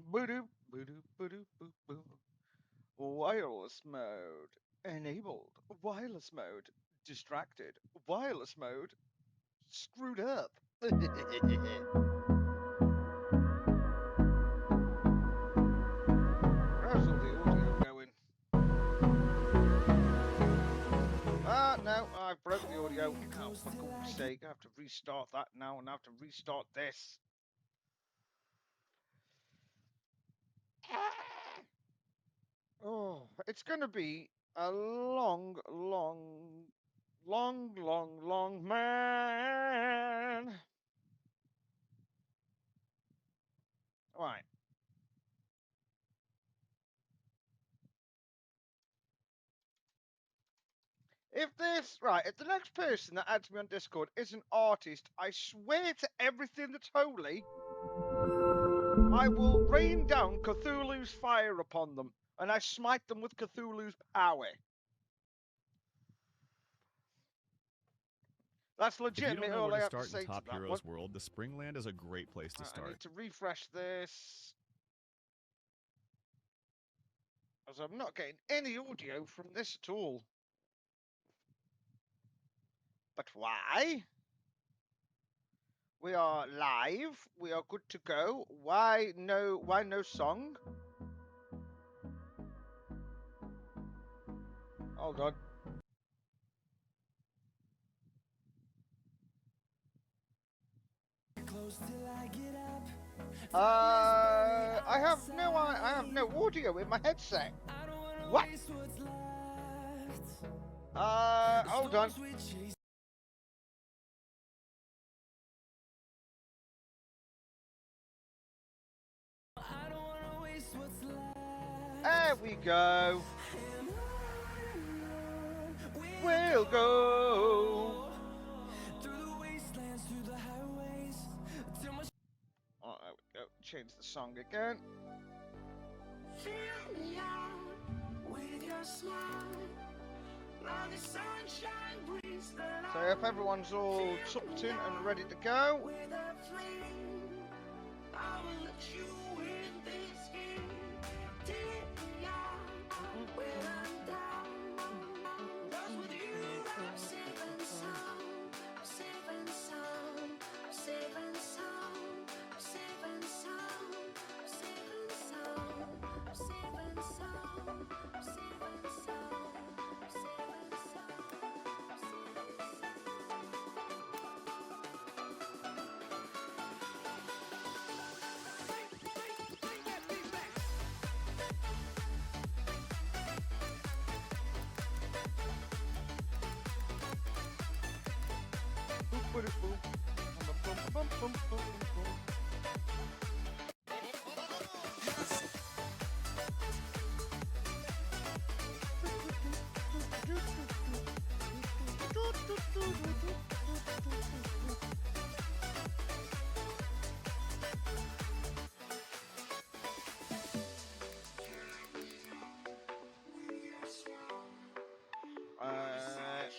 Boo-doo, boo-doo, boo-doo, boo-boo. Wireless mode enabled. Wireless mode distracted. Wireless mode screwed up. How's all the audio going? No, I broke the audio. Oh, for God's sake, I have to restart that now and I have to restart this. Oh, it's going to be a long man. Right. If the next person that adds me on Discord is an artist, I swear to everything that's holy, I will rain down Cthulhu's fire upon them, and I smite them with Cthulhu's power. That's If you don't legitimately know all where I to have to start in say to Top that Heroes one. World, the Springland is a great place to I start. need to refresh this, as I'm not getting any audio from this at all. But why? We are live. We are good to go. Why no song? Hold on. I have no audio in my headset. What? Hold on. There we go. We'll go. Oh, there we go. Change the song again. So if everyone's all tucked in and ready to go.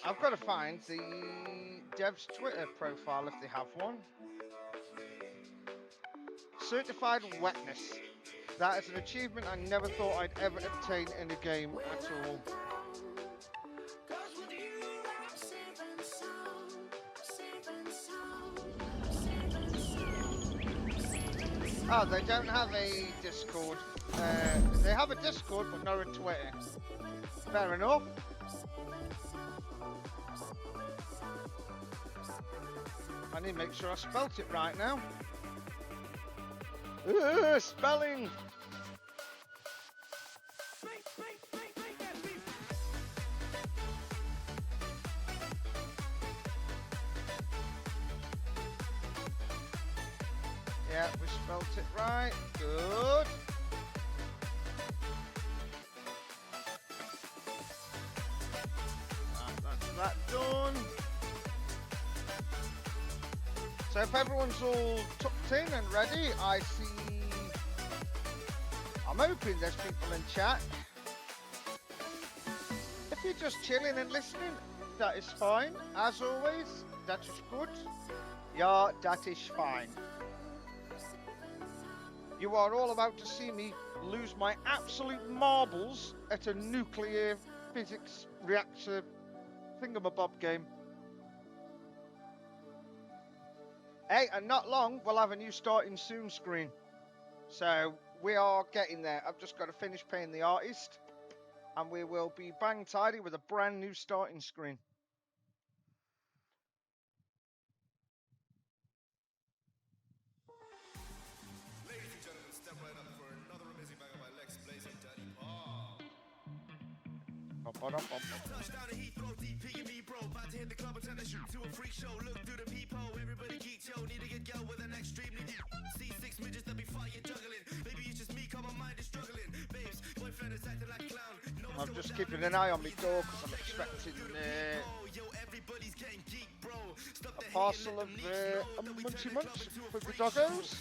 I've got to find the dev's Twitter profile if they have one. Certified wetness. That is an achievement I never thought I'd ever obtain in a game at all. Oh, they don't have a Discord. They have a Discord, but not a Twitter. Fair enough. I need to make sure I spelt it right now. Spelling! Yeah, we spelt it right. Good. That's that done. So if everyone's all tucked in and ready, I'm hoping there's people in chat. If you're just chilling and listening, that is fine. As always, that is good. Yeah, that is fine. You are all about to see me lose my absolute marbles at a nuclear physics reactor thingamabob game. Hey, and not long, we'll have a new starting soon screen. So we are getting there. I've just got to finish paying the artist, and we will be bang tidy with a brand new starting screen. Ladies and gentlemen, step right up for another amazing banger by Lex Blaze and Daddy Paul. Touchdown to Heathrow, DP and me, bro. About to hit the club and turn the shoot to a freak show. Look through the peephole, everybody geeks, yo. Need to get girl with an extreme need. See six midgets that be fighting, juggling. Maybe it's just me, cause my mind is struggling. Babes, boyfriend is acting like a clown. No I'm just keeping an eye on my door because I'm expecting a parcel of munchy munch for the doggos.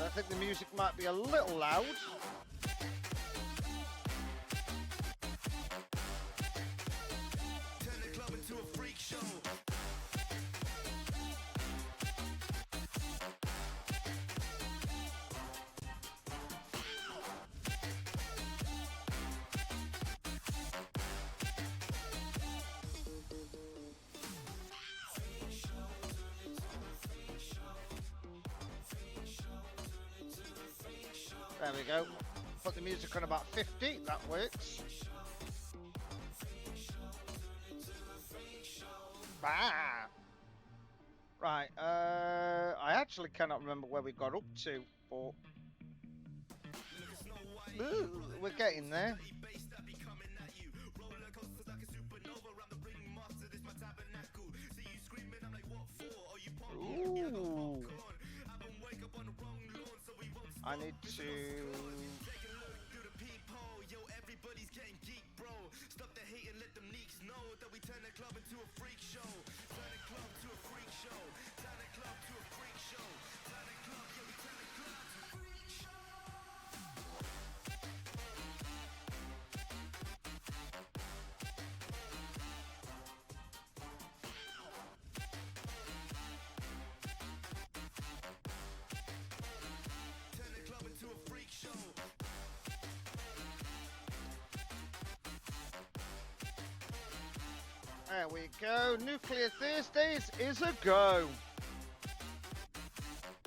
I think the music might be a little loud. Turn the club into a freak show. There we go. Put the music on about 50, that works. Bah! Right, I actually cannot remember where we got up to, but we're getting there. Ooh. I need to. Everybody's getting geek, bro. Stop the hate and let them leaks know that we turn the club into a freak show. Turn the club to a freak show. Turn the club to a freak show. Turn the club, yeah, we turn the club to a freak show. Turn the club into a freak show. There we go. Nuclear Thursdays is a go.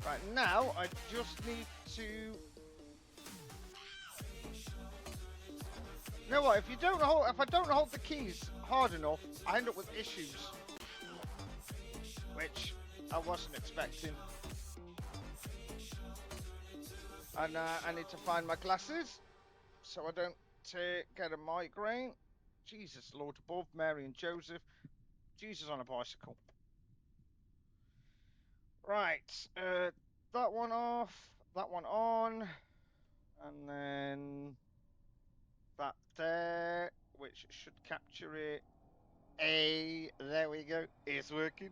Right now, I just need to. You know what? If I don't hold the keys hard enough, I end up with issues, which I wasn't expecting. And I need to find my glasses so I don't get a migraine. Jesus, Lord above, Mary and Joseph. Jesus on a bicycle. Right, that one off, that one on, and then that there, which should capture it. There we go, it's working.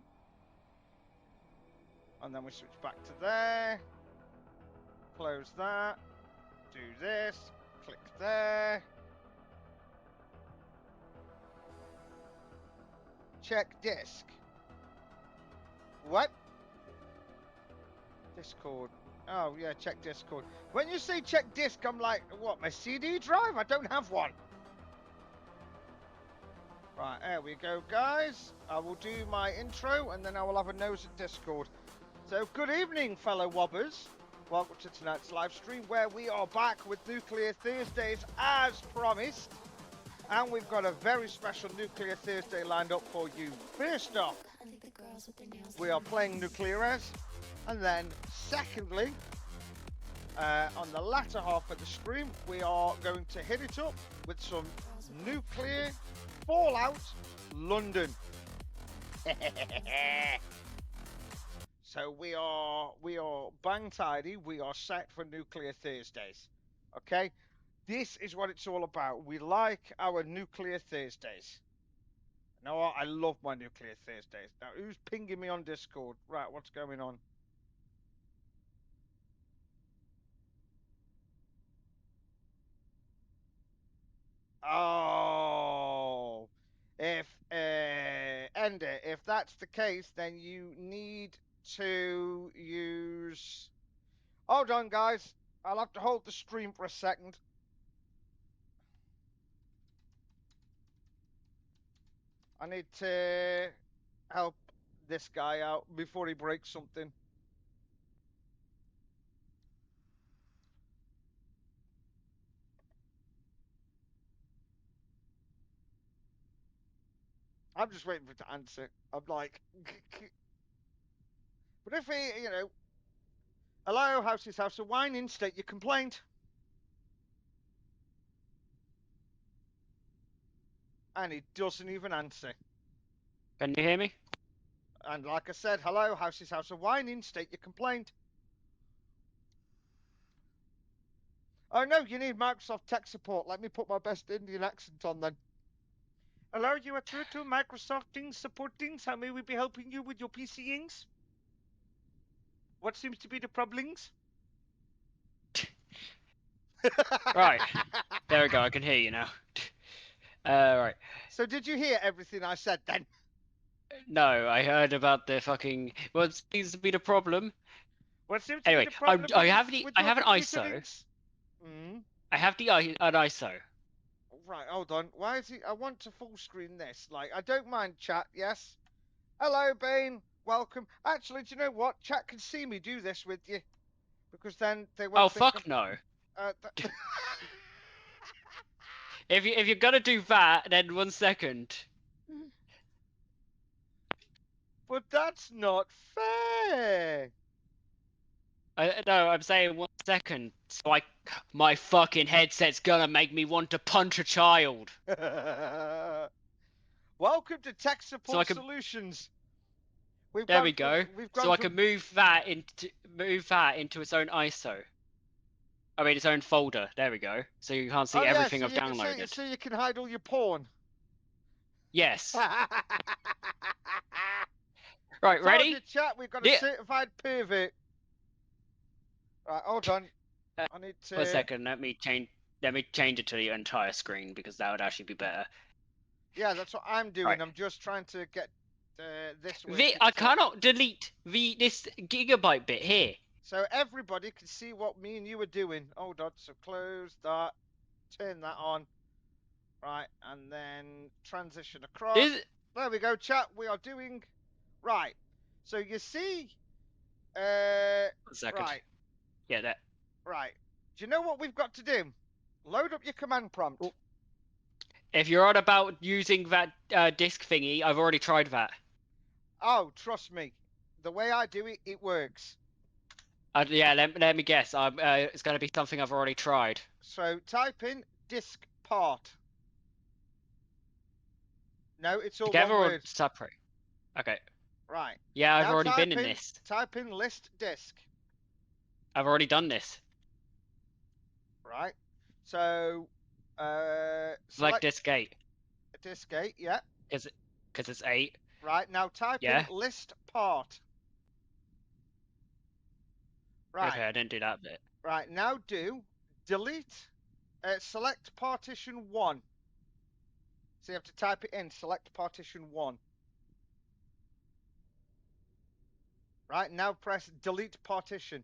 And then we switch back to there, close that, do this, click there. Check disk. What? Discord. Oh yeah, check Discord. When you say check disk, I'm like, what, my CD drive? I don't have one. Right, there we go, guys. I will do my intro and then I will have a nose at Discord. So, good evening, fellow wobbers. Welcome to tonight's live stream where we are back with Nuclear Thursdays as promised. And we've got a very special Nuclear Thursday lined up for you. First off, we are playing Nucleares. And then, secondly, on the latter half of the stream, we are going to hit it up with some Nuclear Fallout London. So we are bang tidy. We are set for Nuclear Thursdays. Okay, this is what it's all about. We like our Nuclear Thursdays. You know what? I love my Nuclear Thursdays. Now, who's pinging me on Discord? Right, what's going on? Oh, if Ender, if that's the case, then you need to use. Hold on, guys. I'll have to hold the stream for a second. I need to help this guy out before he breaks something. I'm just waiting for it to answer. I'm like, but if he, hello, House's House of Wine, instate your complaint. And he doesn't even answer. Can you hear me? And like I said, hello, House's House of Wine, instate your complaint. Oh no, you need Microsoft tech support. Let me put my best Indian accent on then. Hello, you are through to Microsoft Things Support Things. How may we be helping you with your PCings? What seems to be the problems? Right. There we go. I can hear you now. Right. So did you hear everything I said then? No, I heard about the fucking. What seems to be the problem? What seems to Anyway, be the problem I with have your, the with I your have an ISO. computerings? I have an ISO. Right, hold on. Why is he? I want to full screen this. Like, I don't mind chat. Yes. Hello, Bane. Welcome. Actually, do you know what? Chat can see me do this with you, because then they won't Oh think fuck no! If If you're gonna do that, then 1 second. But that's not fair. No, I'm saying 1 second. So my fucking headset's gonna make me want to punch a child. Welcome to Tech Support can- Solutions. There we go. We've So gone I can move that into its own ISO. I mean its own folder. There we go. So you can't see Oh yeah, everything so I've you can downloaded. so you can hide all your porn. Yes. Right, Right, ready? you, chat. We've got a certified pervert. Right, hold on. I need to. 1 second. Let me change it to the entire screen because that would actually be better. Yeah, that's what I'm doing. Right. I'm just trying to get this working. I cannot delete this gigabyte bit here. So everybody can see what me and you are doing. Hold on. So close that. Turn that on. Right, and then transition across. There we go, chat. We are doing right. So you see, 1 second. right. Yeah, that. Right. Do you know what we've got to do? Load up your command prompt. Ooh. If you're on about using that disk thingy, I've already tried that. Oh, trust me. The way I do it, it works. Yeah, let me guess. It's going to be something I've already tried. So type in disk part. No, it's all Together one or word. separate? Okay. Right. Yeah, I've now already been in this. Type in list disk. I've already done this. Right. So, Like disk 8. Disk 8, yeah. Because it's 8. Right, now type in list part. Right. Okay, I didn't do that bit. Right, now delete, select partition 1. So you have to type it in, select partition 1. Right, now press delete partition.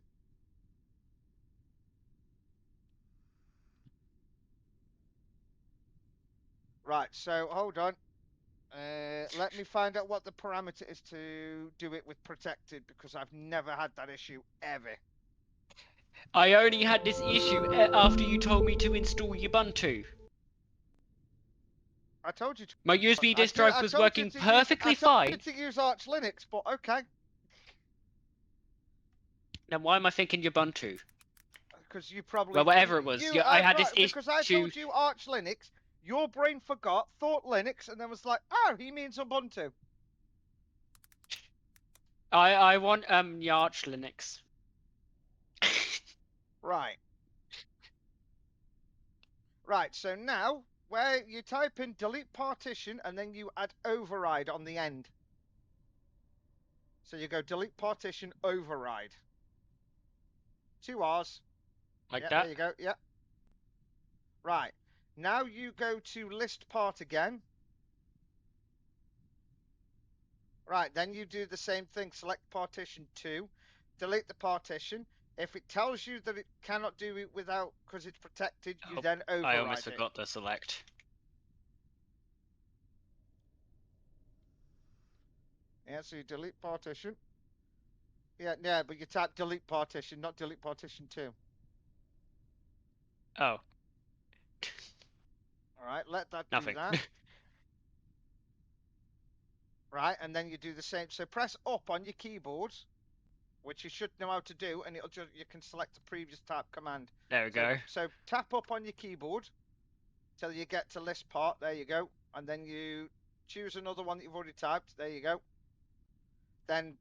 Right, so hold on. Let me find out what the parameter is to do it with protected, because I've never had that issue ever. I only had this issue after you told me to install Ubuntu. I told you to. My USB disk drive was working perfectly fine. I told you to use Arch Linux, but okay. Then why am I thinking Ubuntu? Because you probably. Well, whatever it was, I had this issue. Because I told you Arch Linux, your brain forgot, thought Linux, and then was like, oh, he means Ubuntu. I want the Arch Linux. Right. Right, so now, where you type in delete partition, and then you add override on the end. So you go delete partition, override. 2 R's. Like Yeah, that? there you go, yeah. Right. Now you go to list part again. Right, then you do the same thing. Select partition 2, delete the partition. If it tells you that it cannot do it without, because it's protected, you then I override almost it. forgot to select. Yeah, so you delete partition. Yeah, but you type delete partition, not delete partition 2. Oh, All right, let that do nothing. that. Right, and then you do the same. So press up on your keyboard, which you should know how to do, and it'll just you can select the previous type command. There we go. So tap up on your keyboard till you get to list part. There you go, and then you choose another one that you've already typed. There you go. Then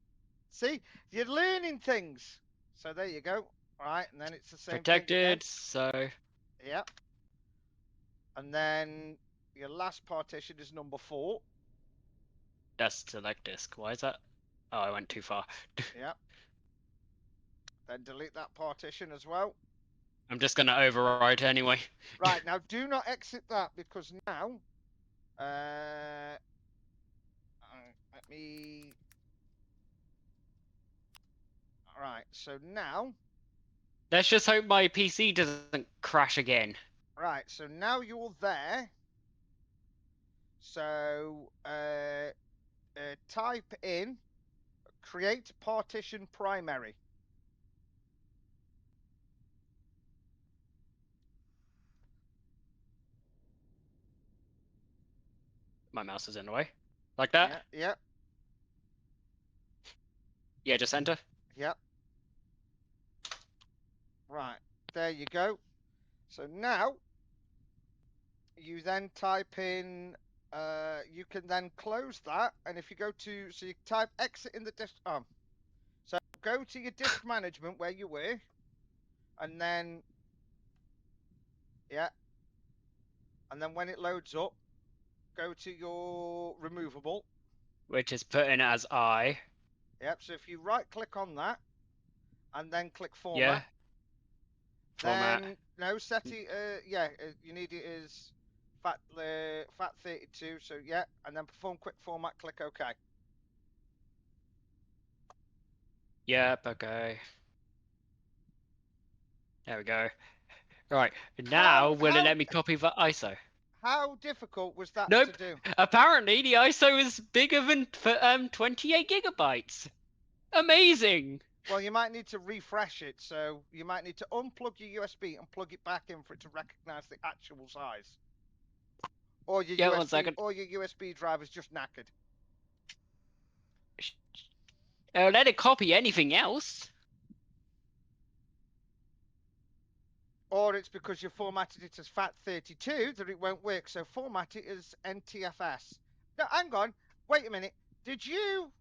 see, you're learning things. So there you go. All right, and then it's the same thing again. Protected, so Yep. And then your last partition is number 4. that's select disk. Why is that? Oh, I went too far. Yep. Then delete that partition as well. I'm just gonna override anyway. Right, now do not exit that because now, let me, alright, so now, Let's just hope my PC doesn't crash again. right, so now you're there, so, type in, create partition primary. My mouse is in the way. Like that? Yeah, Yeah, just enter. Yep. Right, there you go. So now you then type in, you can then close that, and if you go to, so you type exit in the disk, so go to your disk management where you were, and then, yeah, and then when it loads up, go to your removable. Which is put in as I. Yep, so if you right click on that, and then click format. Yeah. Format. Then no SETI. You need it as FAT32. So yeah, and then perform quick format. Click OK. Yep, okay. There we go. Right, now will it let me copy the ISO? How difficult was that Nope. to do? Apparently the ISO is bigger than 28 gigabytes. Amazing. Well, you might need to refresh it. So you might need to unplug your USB and plug it back in for it to recognize the actual size. Or your Yeah, USB, 1 second. or your USB drive is just knackered. Let it copy anything else. Or it's because you formatted it as FAT32 that it won't work. So format it as NTFS. No, hang on. Wait a minute. Did you?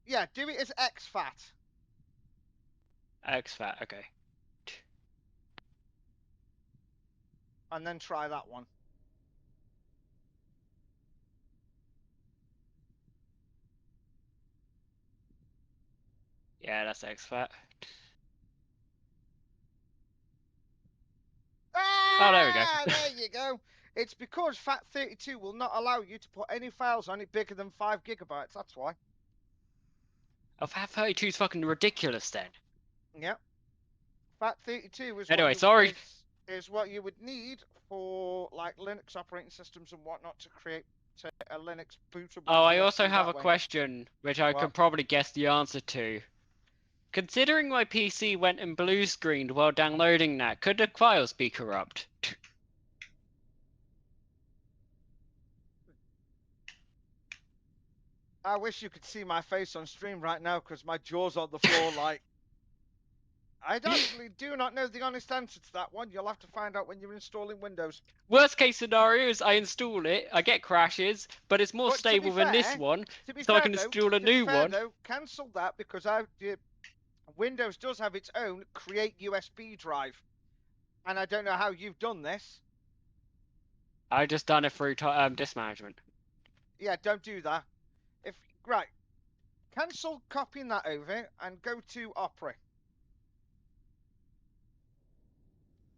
Yeah, do it as XFAT. XFAT, okay. And then try that one. Yeah, that's XFAT. Ah, Oh, there we go. There you go. It's because FAT32 will not allow you to put any files on it bigger than 5 gigabytes. That's why. Oh, FAT32 is fucking ridiculous then. Yep. FAT32 is Anyway, what sorry. is what you would need for like Linux operating systems and whatnot to create a Linux bootable. Oh, I USB also have that a way. question, which I can probably guess the answer to. Considering my PC went and blue screened while downloading that, could the files be corrupt? I wish you could see my face on stream right now because my jaw's on the floor like. I actually do not know the honest answer to that one. You'll have to find out when you're installing Windows. Worst case scenario is I install it, I get crashes, but it's more But stable than this one, so I can install a new one. Though, cancel that because Windows does have its own create USB drive, and I don't know how you've done this. I just done it through disk management. Yeah, don't do that. Right, cancel copying that over and go to Opera.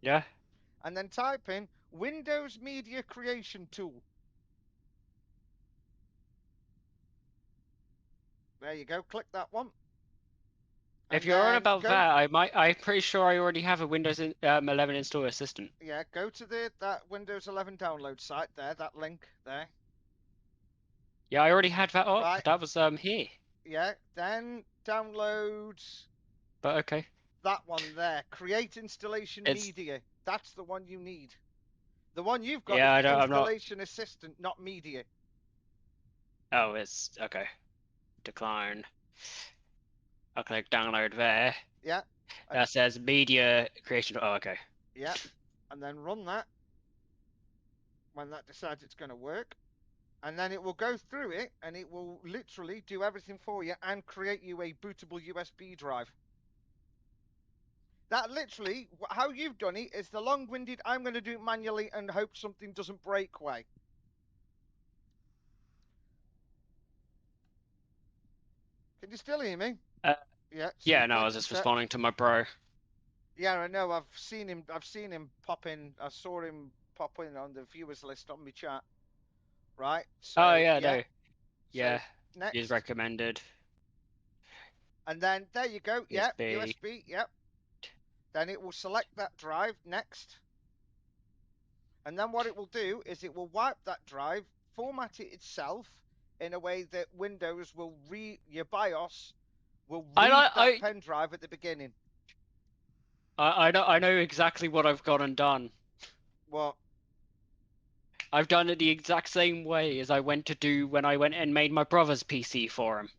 Yeah. And then type in Windows Media Creation Tool. There you go. Click that one. If And you're on then about go, that, I'm pretty sure I already have a Windows 11 installer assistant. yeah, go to that Windows 11 download site there, that link there. Yeah, I already had that up. Right. That was here. Yeah, then download But okay. that one there. Create installation It's media. That's the one you need. The one you've got yeah, is I the don't, I'm not. installation assistant, not media. Oh, it's okay. Decline. I'll click download there. Yeah. That says media creation. Oh, okay. Yeah. And then run that when that decides it's going to work. And then it will go through it and it will literally do everything for you and create you a bootable USB drive. That literally, how you've done it is the long-winded, I'm going to do it manually and hope something doesn't break way. Can you still hear me? Yeah. Yeah, Super. no, I was just So, responding to my bro. yeah, I know. I've seen him pop in. I saw him pop in on the viewers list on my chat. Right. So Oh yeah, no. So Yeah, next. is recommended. And then there you go. Yep. USB. USB. Yep. Then it will select that drive next. And then what it will do is it will wipe that drive, format it itself in a way that Windows will your BIOS will read that pen drive at the beginning. I know exactly what I've gone and done. What? I've done it the exact same way as I went to do when I went and made my brother's PC for him.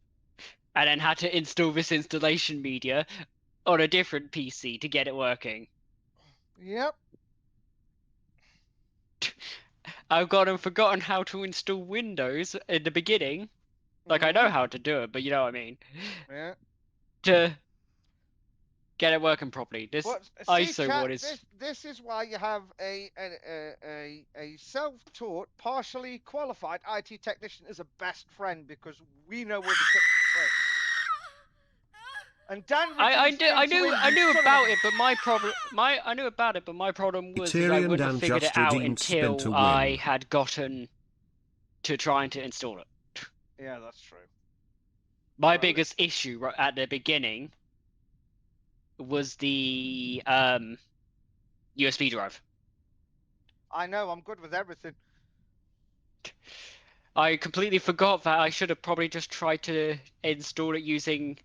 And then had to install this installation media on a different PC to get it working. Yep. I've gone and forgotten how to install Windows in the beginning. Like, I know how to do it, but you know what I mean. Yeah. To get it working properly. This ISO chat, one is... This is why you have a self-taught, partially qualified IT technician as a best friend, because we know all the tips and tricks. And Dan, I knew about it, but my problem was that I wouldn't have figured it out until I had gotten to trying to install it. Yeah, that's true. My biggest issue right at the beginning was the USB drive. I know, I'm good with everything. I completely forgot that I should have probably just tried to install it using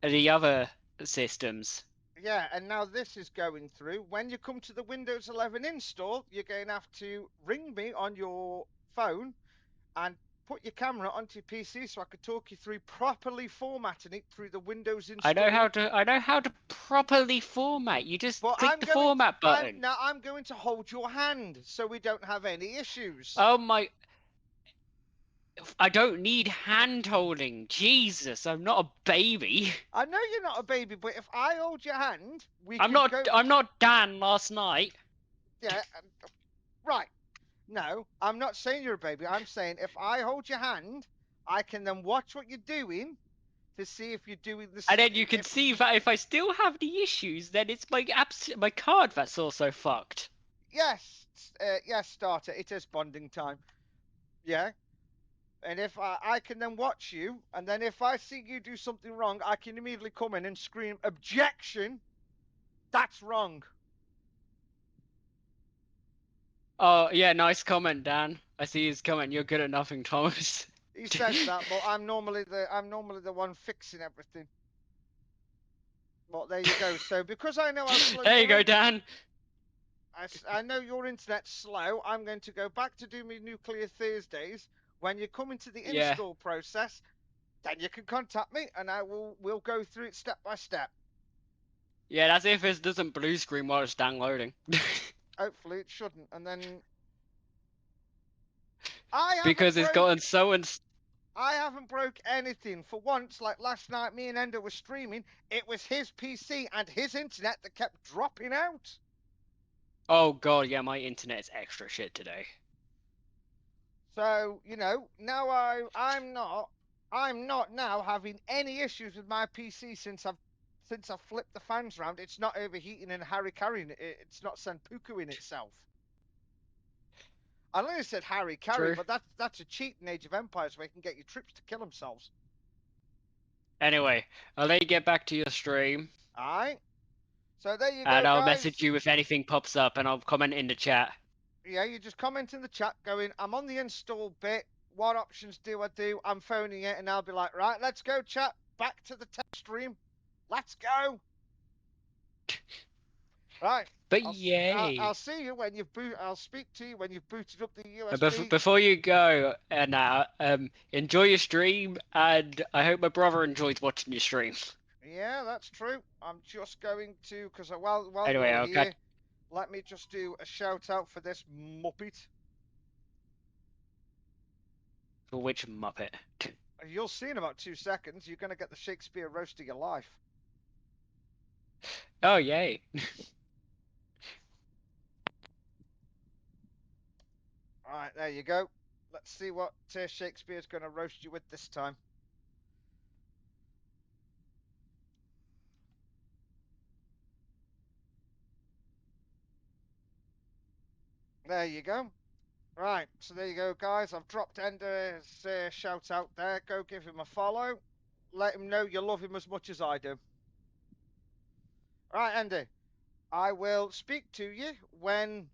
the other systems. Yeah, and now this is going through. When you come to the Windows 11 install, you're going to have to ring me on your phone and put your camera onto your PC so I could talk you through properly formatting it through the Windows install. I know how to properly format. You just click the format button. Now I'm going to hold your hand so we don't have any issues. Oh my... I don't need hand holding. Jesus, I'm not a baby. I know you're not a baby, but if I hold your hand, I'm not Dan last night. Yeah, right. No, I'm not saying you're a baby. I'm saying if I hold your hand, I can then watch what you're doing to see if you're doing the same. And then you can see that if I still have the issues, then it's my card that's also fucked. Yes, yes, starter. It is bonding time. Yeah. And if I can then watch you, and then if I see you do something wrong, I can immediately come in and scream, objection, that's wrong. Oh, yeah, nice comment, Dan. I see his comment. You're good at nothing, Thomas. He says that, but I'm normally the one fixing everything. Well, there you go. So because I know how slow there you go, Dan. I know your internet's slow, I'm going to go back to do my Nuclear Thursdays. When you come into the install process, then you can contact me and we'll go through it step by step. Yeah, that's if it doesn't blue screen while it's downloading. Hopefully it shouldn't, and then because it's gotten so I haven't broke anything. For once, like last night, me and Endo were streaming. It was his PC and his internet that kept dropping out. Oh god, yeah, my internet is extra shit today. So, you know, now I'm not now having any issues with my PC since I've flipped the fans around. It's not overheating and Harry carrying it. It's not senpukuing itself. I only said Harry Carry, True. but that's a cheat in Age of Empires where you can get your troops to kill themselves. Anyway, I'll let you get back to your stream, Alright? So there you and go, I'll guys. message you if anything pops up, and I'll comment in the chat. Yeah, you just comment in the chat going, I'm on the install bit. What options do I do? I'm phoning it, and I'll be like, right, let's go, chat. Back to the test stream. Let's go. Right. But I'll yay! see you when you've I'll speak to you when you've booted up the Bef USB. before you go, now, enjoy your stream, and I hope my brother enjoys watching your stream. Yeah, that's true. I'm just going to, because while Anyway, you're I'll catch. here, let me just do a shout out for this Muppet. For which Muppet? You'll see in about 2 seconds. You're going to get the Shakespeare roast of your life. Oh, yay. All right, there you go. Let's see what Shakespeare's going to roast you with this time. There you go. Right, so there you go, guys. I've dropped Ender's shout out there. Go give him a follow. Let him know you love him as much as I do. Right, Ender. I will speak to you when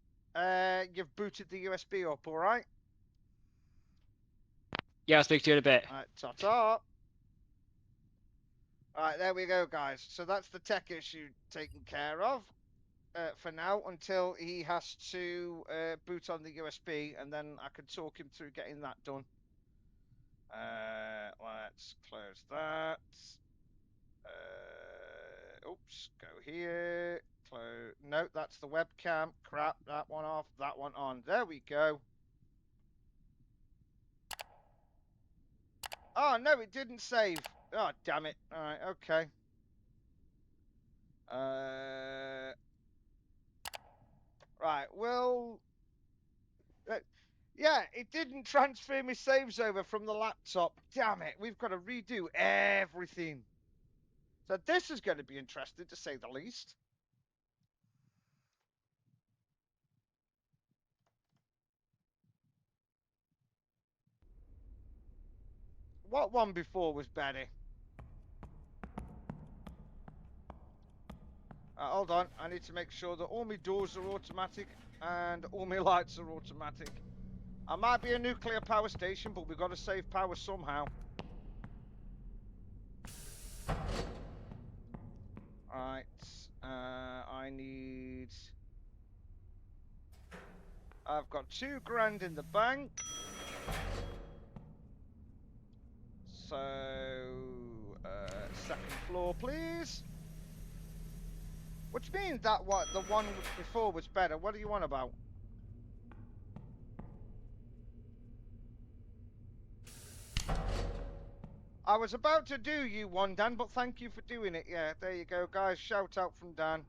you've booted the USB up, alright? Yeah, I'll speak to you in a bit. Alright, ta-ta. Alright, there we go, guys. So that's the tech issue taken care of for now until he has to boot on the USB, and then I can talk him through getting that done. Let's close that. Oops, go here. Close. No, that's the webcam. Crap, that one off, that one on. There we go. Oh, no, it didn't save. Oh, damn it. All right, okay. Right, well... yeah, it didn't transfer my saves over from the laptop. Damn it, we've got to redo everything. So this is going to be interesting, to say the least. What one before was better? Hold on, I need to make sure that all my doors are automatic and all my lights are automatic. I might be a nuclear power station, but we've got to save power somehow. Right, I need... I've got $2 grand in the bank. So, second floor, please. Which means that the one before was better. What do you want about? I was about to do you one, Dan, but thank you for doing it. Yeah, there you go, guys. Shout out from Dan.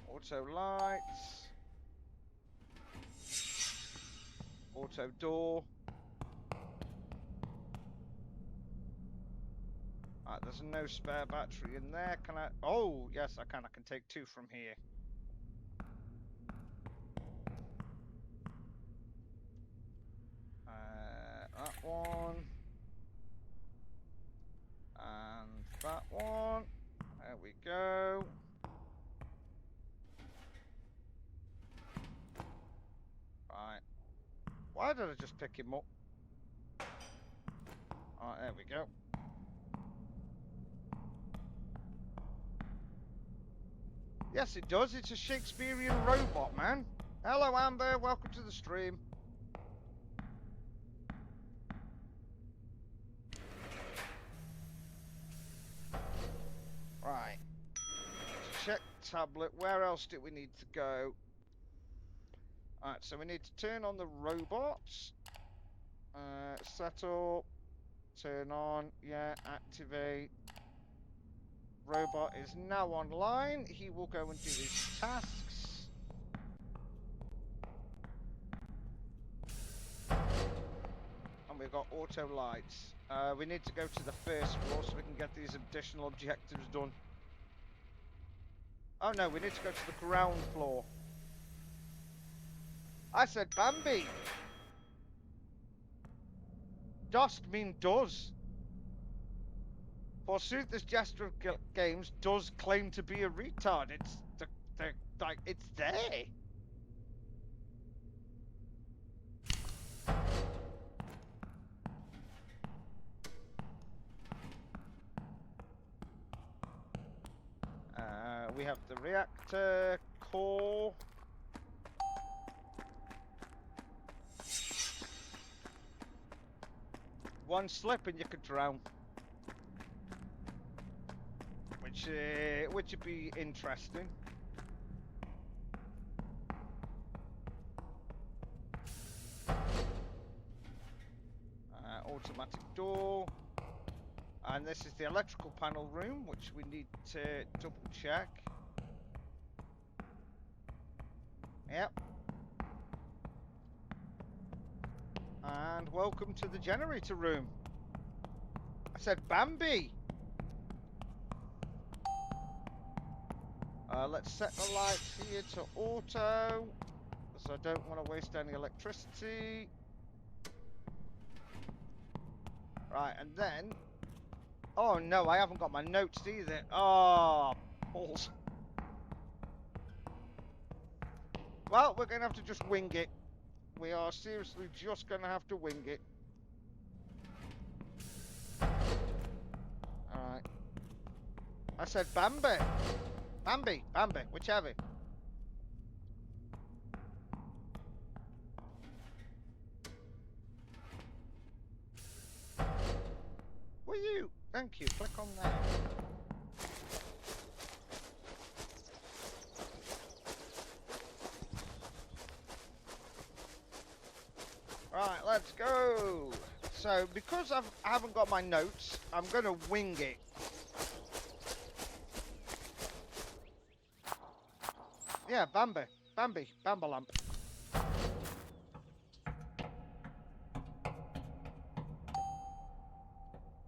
Auto lights. Auto door. Alright, there's no spare battery in there. Can I? Oh, yes, I can. I can take 2 from here. That one. And that one. There we go. Right. Why did I just pick him up? Alright, there we go. Yes, it does. It's a Shakespearean robot, man. Hello, Amber. Welcome to the stream. Right. Check tablet. Where else do we need to go? Alright, so we need to turn on the robots. Set up. Turn on. Yeah, activate. Robot is now online. He will go and do his tasks. And we've got auto lights. We need to go to the first floor so we can get these additional objectives done. Oh no, we need to go to the ground floor. I said Bambi. Dost mean does. Forsooth, this jester of games does claim to be a retard. It's like it's there. We have the reactor core. One slip and you could drown. Which would be interesting. Automatic door. And this is the electrical panel room, which we need to double check. Yep. And welcome to the generator room. I said Bambi. Let's set the lights here to auto, because I don't want to waste any electricity. Right, and then... Oh no, I haven't got my notes either. Oh, balls. Well, we're going to have to just wing it. We are seriously just going to have to wing it. Alright. I said Bambi. Bambi, Bambi, whichever. Will you? Thank you. Click on that. Right, let's go. So, because I haven't got my notes, I'm going to wing it. Yeah, Bambi. Bambi. Bambalamp.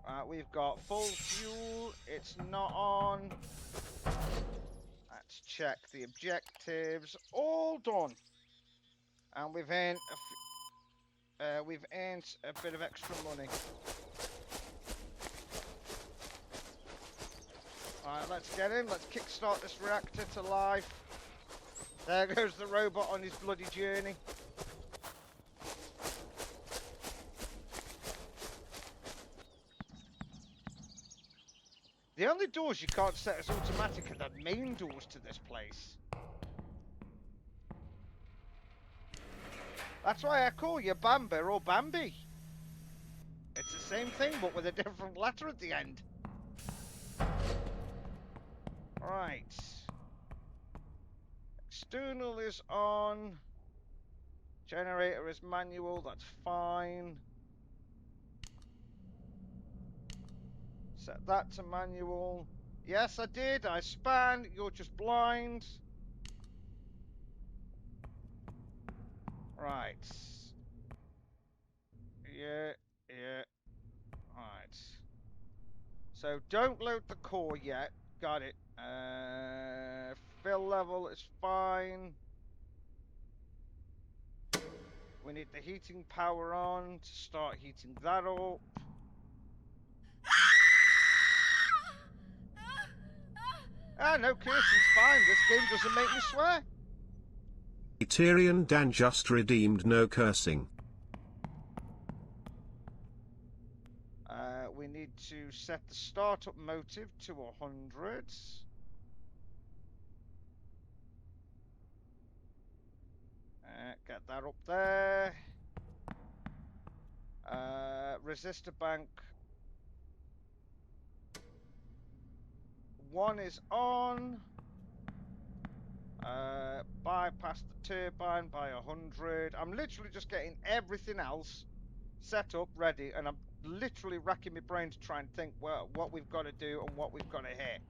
Right, we've got full fuel. It's not on. Let's check the objectives. All done. And we've earned a bit of extra money. Alright, let's get in. Let's kickstart this reactor to life. There goes the robot on his bloody journey. The only doors you can't set as automatic are the main doors to this place. That's why I call you Bambi or Bambi. It's the same thing, but with a different letter at the end. Right. External is on. Generator is manual, that's fine. Set that to manual. Yes, I did. I span. You're just blind. Right. Yeah. Right. So don't load the core yet. Got it. Fill level is fine. We need the heating power on to start heating that up. Ah, no cursing's fine. This game doesn't make me swear. Tyrion Dan just redeemed no cursing. We need to set the startup motive to 100. Get that up there. Resistor bank 1 is on. Bypass the turbine by 100. I'm literally just getting everything else set up, ready, and I'm literally racking my brain to try and think what we've got to do and what we've got to hit.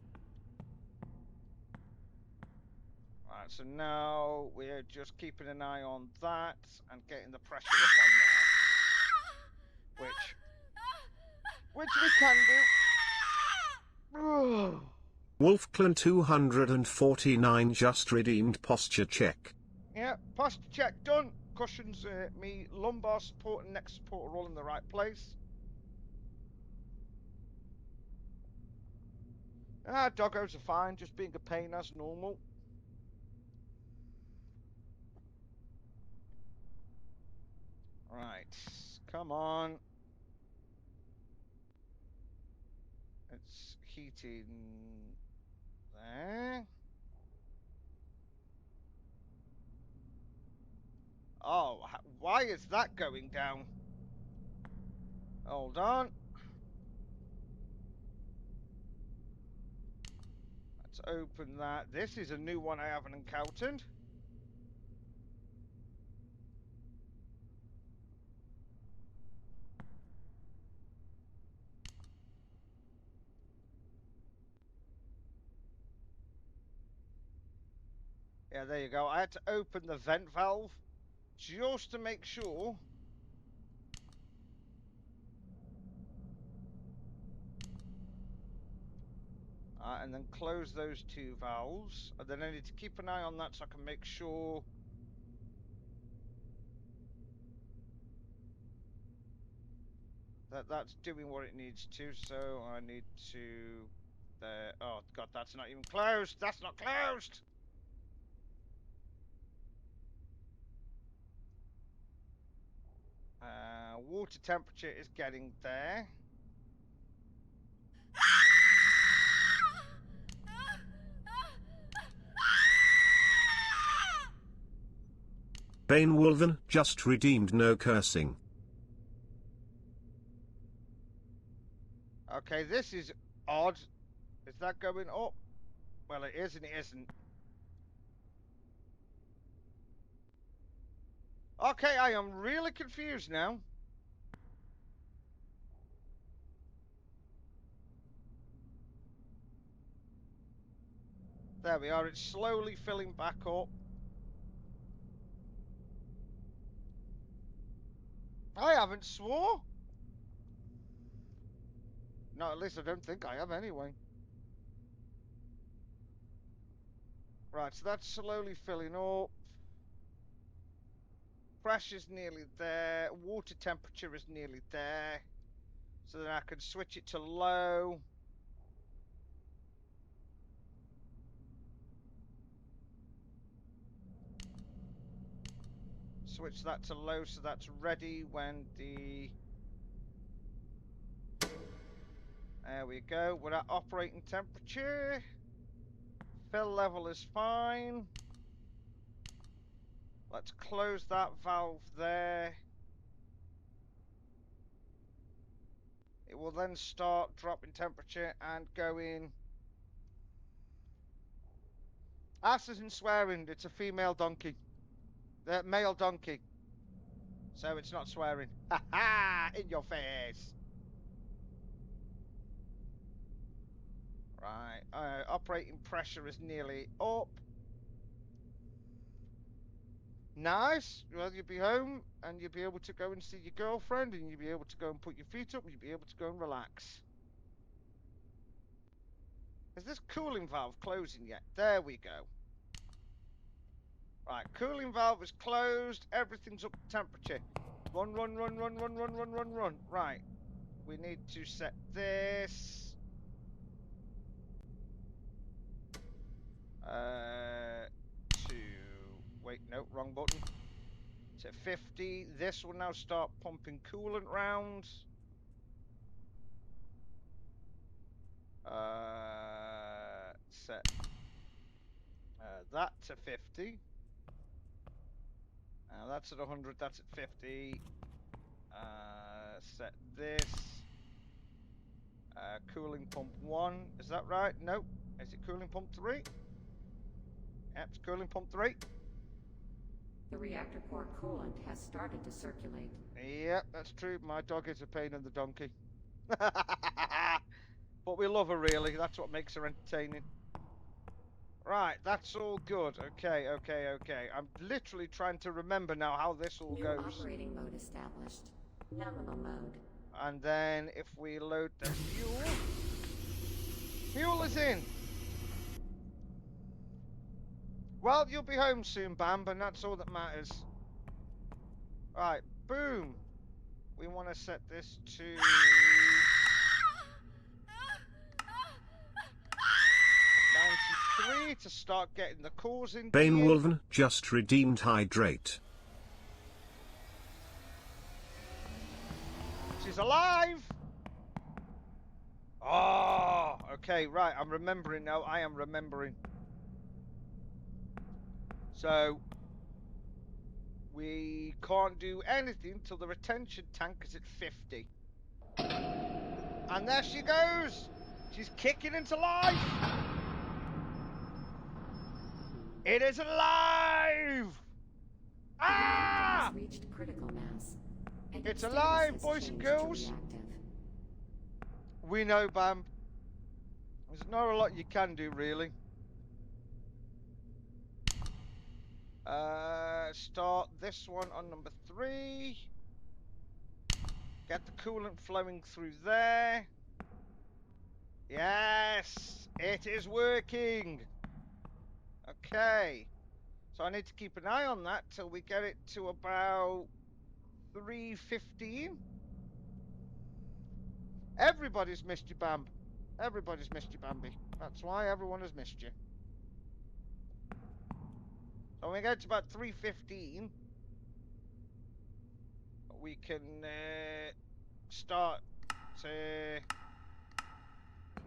Right, so now we're just keeping an eye on that and getting the pressure up on there. Which we can do. Wolfclan 249 just redeemed posture check. Yeah, posture check done. Cushions, me lumbar support and neck support are all in the right place. Doggos are fine, just being a pain as normal. Right, come on. It's heating there. Oh, why is that going down? Hold on. Let's open that. This is a new one I haven't encountered. Yeah, there you go. I had to open the vent valve just to make sure. And then close those two valves. And then I need to keep an eye on that so I can make sure that that's doing what it needs to. So I need to... oh, God, that's not even closed. That's not closed. Water temperature is getting there. Bane Wolven just redeemed no cursing. Okay, this is odd. Is that going up? Well, it is and it isn't. Okay, I am really confused now. There we are. It's slowly filling back up. I haven't swore. No, at least I don't think I have anyway. Right, so that's slowly filling up. Pressure's nearly there. Water temperature is nearly there. So then I can switch it to low. Switch that to low so that's ready when the... There we go. We're at operating temperature. Fill level is fine. Let's close that valve there. It will then start dropping temperature and going. Ass isn't swearing, it's a female donkey. The male donkey. So it's not swearing. Ha ha! In your face. Right. Operating pressure is nearly up. Nice. Well, you'll be home and you'll be able to go and see your girlfriend and you'll be able to go and put your feet up and you'll be able to go and relax. Is this cooling valve closing yet? There we go. Right, cooling valve is closed. Everything's up to temperature. Run, run, run, run, run, run, run, run, run. Right. We need to set this. To... Wait, no, wrong button. To 50. This will now start pumping coolant round. Set that to 50. That's at 100, that's at 50. Set this. Cooling pump 1. Is that right? No. Is it cooling pump 3? Yep, it's cooling pump 3. The reactor core coolant has started to circulate. Yep, that's true. My dog is a pain in the donkey. But we love her, really. That's what makes her entertaining. Right, that's all good. Okay, okay, okay. I'm literally trying to remember now how this all New goes. operating mode established. Nominal mode. And then if we load the fuel... Fuel is in! Well, you'll be home soon, Bam, and that's all that matters. Right, boom. We want to set this to 93 to start getting the cores in Bane gear. Wolven just redeemed hydrate. She's alive! Oh, okay, right. I'm remembering now. I am remembering. So, we can't do anything till the retention tank is at 50. And there she goes! She's kicking into life! It is alive! The reactor Ah! has reached critical mass. And It's its alive, status has boys and changed to girls. reactive. We know, Bam. There's not a lot you can do, really. Start this one on number 3. Get the coolant flowing through there. Yes, it is working. Okay. So I need to keep an eye on that till we get it to about 3:15. Everybody's missed you, Bam. Everybody's missed you, Bambi. That's why everyone has missed you. So when we get to about 3:15, we can start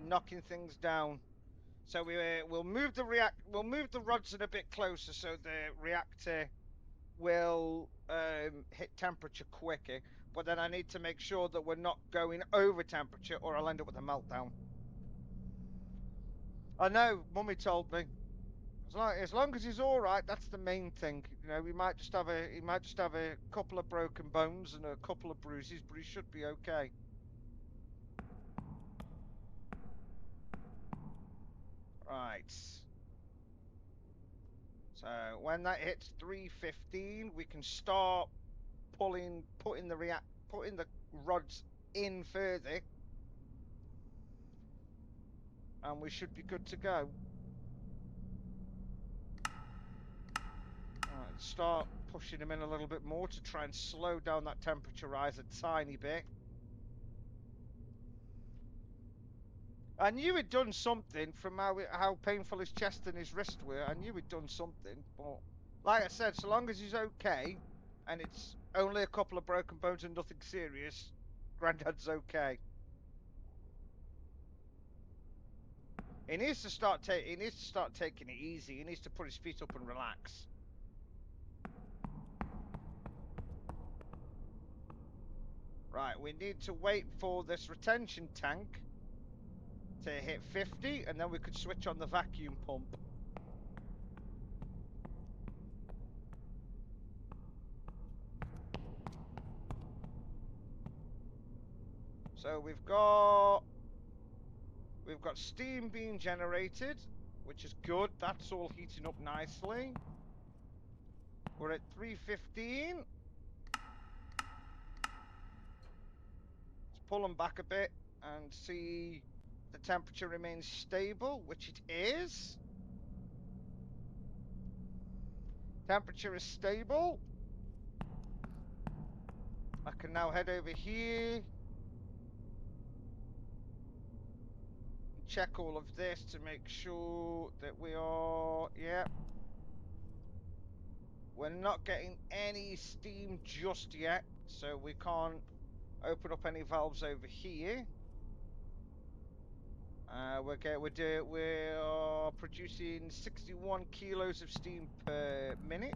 knocking things down. So we'll move the rods in a bit closer so the reactor will hit temperature quicker. But then I need to make sure that we're not going over temperature, or I'll end up with a meltdown. I know, Mummy told me. As long as he's all right, that's the main thing. You know, he might just have a couple of broken bones and a couple of bruises, but he should be okay. Right. So when that hits 3:15, we can start putting the rods in further, and we should be good to go. All right, start pushing them in a little bit more to try and slow down that temperature rise a tiny bit. I knew he'd done something from how painful his chest and his wrist were. I knew he'd done something, but like I said, so long as he's okay, and it's only a couple of broken bones and nothing serious, Grandad's okay. He needs to start taking it easy. He needs to put his feet up and relax. Right, we need to wait for this retention tank to hit 50, and then we could switch on the vacuum pump. So we've got steam being generated, which is good. That's all heating up nicely. We're at 3:15. Let's pull them back a bit and see the temperature remains stable, which it is. Temperature is stable. I can now head over here and check all of this to make sure that we are, yeah. We're not getting any steam just yet, so we can't open up any valves over here. We're producing 61 kilos of steam per minute.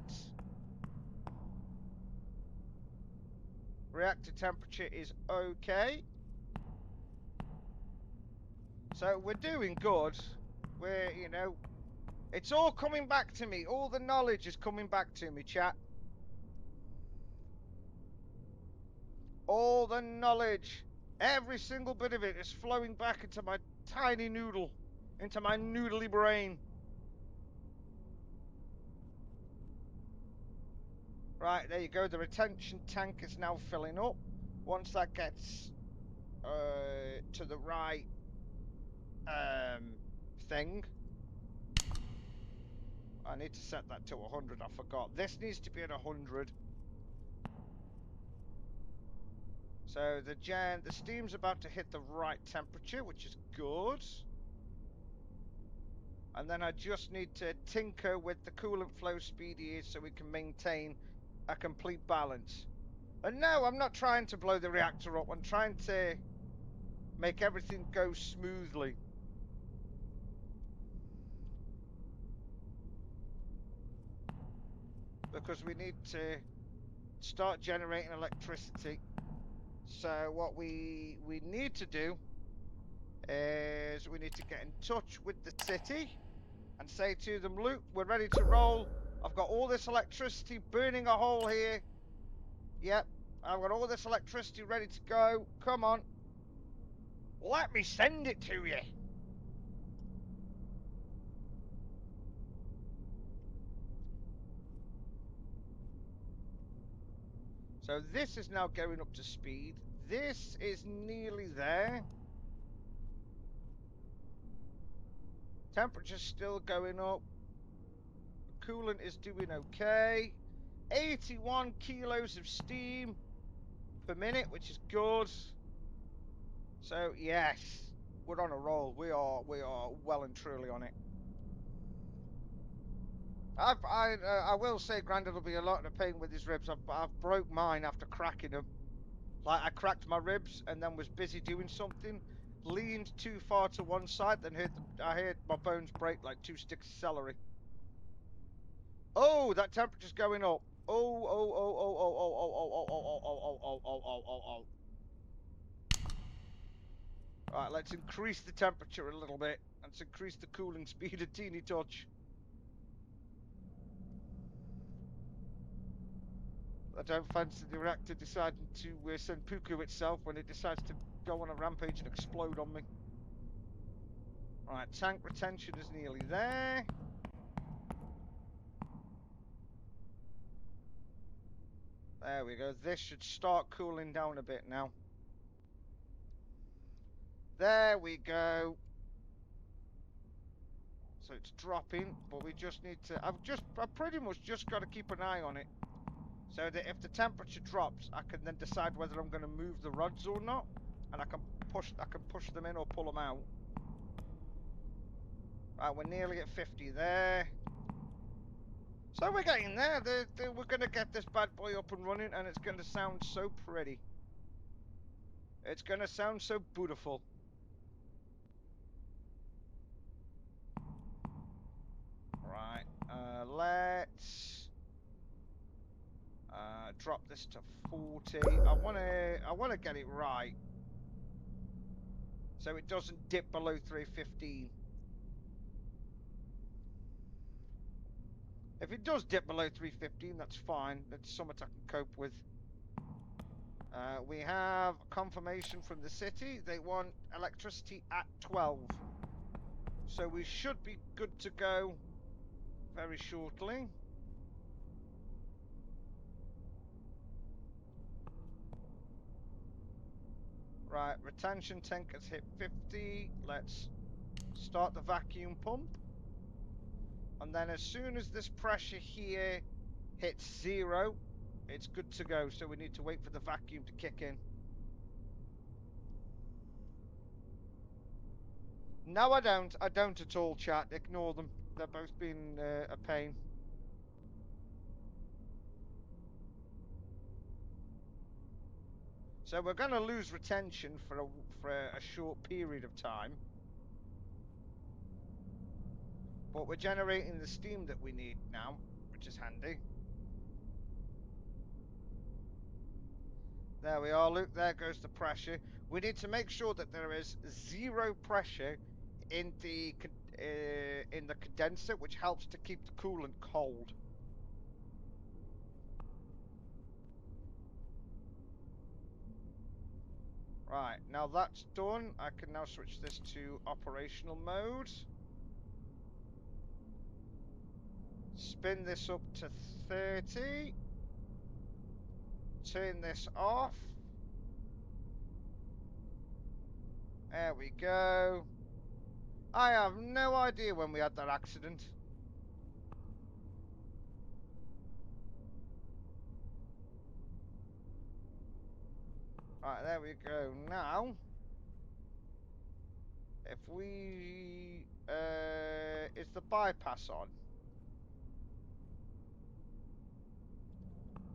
Reactor temperature is okay. So we're doing good. It's all coming back to me. All the knowledge is coming back to me, chat. All the knowledge, every single bit of it is flowing back into my tiny noodle, into my noodly brain. Right, there you go. The retention tank is now filling up. Once that gets to the right thing, I need to set that to 100. I forgot. This needs to be at 100. So the steam's about to hit the right temperature, which is good. And then I just need to tinker with the coolant flow speed here so we can maintain a complete balance. And no, I'm not trying to blow the reactor up. I'm trying to make everything go smoothly. Because we need to start generating electricity. So what we need to do is we need to get in touch with the city and say to them, look, we're ready to roll. I've got all this electricity burning a hole here. Yep, I've got all this electricity ready to go. Come on. Let me send it to you. So this is now going up to speed. This is nearly there. Temperature's still going up. Coolant is doing okay. 81 kilos of steam per minute, which is good. So yes, we're on a roll. We are well and truly on it. I will say, Grandad will be a lot of pain with his ribs. I've broke mine after cracking them. Like I cracked my ribs and then was busy doing something, leaned too far to one side, then I heard my bones break like 2 sticks of celery. Oh, that temperature's going up. Oh, oh, oh, oh, oh, oh, oh, oh, oh, oh, oh, oh, oh, oh, oh, oh, oh. All right, let's increase the temperature a little bit. Let's increase the cooling speed a teeny touch. I don't fancy the reactor deciding to send Puku itself when it decides to go on a rampage and explode on me. Right, tank retention is nearly there. There we go. This should start cooling down a bit now. There we go. So it's dropping, but we just need to... I've pretty much just got to keep an eye on it. So that if the temperature drops, I can then decide whether I'm going to move the rods or not. And I can push them in or pull them out. Right, we're nearly at 50 there. So we're getting there. We're going to get this bad boy up and running, and it's going to sound so pretty. It's going to sound so beautiful. Right, let's drop this to 40. I wanna get it right, so it doesn't dip below 315. If it does dip below 315, that's fine. That's something I can cope with. We have confirmation from the city. They want electricity at 12. So we should be good to go very shortly. Right, retention tank has hit 50. Let's start the vacuum pump. And then as soon as this pressure here hits 0, it's good to go. So we need to wait for the vacuum to kick in. No, I don't. I don't at all, chat. Ignore them. They're both being a pain. So we're going to lose retention for a short period of time. But we're generating the steam that we need now, which is handy. There we are. Look, there goes the pressure. We need to make sure that there is 0 pressure in the condenser, which helps to keep the coolant cold. Right, now that's done. I can now switch this to operational mode. Spin this up to 30. Turn this off. There we go. I have no idea when we had that accident. Right, there we go. Now, if we, is the bypass on?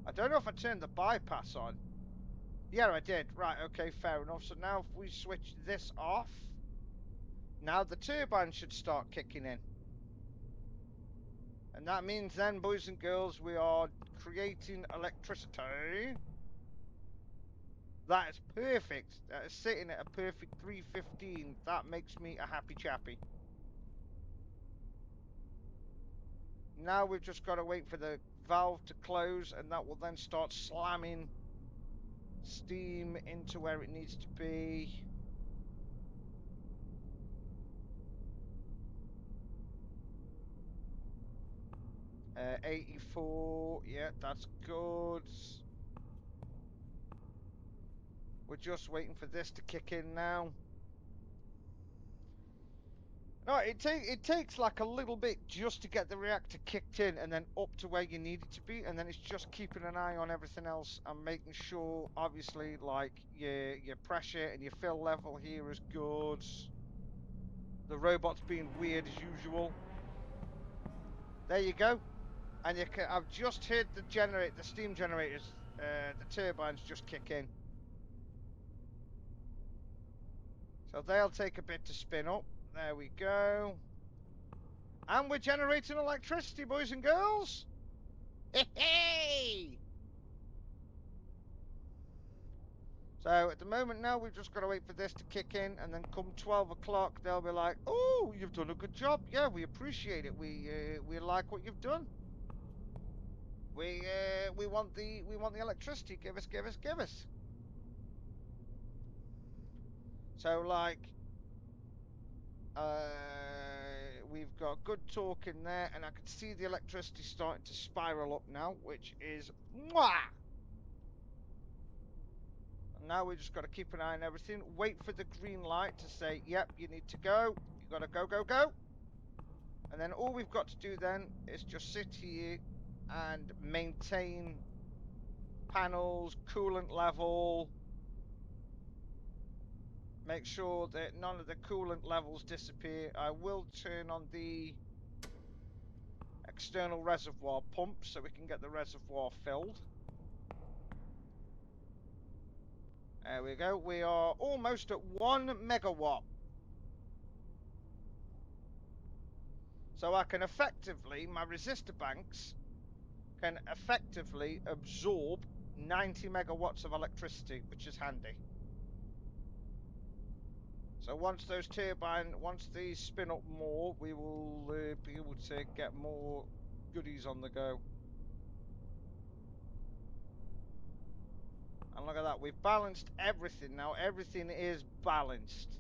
I don't know if I turned the bypass on. Yeah, I did. Right, okay, fair enough. So now if we switch this off, now the turbine should start kicking in. And that means then, boys and girls, we are creating electricity. That is perfect. That is sitting at a perfect 315. That makes me a happy chappy. Now we've just got to wait for the valve to close, and that will then start slamming steam into where it needs to be. Uh, 84, yeah, that's good. We're just waiting for this to kick in now. No, it takes like a little bit just to get the reactor kicked in and then up to where you need it to be, and then it's just keeping an eye on everything else and making sure, obviously, like your pressure and your fill level here is good. The robot's being weird as usual. There you go, and you can. I've just heard the steam generators, the turbines just kick in, so they'll take a bit to spin up. There we go. And we're generating electricity, boys and girls. Hey! So at the moment now, we've just got to wait for this to kick in, and then come 12 o'clock, they'll be like, "Oh, you've done a good job. Yeah, we appreciate it. We like what you've done. We want the electricity. Give us, give us, give us." So like, we've got good talk in there, and I can see the electricity starting to spiral up now, which is mwah. And now we just got to keep an eye on everything. Wait for the green light to say, "Yep, you need to go. You got to go, go, go." And then all we've got to do then is just sit here and maintain panels, coolant level. Make sure that none of the coolant levels disappear. I will turn on the external reservoir pump so we can get the reservoir filled. There we go. We are almost at 1 megawatt. So I can effectively, my resistor banks can effectively absorb 90 megawatts of electricity, which is handy. So once these spin up more, we will be able to get more goodies on the go. And look at that, we've balanced everything now. Everything is balanced.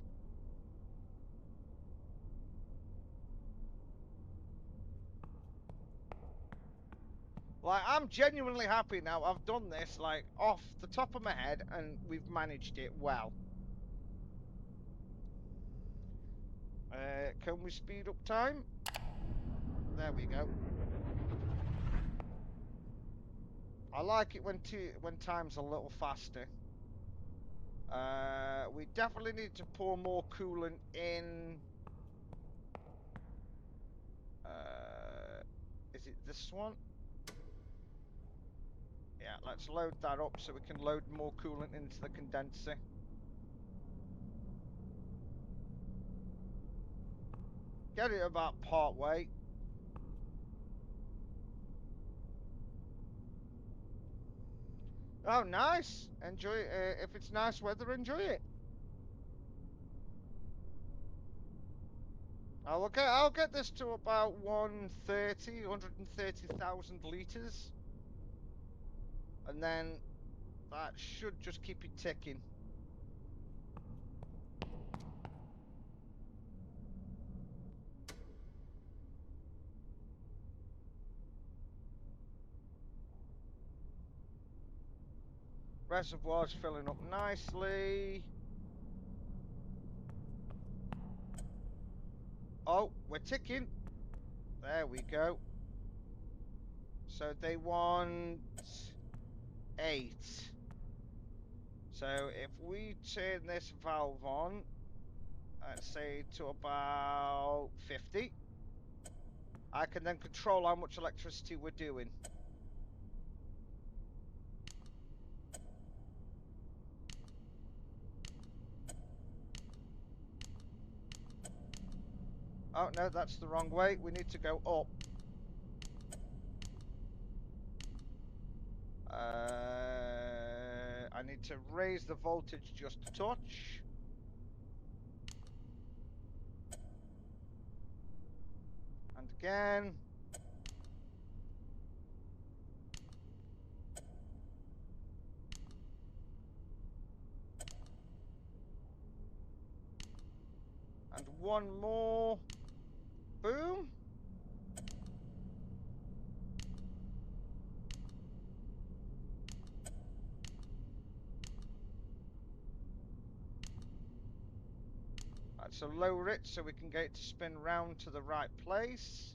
Like, I'm genuinely happy now. I've done this, like, off the top of my head, and we've managed it well. Can we speed up time? There we go. I like it when time's a little faster. We definitely need to pour more coolant in. Is it this one? Yeah, let's load that up so we can load more coolant into the condenser. Get it about part way. Oh, nice. Enjoy it. If it's nice weather, enjoy it. I'll get this to about 130,000 liters. And then that should just keep it ticking. Reservoir's filling up nicely. Oh, we're ticking. There we go. So they want 8. So if we turn this valve on, let's say to about 50, I can then control how much electricity we're doing. Oh, no, that's the wrong way. We need to go up. I need to raise the voltage just a touch. And again. And one more. Boom. Right, so lower it so we can get it to spin round to the right place.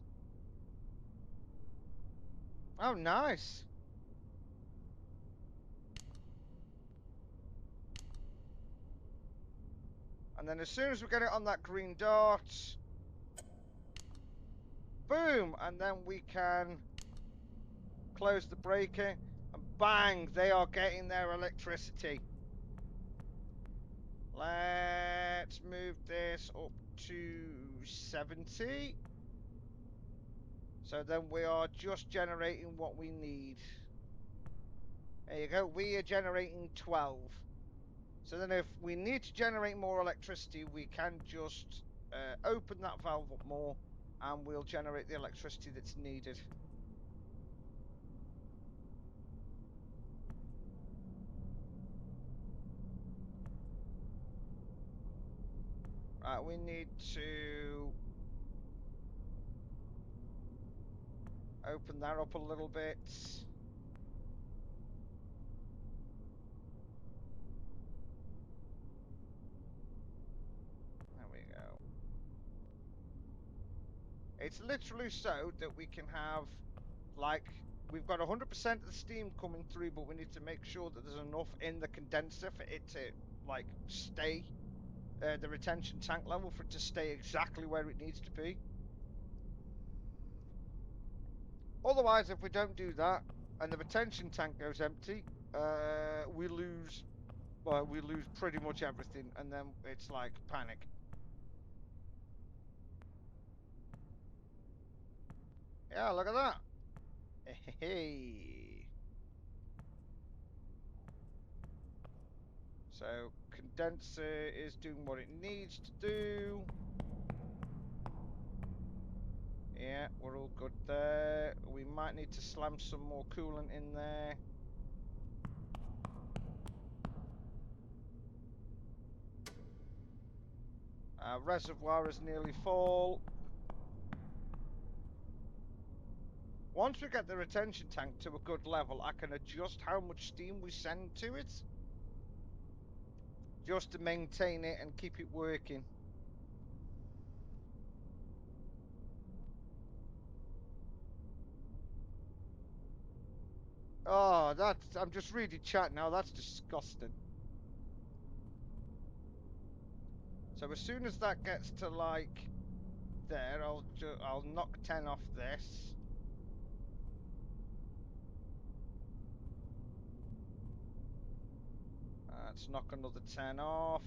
Oh, nice. And then as soon as we get it on that green dot, boom, and then we can close the breaker, and bang, they are getting their electricity. Let's move this up to 70. So then we are just generating what we need. There you go, we are generating 12. So then if we need to generate more electricity, we can just open that valve up more, and we'll generate the electricity that's needed. Right, we need to open that up a little bit. There we go. It's literally so that we can have, like, we've got 100% of the steam coming through, but we need to make sure that there's enough in the condenser for it to, like, stay, the retention tank level, for it to stay exactly where it needs to be. Otherwise, if we don't do that and the retention tank goes empty, we lose, well, we lose pretty much everything, and then it's like panic. Yeah, look at that. Hey. So condenser is doing what it needs to do. Yeah, we're all good there. We might need to slam some more coolant in there. Our reservoir is nearly full. Once we get the retention tank to a good level, I can adjust how much steam we send to it, just to maintain it and keep it working. Oh, I'm just reading chat now. That's disgusting. So as soon as that gets to like there, I'll knock 10 off this. Let's knock another 10 off.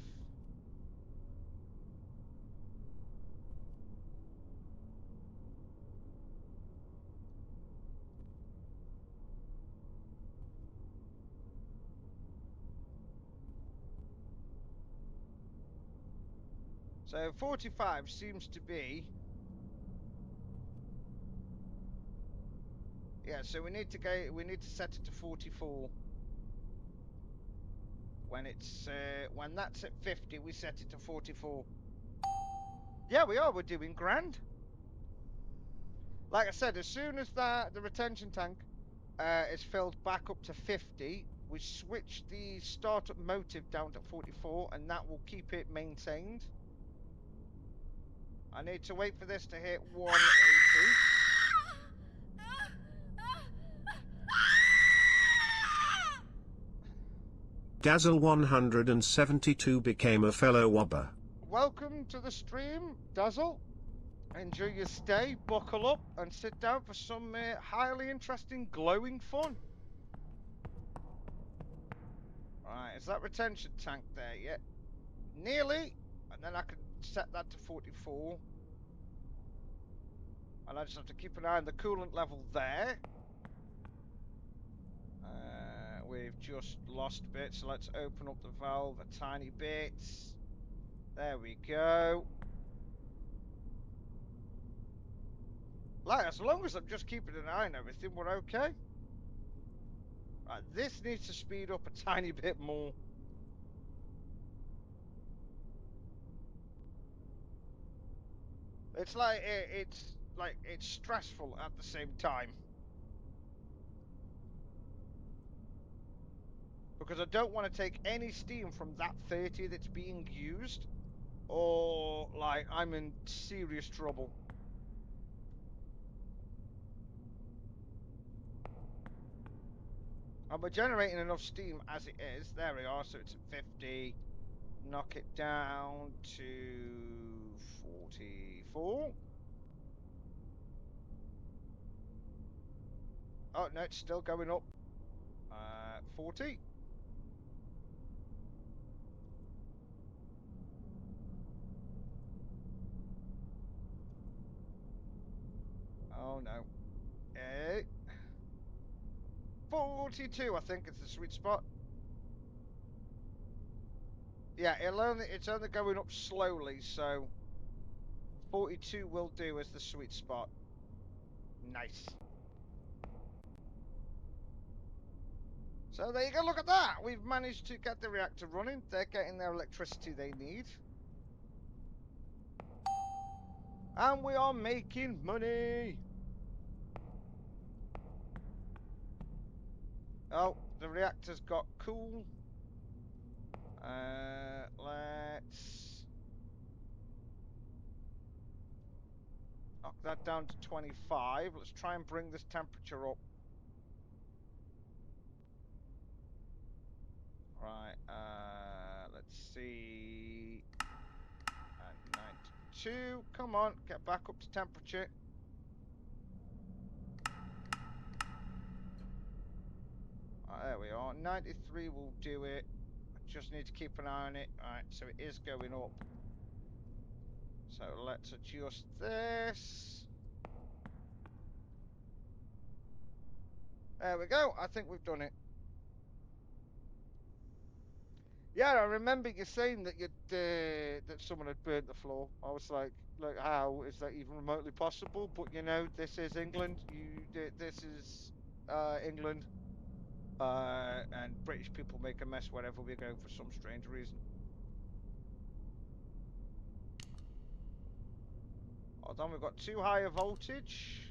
So 45 seems to be, yeah, so we need to set it to 44. When when that's at 50, we set it to 44. Yeah, we're doing grand. Like I said, as soon as the retention tank is filled back up to 50, we switch the startup motive down to 44, and that will keep it maintained. I need to wait for this to hit 180. Dazzle 172 became a fellow wobber. Welcome to the stream, Dazzle. Enjoy your stay, buckle up, and sit down for some highly interesting glowing fun. Right, is that retention tank there yet? Nearly. And then I can set that to 44. And I just have to keep an eye on the coolant level there. We've just lost a bit, so let's open up the valve a tiny bit. There we go. Like, as long as I'm just keeping an eye on everything, we're okay. Right, this needs to speed up a tiny bit more. It's like it's stressful at the same time. Because I don't want to take any steam from that 30 that's being used, or like I'm in serious trouble. And we're generating enough steam as it is. There we are, so it's at 50. Knock it down to 44. Oh, no, it's still going up. 40. Oh, no. 42, I think, is the sweet spot. Yeah, it's only going up slowly, so 42 will do as the sweet spot. Nice. So there you go, look at that! We've managed to get the reactor running. They're getting their electricity they need. And we are making money! Oh, the reactor's got cool. Let's knock that down to 25. Let's try and bring this temperature up. Right, let's see. And 92. Come on, get back up to temperature. There we are. 93 will do it. I just need to keep an eye on it. Alright, so it is going up. So let's adjust this. There we go. I think we've done it. Yeah, I remember you saying that that someone had burnt the floor. I was like, how is that even remotely possible? But you know, this is England. This is England. And British people make a mess wherever we go for some strange reason. Hold on, we've got too high a voltage.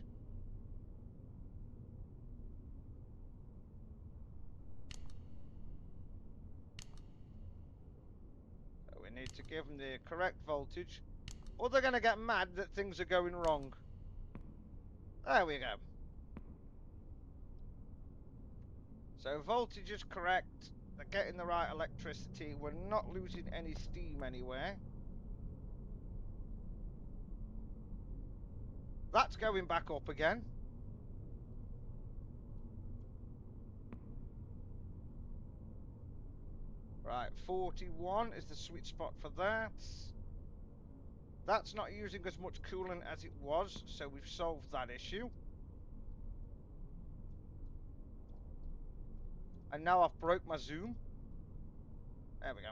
So we need to give them the correct voltage, or they're going to get mad that things are going wrong. There we go. So voltage is correct. They're getting the right electricity. We're not losing any steam anywhere. That's going back up again. Right, 41 is the sweet spot for that. That's not using as much coolant as it was, so we've solved that issue. And now I've broke my zoom. There we go.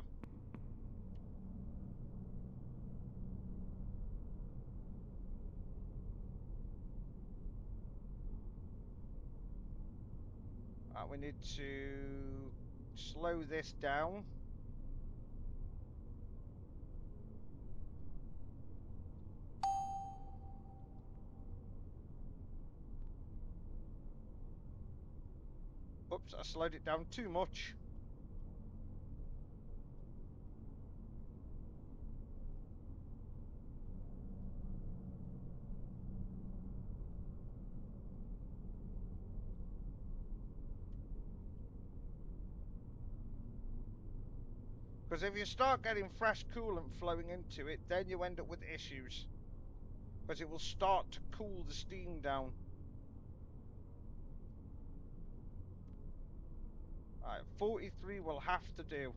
Right, we need to slow this down. Oops, I slowed it down too much. Because if you start getting fresh coolant flowing into it, then you end up with issues. Because it will start to cool the steam down. Alright, 43 will have to do.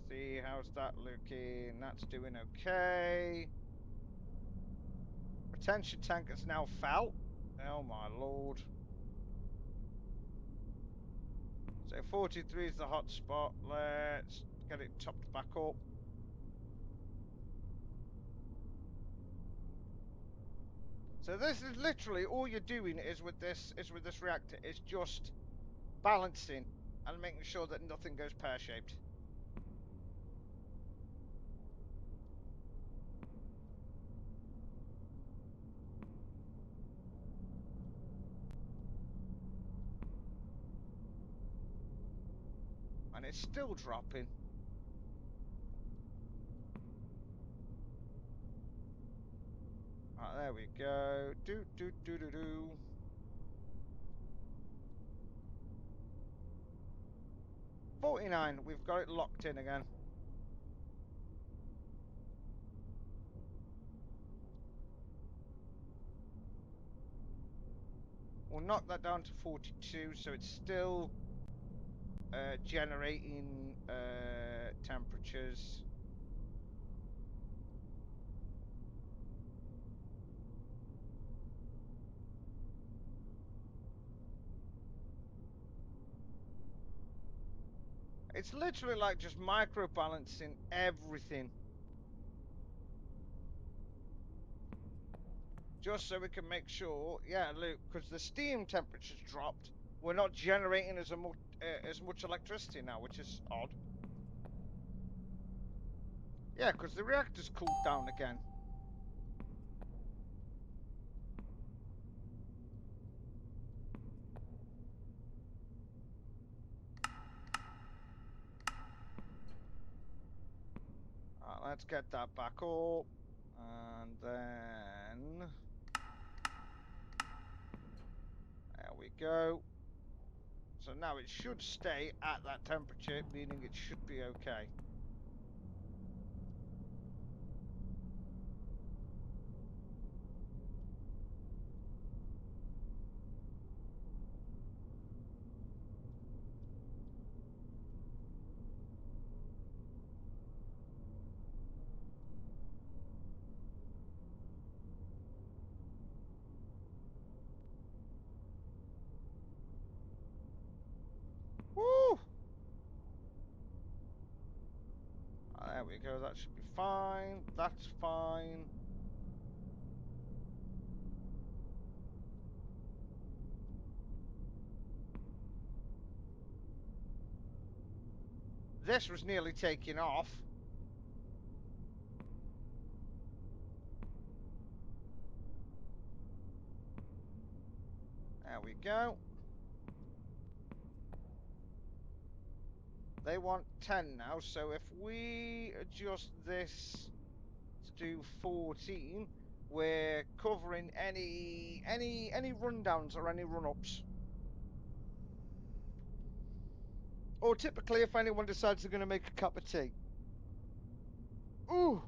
See, how's that looking? That's doing okay. Retention tank has now fell. Oh my lord. So 43 is the hot spot. Let's get it topped back up. So this is literally all you're doing is with this reactor is just balancing and making sure that nothing goes pear-shaped. And it's still dropping. Right, there we go. Do do do do do. 49. We've got it locked in again. We'll knock that down to 42, so it's still generating temperatures. It's literally like just micro balancing everything. Just so we can make sure, yeah, look, because the steam temperature's dropped, we're not generating as much electricity now, which is odd. Yeah, because the reactor's cooled down again. Alright, let's get that back up. And then... There we go. So now it should stay at that temperature, meaning it should be okay. Woo! There we go, that should be fine. That's fine. This was nearly taking off. There we go. They want 10 now, so if we adjust this to do 14, we're covering any rundowns or any run-ups. Or typically if anyone decides they're going to make a cup of tea. Ooh!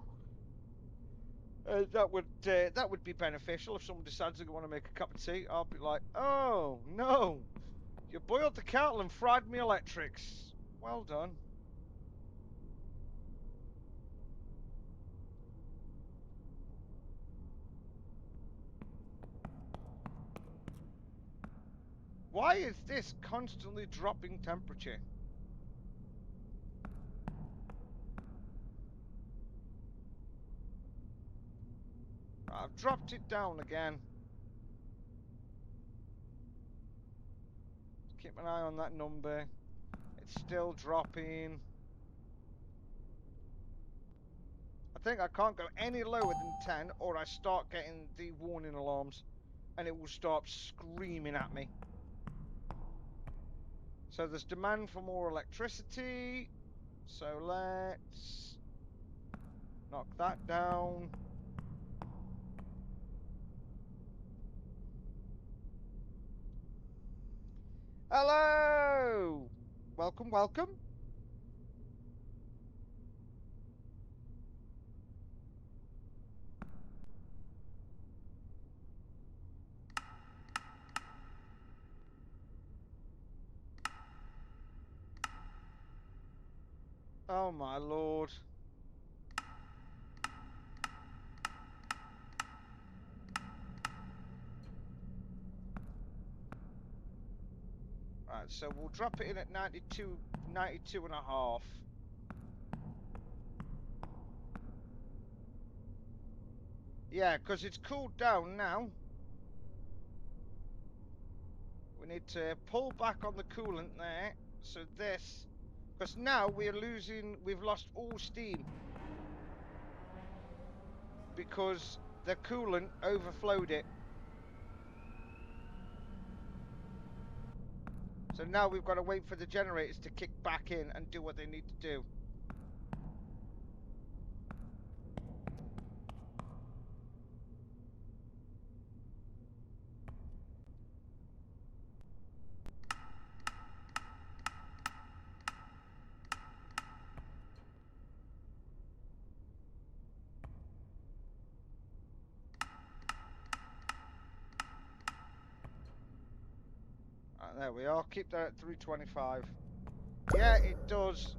That would be beneficial if someone decides they want to make a cup of tea. I'll be like, oh no, you boiled the kettle and fried me electrics. Well done. Why is this constantly dropping temperature? I've dropped it down again. Keep an eye on that number. It's still dropping. I think I can't go any lower than 10 or I start getting the warning alarms and it will start screaming at me. So there's demand for more electricity. So let's knock that down. Hello! Welcome, welcome. Oh my lord. Right, so we'll drop it in at 92 and a half. Yeah, because it's cooled down now. We need to pull back on the coolant there. So this, because now we've lost all steam. Because the coolant overflowed it. So now we've got to wait for the generators to kick back in and do what they need to do. There we are. Keep that at 325. Yeah, it does.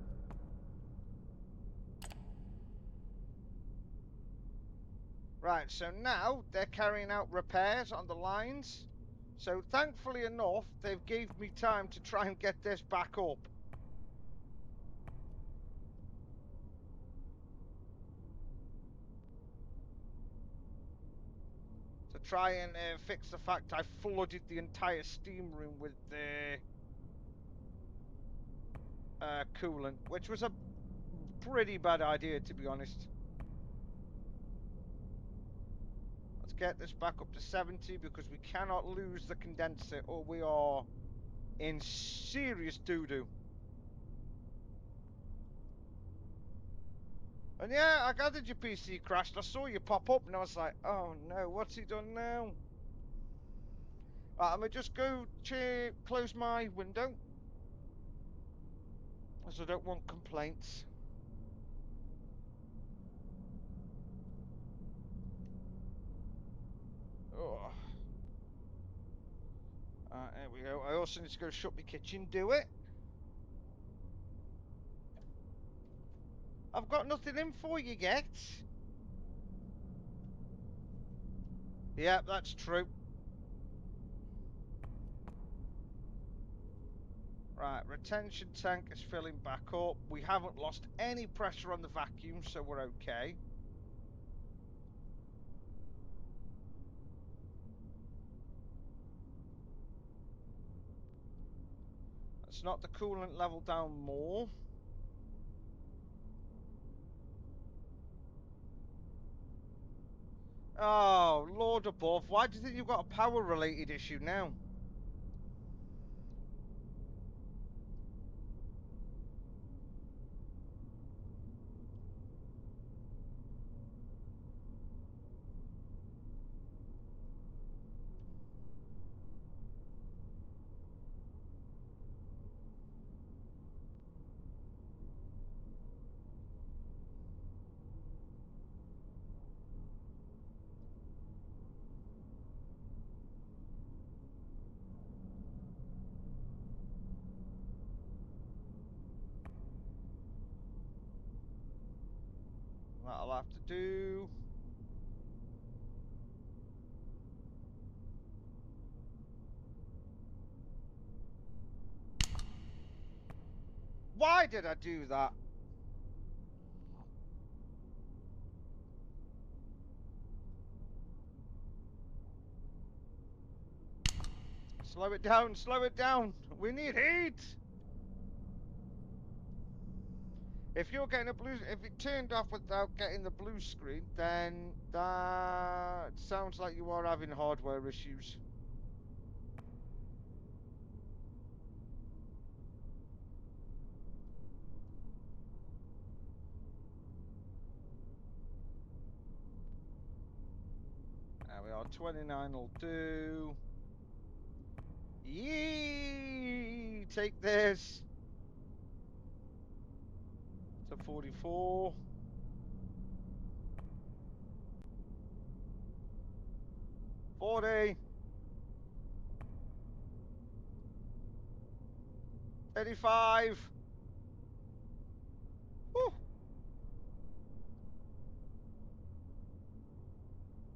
Right, so now they're carrying out repairs on the lines. So thankfully enough, they've gave me time to try and get this back up. To try and fix the fact I flooded the entire steam room with the coolant, which was a pretty bad idea, to be honest. Let's get this back up to 70 because we cannot lose the condenser or we are in serious doo-doo. And yeah, I gathered your PC crashed. I saw you pop up and I was like, oh no, what's he done now? Right, I'm going to just go close my window as I don't want complaints. Oh. There we go. I also need to go shut my kitchen, do it. I've got nothing in for you yet. Yeah, that's true. Right, retention tank is filling back up. We haven't lost any pressure on the vacuum, so we're okay. Let's knock the coolant level down more. Oh, Lord above. Why do you think you've got a power-related issue now? That'll have to do. Why did I do that? Slow it down, slow it down. We need heat. If you're getting a blue, if it turned off without getting the blue screen, then that sounds like you are having hardware issues. There we are, 29 will do. Yee! Take this. 44. $40. 35. Whew.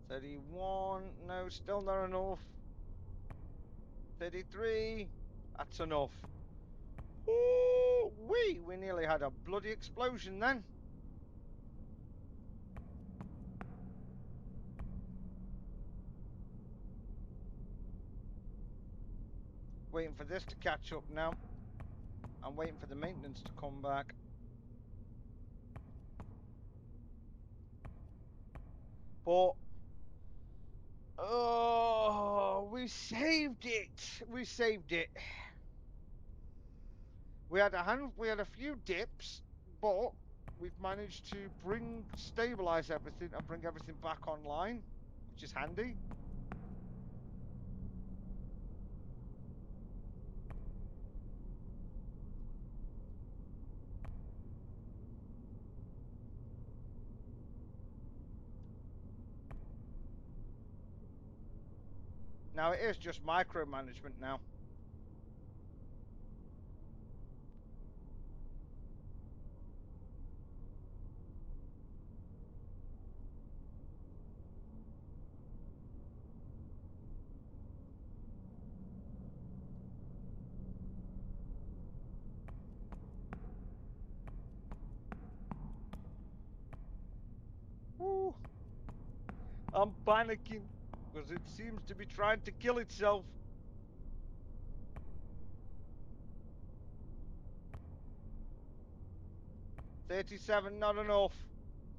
31. No, still not enough. 33. That's enough. Ooh, we nearly had a bloody explosion then. Waiting for this to catch up now. I'm waiting for the maintenance to come back. But oh, we saved it. We saved it. We had a few dips, but we've managed to stabilize everything and bring everything back online, which is handy. Now it is just micromanagement now. Woo. I'm panicking because it seems to be trying to kill itself. $37, not enough.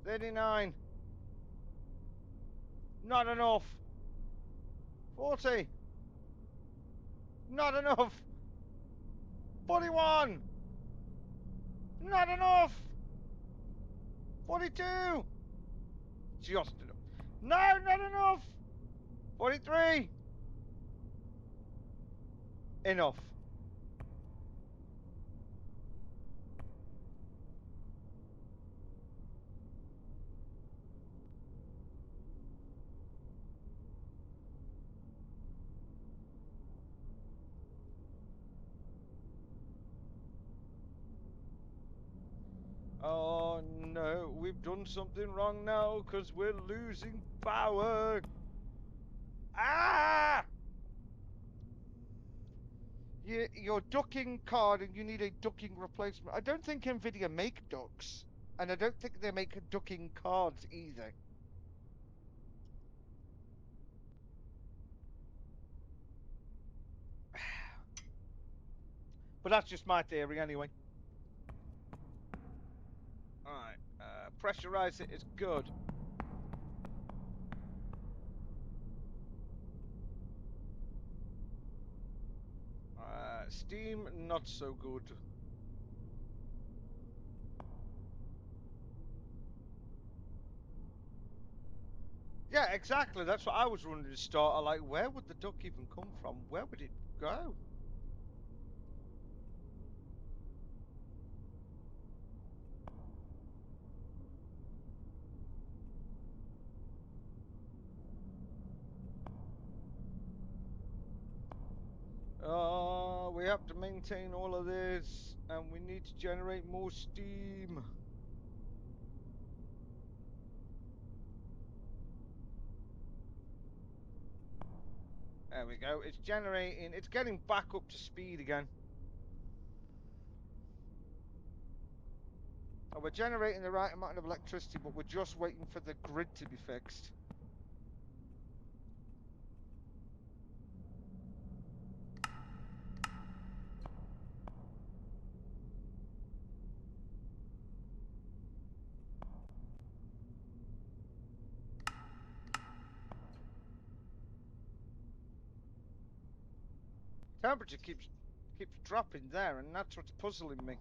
$39, not enough. $40, not enough. $41, not enough. $42, just enough. No, not enough. $43, enough. Oh no, we've done something wrong now because we're losing power. Ah! You're ducking card and you need a ducking replacement. I don't think Nvidia make ducks, and I don't think they make ducking cards either. But that's just my theory anyway. Alright, pressurize it is good. Steam, not so good. Yeah, exactly. That's what I was wondering to start. Like, where would the duck even come from? Where would it go? We have to maintain all of this, and we need to generate more steam. There we go. It's generating. It's getting back up to speed again. And we're generating the right amount of electricity, but we're just waiting for the grid to be fixed. Temperature keeps dropping there, and that's what's puzzling me.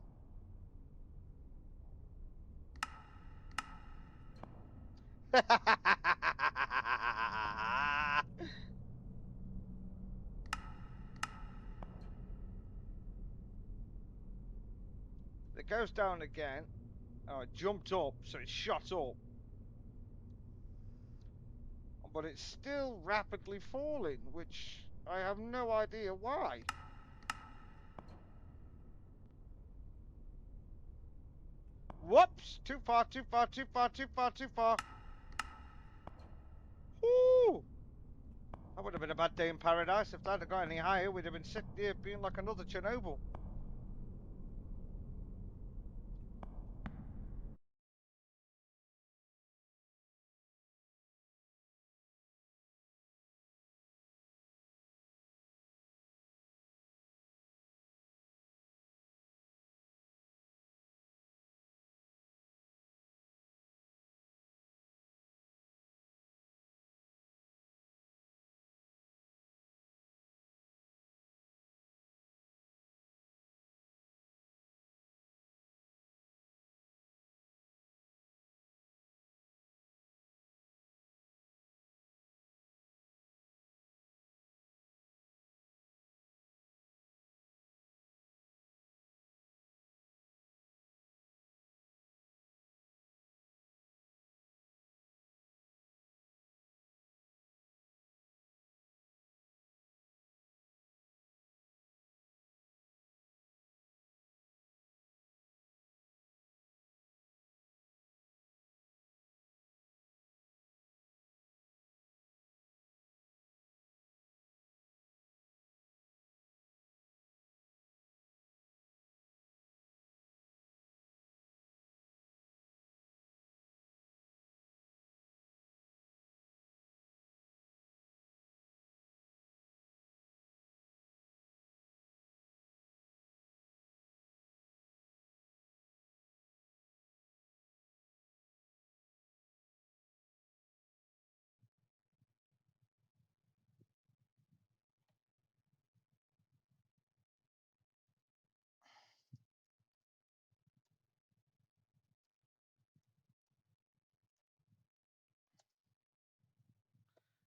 It goes down again. Oh, it jumped up, so it shot up. But it's still rapidly falling, which I have no idea why. Whoops! Too far, too far, too far, too far, too far. Whoo! That would have been a bad day in paradise. If that had got any higher, we'd have been sitting here being like another Chernobyl.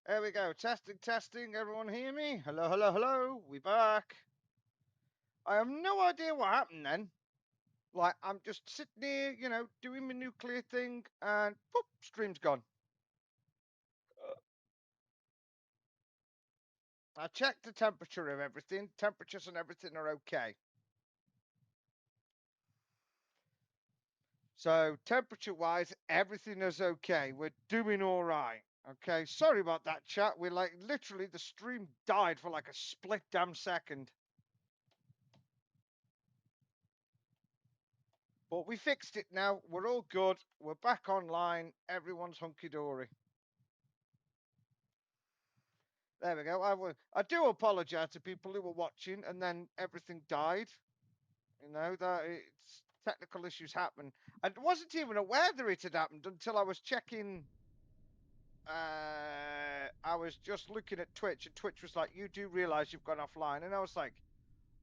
There we go. Testing, testing. Everyone hear me? Hello, hello, hello. We back. I have no idea what happened then. Like, I'm just sitting here, you know, doing my nuclear thing, and boop, stream's gone. I checked the temperature of everything. Temperatures and everything are okay. So, temperature-wise, everything is okay. We're doing all right. Okay, sorry about that, chat. We're like, literally, the stream died for like a split damn second. But we fixed it now. We're all good. We're back online. Everyone's hunky-dory. There we go. I do apologize to people who were watching and then everything died. You know, that it's technical issues happen. I wasn't even aware that it had happened until I was checking. I was just looking at Twitch, and Twitch was like, "You do realize you've gone offline?" And I was like,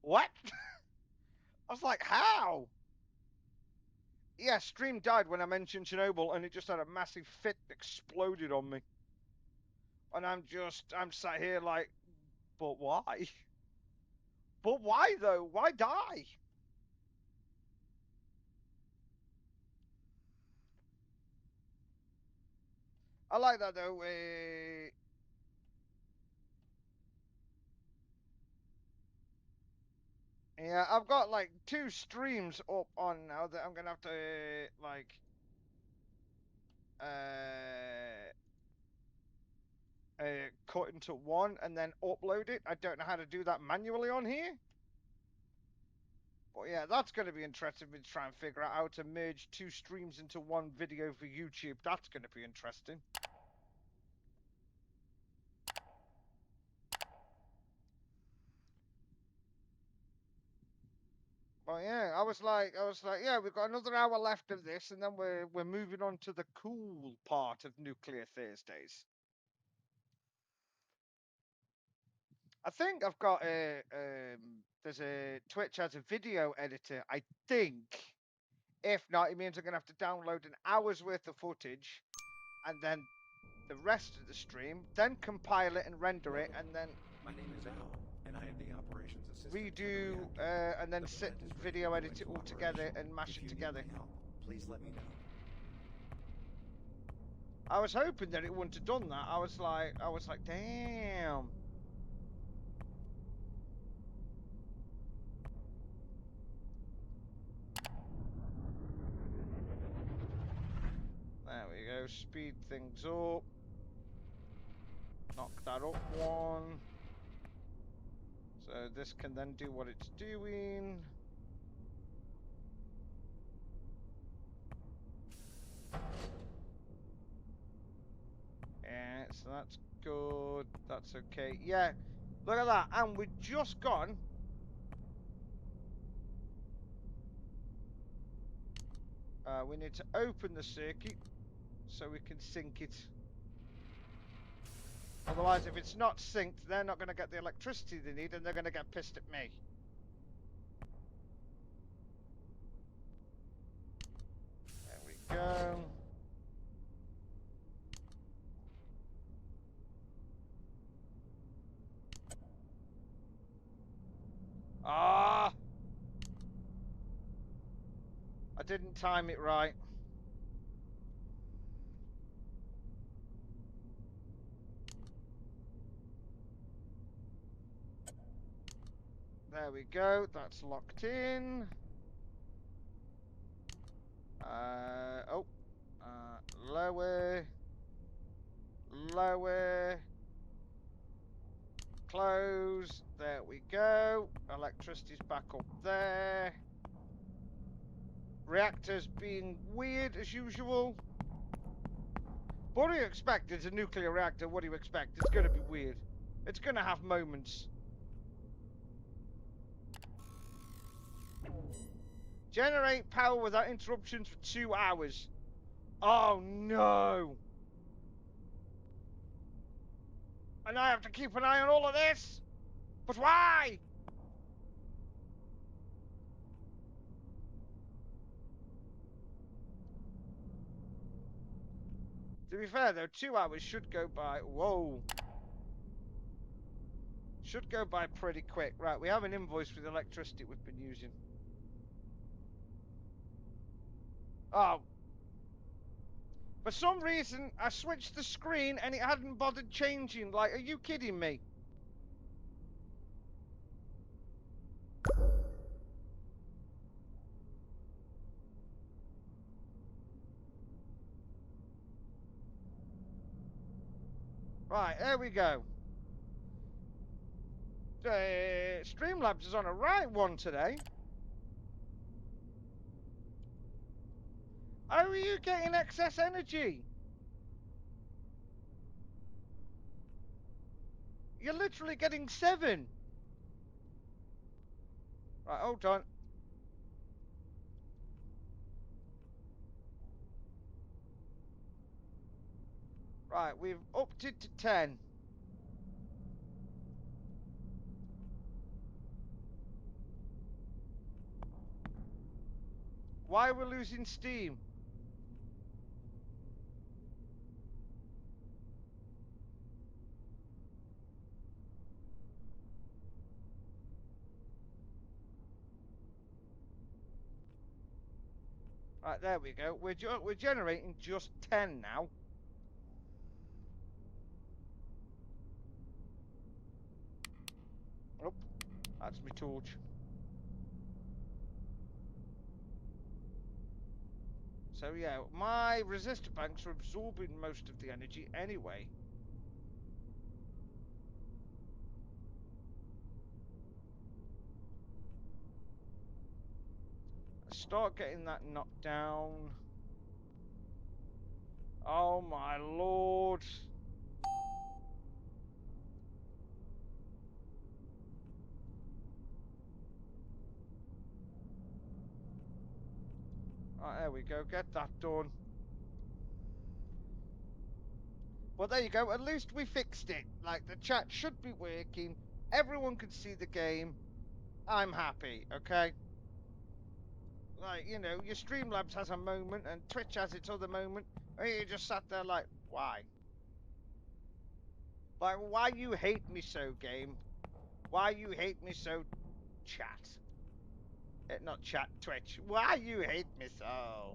"What?" I was like, "How?" Yeah, stream died when I mentioned Chernobyl, and it just had a massive fit, exploded on me. And I'm sat here like, but why? But why though? Why die? I like that though. Yeah, I've got like 2 streams up on now that I'm gonna have to like uh, cut into one and then upload it. I don't know how to do that manually on here. But yeah, that's going to be interesting to try and figure out how to merge 2 streams into one video for YouTube. That's going to be interesting. Well, yeah, I was like, yeah, we've got another hour left of this, and then we're moving on to the cool part of Nuclear Thursdays. I think I've got a there's a Twitch has a video editor. I think. If not, it means I'm gonna have to download an hour's worth of footage, and then the rest of the stream, then compile it and render it, and then My name is Al, and I am the operations assistant for the redo reactor. and then The sit plant and is ready to video go edit it into all together operation. and mash If it you need together. my help, Please let me know. I was hoping that it wouldn't have done that. I was like, damn. There we go. Speed things up. Knock that up one. So this can then do what it's doing. Yeah, so that's good. That's okay. Yeah, look at that. And we've just gone. We need to open the circuit so we can sync it. Otherwise, if it's not synced, they're not going to get the electricity they need and they're going to get pissed at me. There we go. Ah! I didn't time it right. There we go. That's locked in. Lower. Lower. Close. There we go. Electricity's back up there. Reactors being weird as usual. What do you expect? It's a nuclear reactor. What do you expect? It's going to be weird. It's going to have moments. Generate power without interruptions for 2 hours. Oh no! And I have to keep an eye on all of this? But why? To be fair though, 2 hours should go by. Whoa. Should go by pretty quick. Right, we have an invoice for the electricity we've been using. Oh. For some reason, I switched the screen and it hadn't bothered changing. Like, are you kidding me? Right, there we go. Streamlabs is on a right one today. How are you getting excess energy? You're literally getting 7. Right, hold on. Right, we've upped it to 10. Why are we losing steam? Right, there we go. We're generating just 10 now. Oh, that's my torch. So yeah, my resistor banks are absorbing most of the energy anyway. Start getting that knocked down. Oh my lord. Right, there we go. Get that done. Well, there you go. At least we fixed it. Like, the chat should be working. Everyone can see the game. I'm happy, okay? Like, you know, your Streamlabs has a moment and Twitch has its other moment. And you just sat there like, why? Like, why you hate me so, game? Why you hate me so, chat? Not chat, Twitch. Why you hate me so?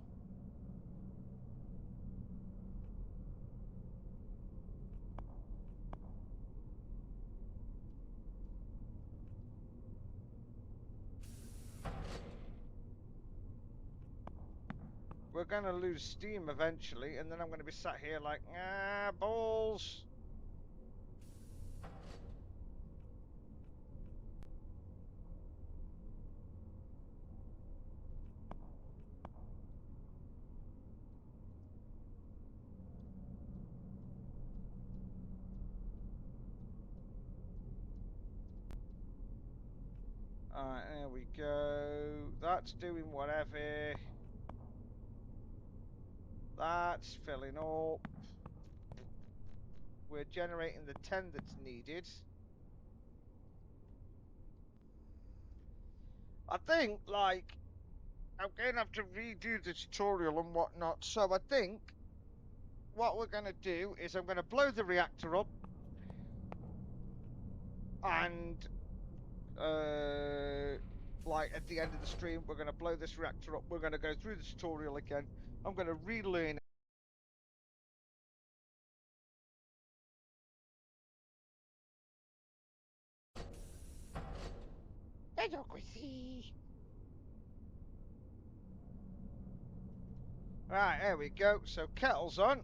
we're going to lose steam eventually, and then I'm going to be sat here like, ah, balls. Alright, there we go. That's doing whatever. That's filling up. We're generating the 10 that's needed. I think, like, I'm going to have to redo the tutorial and whatnot. So I think what we're going to do is I'm going to blow the reactor up. And, like, at the end of the stream, we're going to blow this reactor up. We're going to go through the tutorial again. I'm going to relearn it. Right, there we go. So kettle's on.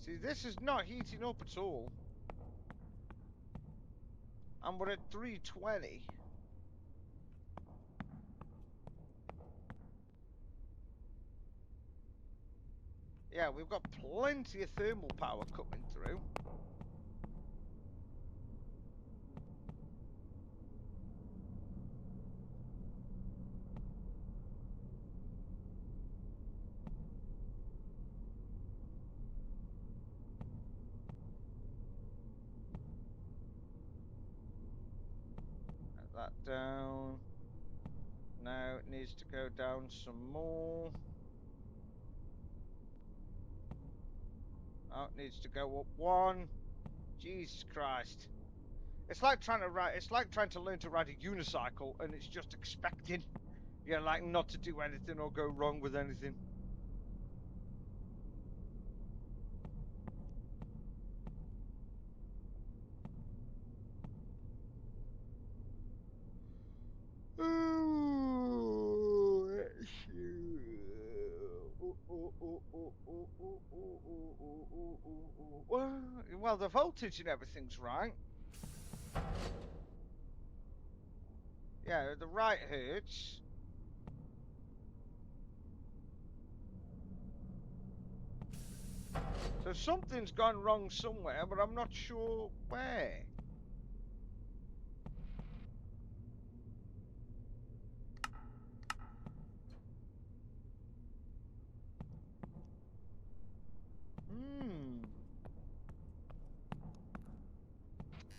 See, this is not heating up at all. And we're at 320. Yeah, we've got plenty of thermal power coming through. That down. Now it needs to go down some more. Oh, it needs to go up one. Jesus Christ. It's like trying to ride, it's like trying to learn to ride a unicycle and it's just expecting, yeah, like not to do anything or go wrong with anything. Well, the voltage and everything's right. Yeah, the right hertz. So something's gone wrong somewhere, but I'm not sure where.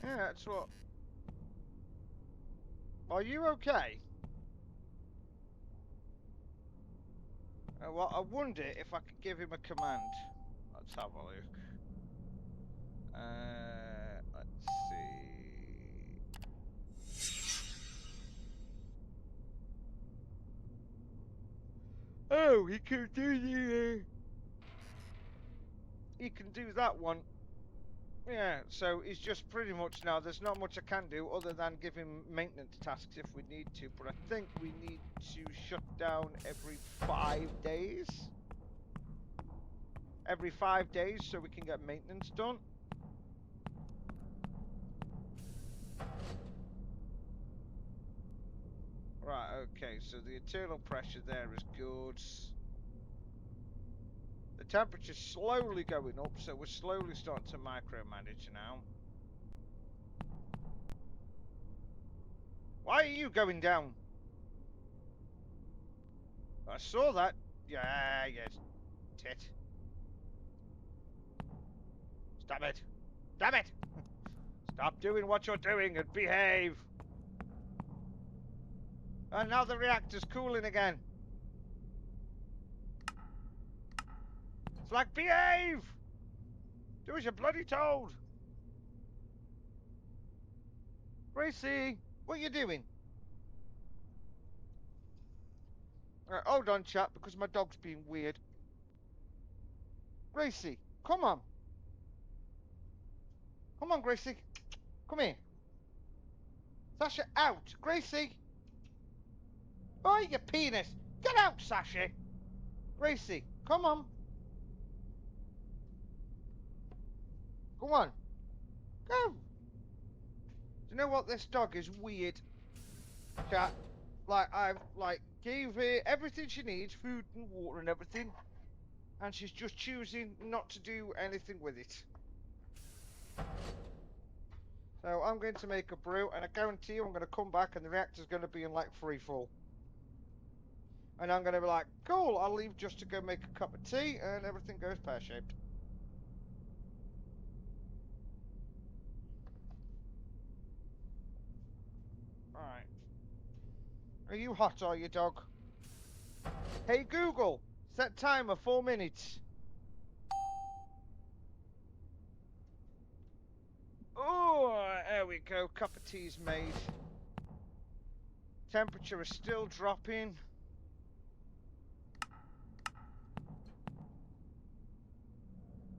Yeah, that's what. Are you okay? Well, I wonder if I could give him a command. Let's have a look. Let's see. Oh, he can do the. He can do that one. Yeah, so he's just pretty much now. There's not much I can do other than give him maintenance tasks if we need to. But I think we need to shut down every 5 days. Every 5 days so we can get maintenance done. Right, okay, so the internal pressure there is good. The temperature's slowly going up, so we're slowly starting to micromanage now. Why are you going down? I saw that. Yeah, yes. Tit. Stop it. Stop it! Stop doing what you're doing and behave! And now the reactor's cooling again. It's like, behave! Do as you're bloody told! Gracie, what are you doing? Right, hold on, chap, because my dog's being weird. Gracie, come on. Come on, Gracie. Come here. Sasha, out! Gracie! Oh, you penis! Get out, Sasha! Gracie, come on. Go on. Go! Do you know what? This dog is weird. Chat. Like, I've, gave her everything she needs, food and water and everything. And she's just choosing not to do anything with it. So I'm going to make a brew, and I guarantee you I'm going to come back and the reactor's going to be in like free fall. And I'm going to be like, cool, I'll leave just to go make a cup of tea, and everything goes pear-shaped. Alright. Are you hot, are you, dog? Hey, Google, set timer 4 minutes. Oh, there we go, cup of tea's made. Temperature is still dropping.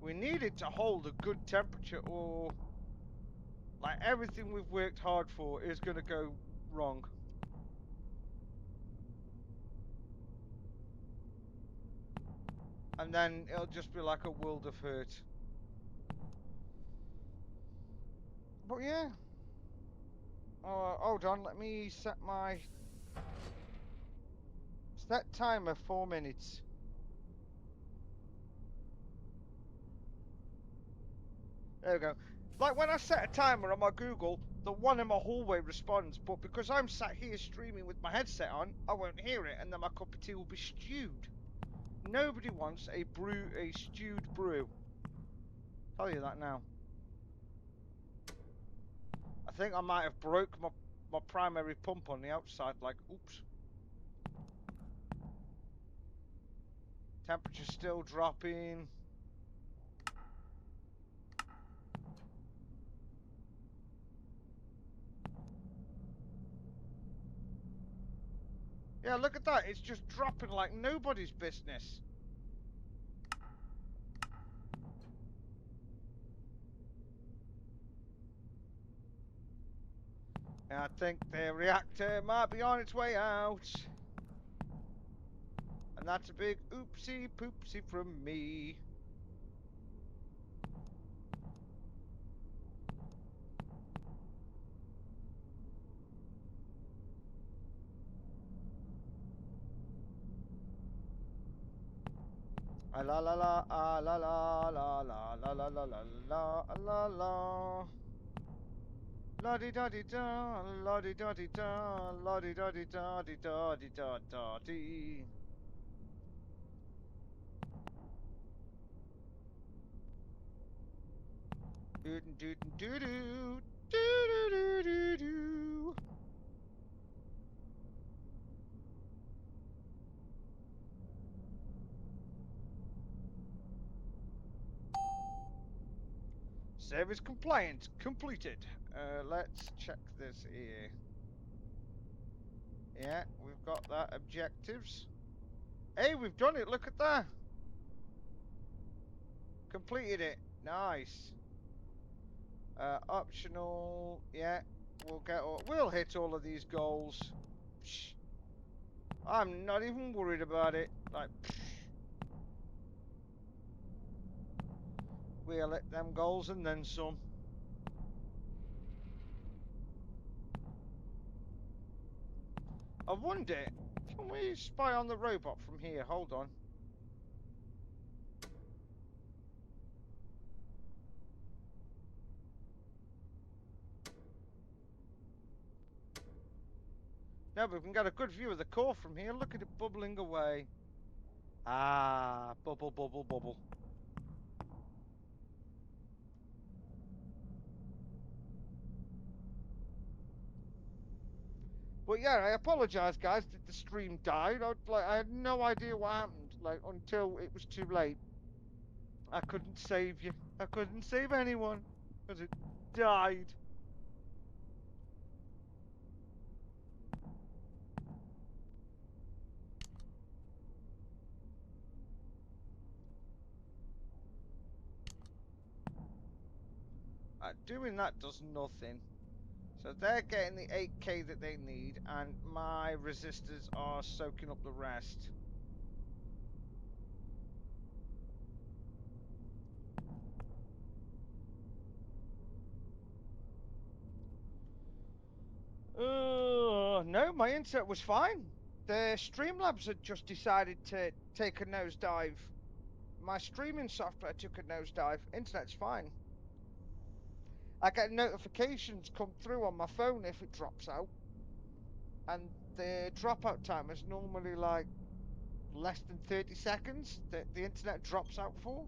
We need it to hold a good temperature, or like everything we've worked hard for is going to go wrong. And then it'll just be like a world of hurt. But yeah. Hold on, let me set my set timer 4 minutes. There we go. Like when I set a timer on my Google, the one in my hallway responds, but because I'm sat here streaming with my headset on, I won't hear it, and then my cup of tea will be stewed. Nobody wants a stewed brew. Tell you that now. I think I might have broke my primary pump on the outside, like, oops. Temperature's still dropping. Yeah, look at that. It's just dropping like nobody's business. And I think the reactor might be on its way out. And that's a big oopsie poopsie from me. Ah la la la, ah la la la la la la la la la la la. La di da di da, la di da di da, la di da di da di da di da da di. Doo doo doo doo doo doo doo doo doo. Service compliance completed. Let's check this here. Yeah, we've got that. Objectives. Hey, we've done it. Look at that. Completed it. Nice. Optional. Yeah, we'll hit all of these goals. Psh, I'm not even worried about it. Like, psh, we'll hit them goals and then some. I wonder, can we spy on the robot from here? Hold on. No, but we can get a good view of the core from here. Look at it bubbling away. Ah, bubble, bubble, bubble. But yeah, I apologize, guys, that the stream died. I had no idea what happened, like, until it was too late. I couldn't save you. I couldn't save anyone because it died. Doing that does nothing. So they're getting the 8K that they need, and my resistors are soaking up the rest. No, my internet was fine. The Streamlabs had just decided to take a nosedive. My streaming software took a nosedive. Internet's fine. I get notifications come through on my phone if it drops out. And the dropout time is normally like less than 30 seconds that the internet drops out for.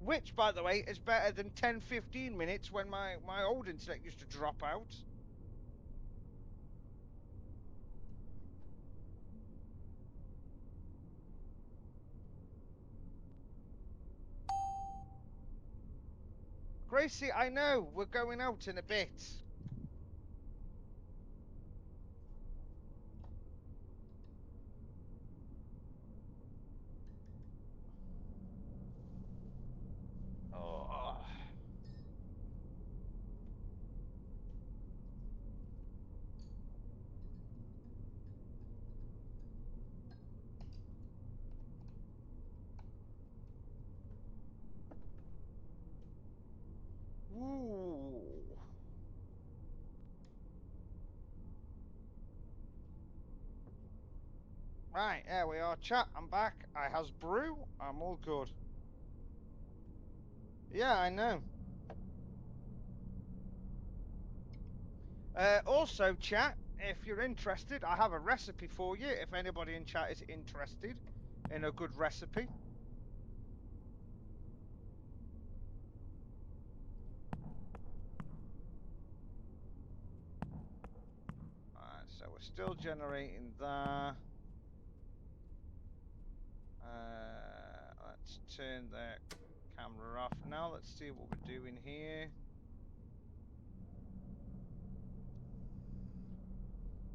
Which, by the way, is better than 10-15 minutes when my old internet used to drop out. Gracie, I know, we're going out in a bit. Oh. Ooh. Right, there we are, chat. I'm back. I has brew. I'm all good. Yeah, I know. Also, chat, if you're interested, I have a recipe for you. If anybody in chat is interested in a good recipe. Alright, so we're still generating that. Let's turn the camera off now. Let's see what we're doing here.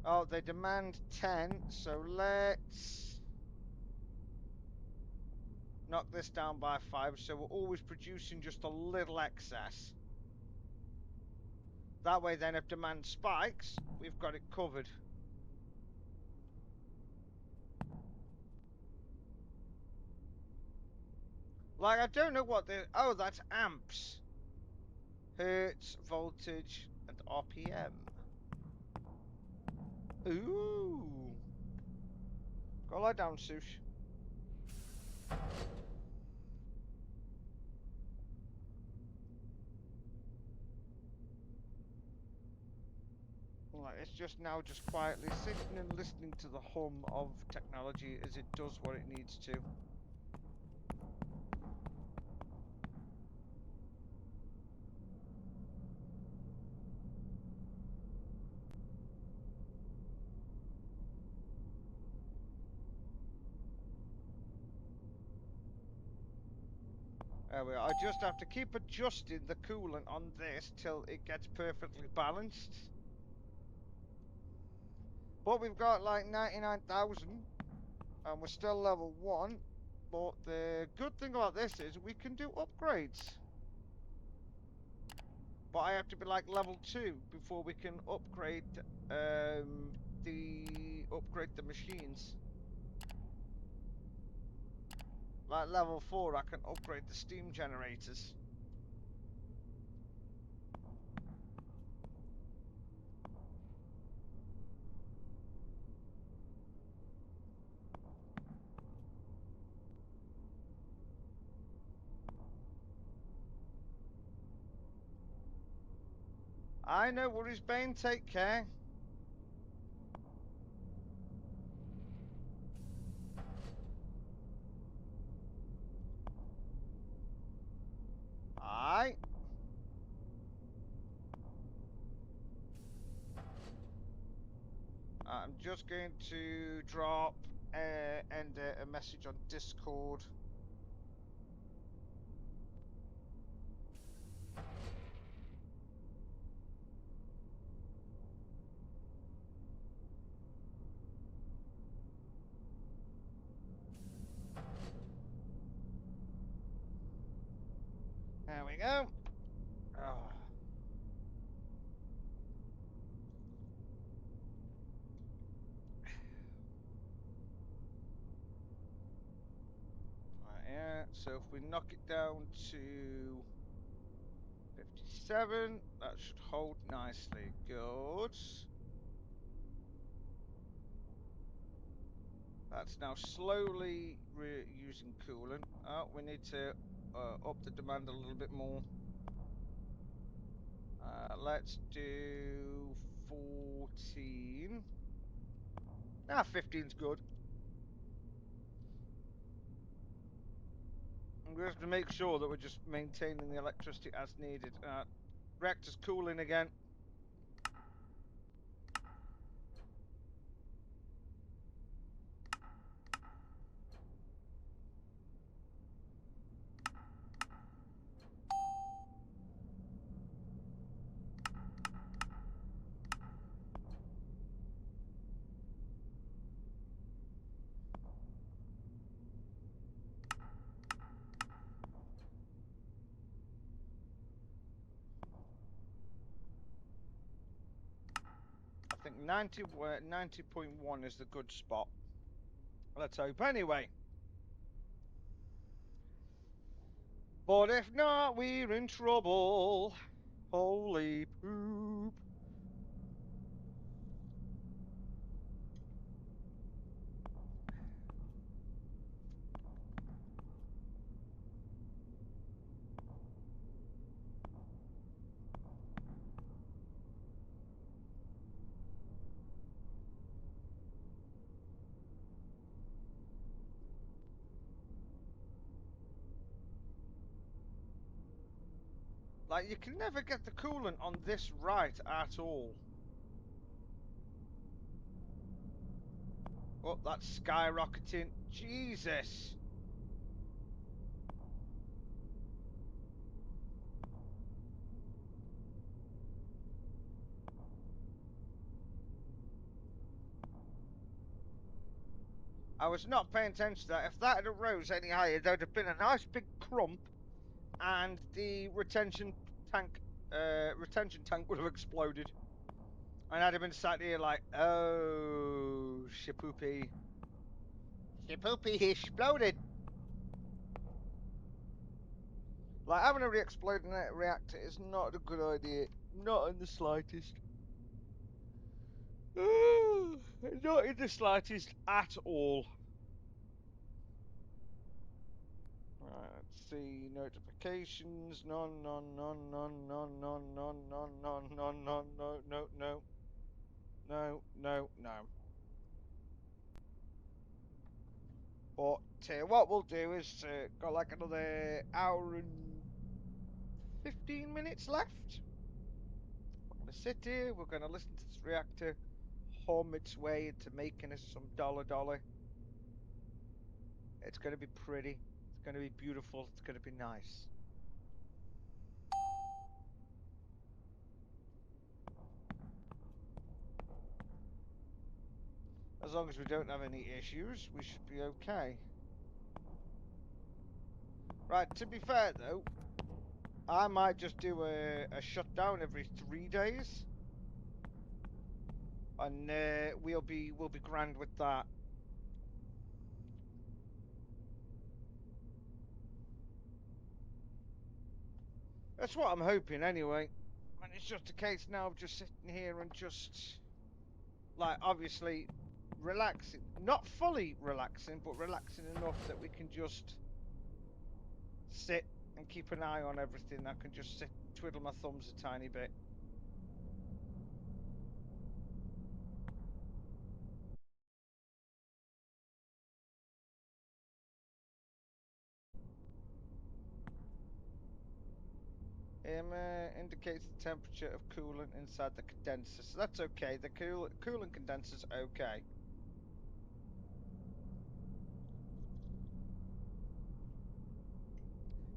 Oh, they demand 10, so let's knock this down by 5, so we're always producing just a little excess. That way then if demand spikes, we've got it covered. Like, I don't know what the... Oh, that's amps. Hertz, voltage, and RPM. Ooh. Go lie down, Sush. Right, it's just now just quietly sitting and listening to the hum of technology as it does what it needs to. There we are. I just have to keep adjusting the coolant on this till it gets perfectly balanced. But we've got like 99,000 and we're still level 1. But the good thing about this is we can do upgrades. But I have to be like level 2 before we can upgrade the machines. Like level 4 I can upgrade the steam generators. I know worries, Bane, take care. Aye. I'm just going to drop a message on Discord. There we go. Oh. so if we knock it down to 57, that should hold nicely. Good. That's now slowly using coolant. Oh, we need to up the demand a little bit more. Let's do 14. 15's good. I'm going to have to make sure that we're just maintaining the electricity as needed. Reactor's cooling again. I think 90.1 is the good spot. Let's hope anyway. But if not, we're in trouble. Holy poop. Like, you can never get the coolant on this right at all. Oh, that's skyrocketing. Jesus. I was not paying attention to that. If that had arose any higher, there'd have been a nice big crump, and the retention tank would have exploded. And I'd have been sat here like, oh, shapoopy. Shapoopy exploded. Like, having a re-exploding reactor is not a good idea. Not in the slightest. Not in the slightest at all. Right, let's see. Notifications. None, none, none, none, none, none, none, none, none, none, none, no, no, no. No, no, no. But what we'll do is got like another hour and 15 minutes left. We're going to sit here. We're going to listen to this reactor hum its way into making us some dollar. It's going to be pretty. It's going to be beautiful. It's going to be nice. As long as we don't have any issues, we should be okay. Right, to be fair though, I might just do a shutdown every 3 days. And we'll be grand with that. That's what I'm hoping anyway. And it's just a case now of just sitting here and just, like, obviously relaxing. Not fully relaxing, but relaxing enough that we can just sit and keep an eye on everything. I can just sit and twiddle my thumbs a tiny bit. Indicates the temperature of coolant inside the condenser. So that's okay. The coolant condenser's okay.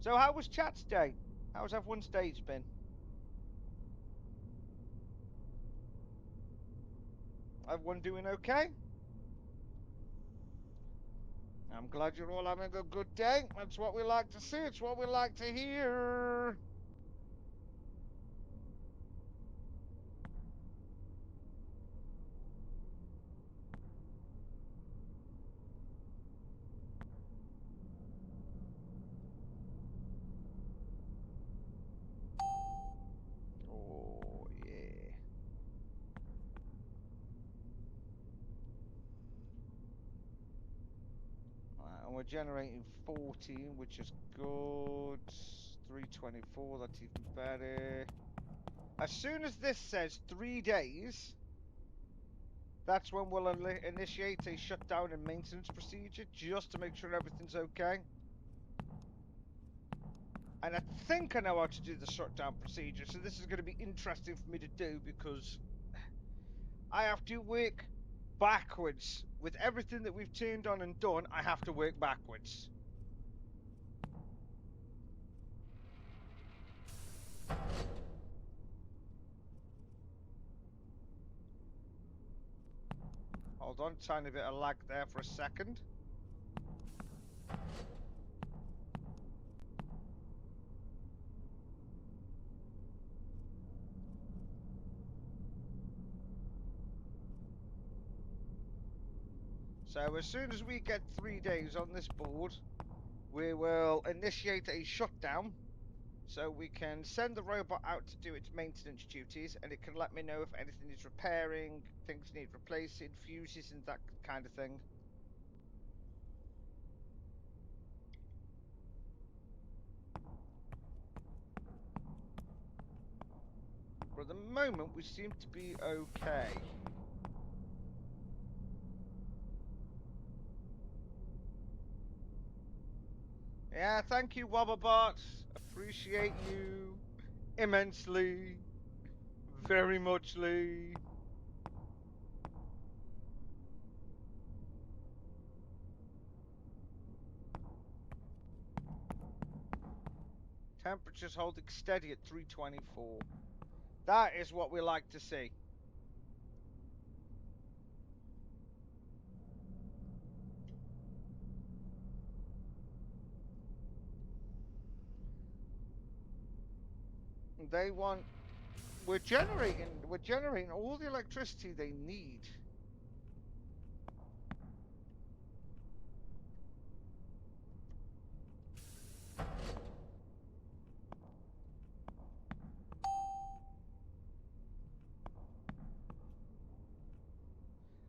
So how was chat's day? How's everyone's days been? Everyone doing okay? I'm glad you're all having a good day. That's what we like to see. It's what we like to hear. And we're generating 14, which is good. 324, that's even better. As soon as this says 3 days, that's when we'll initiate a shutdown and maintenance procedure, just to make sure everything's okay. And I think I know how to do the shutdown procedure, so this is going to be interesting for me to do, because I have to work backwards. With everything that we've turned on and done, I have to work backwards. Hold on, tiny bit of lag there for a second. So as soon as we get 3 days on this board, we will initiate a shutdown, so we can send the robot out to do its maintenance duties, and it can let me know if anything is repairing, things need replacing, fuses and that kind of thing. But at the moment, we seem to be okay. Yeah, thank you, Wobbabot. Appreciate you immensely. Very muchly. Temperatures holding steady at 324. That is what we like to see. They want... We're generating all the electricity they need.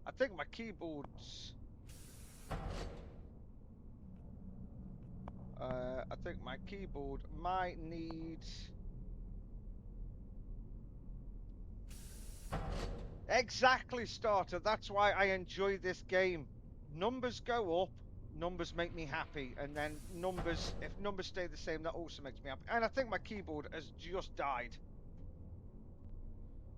I think my keyboard's... I think my keyboard might need... Exactly, starter. That's why I enjoy this game. Numbers go up, numbers make me happy, and then numbers, if numbers stay the same, that also makes me happy. And I think my keyboard has just died.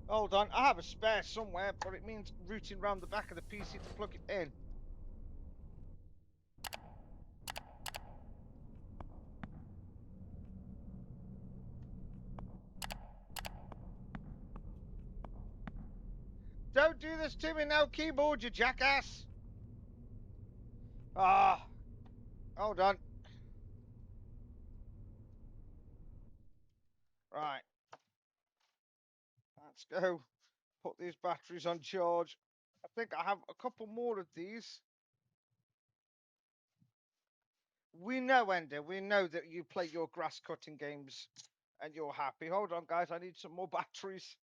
Hold on, I have a spare somewhere, but it means rooting around the back of the PC to plug it in. Don't do this to me now, keyboard, you jackass! Ah, hold on. Right. Let's go. Put these batteries on charge. I think I have a couple more of these. We know, Ender, we know that you play your grass cutting games and you're happy. Hold on, guys, I need some more batteries.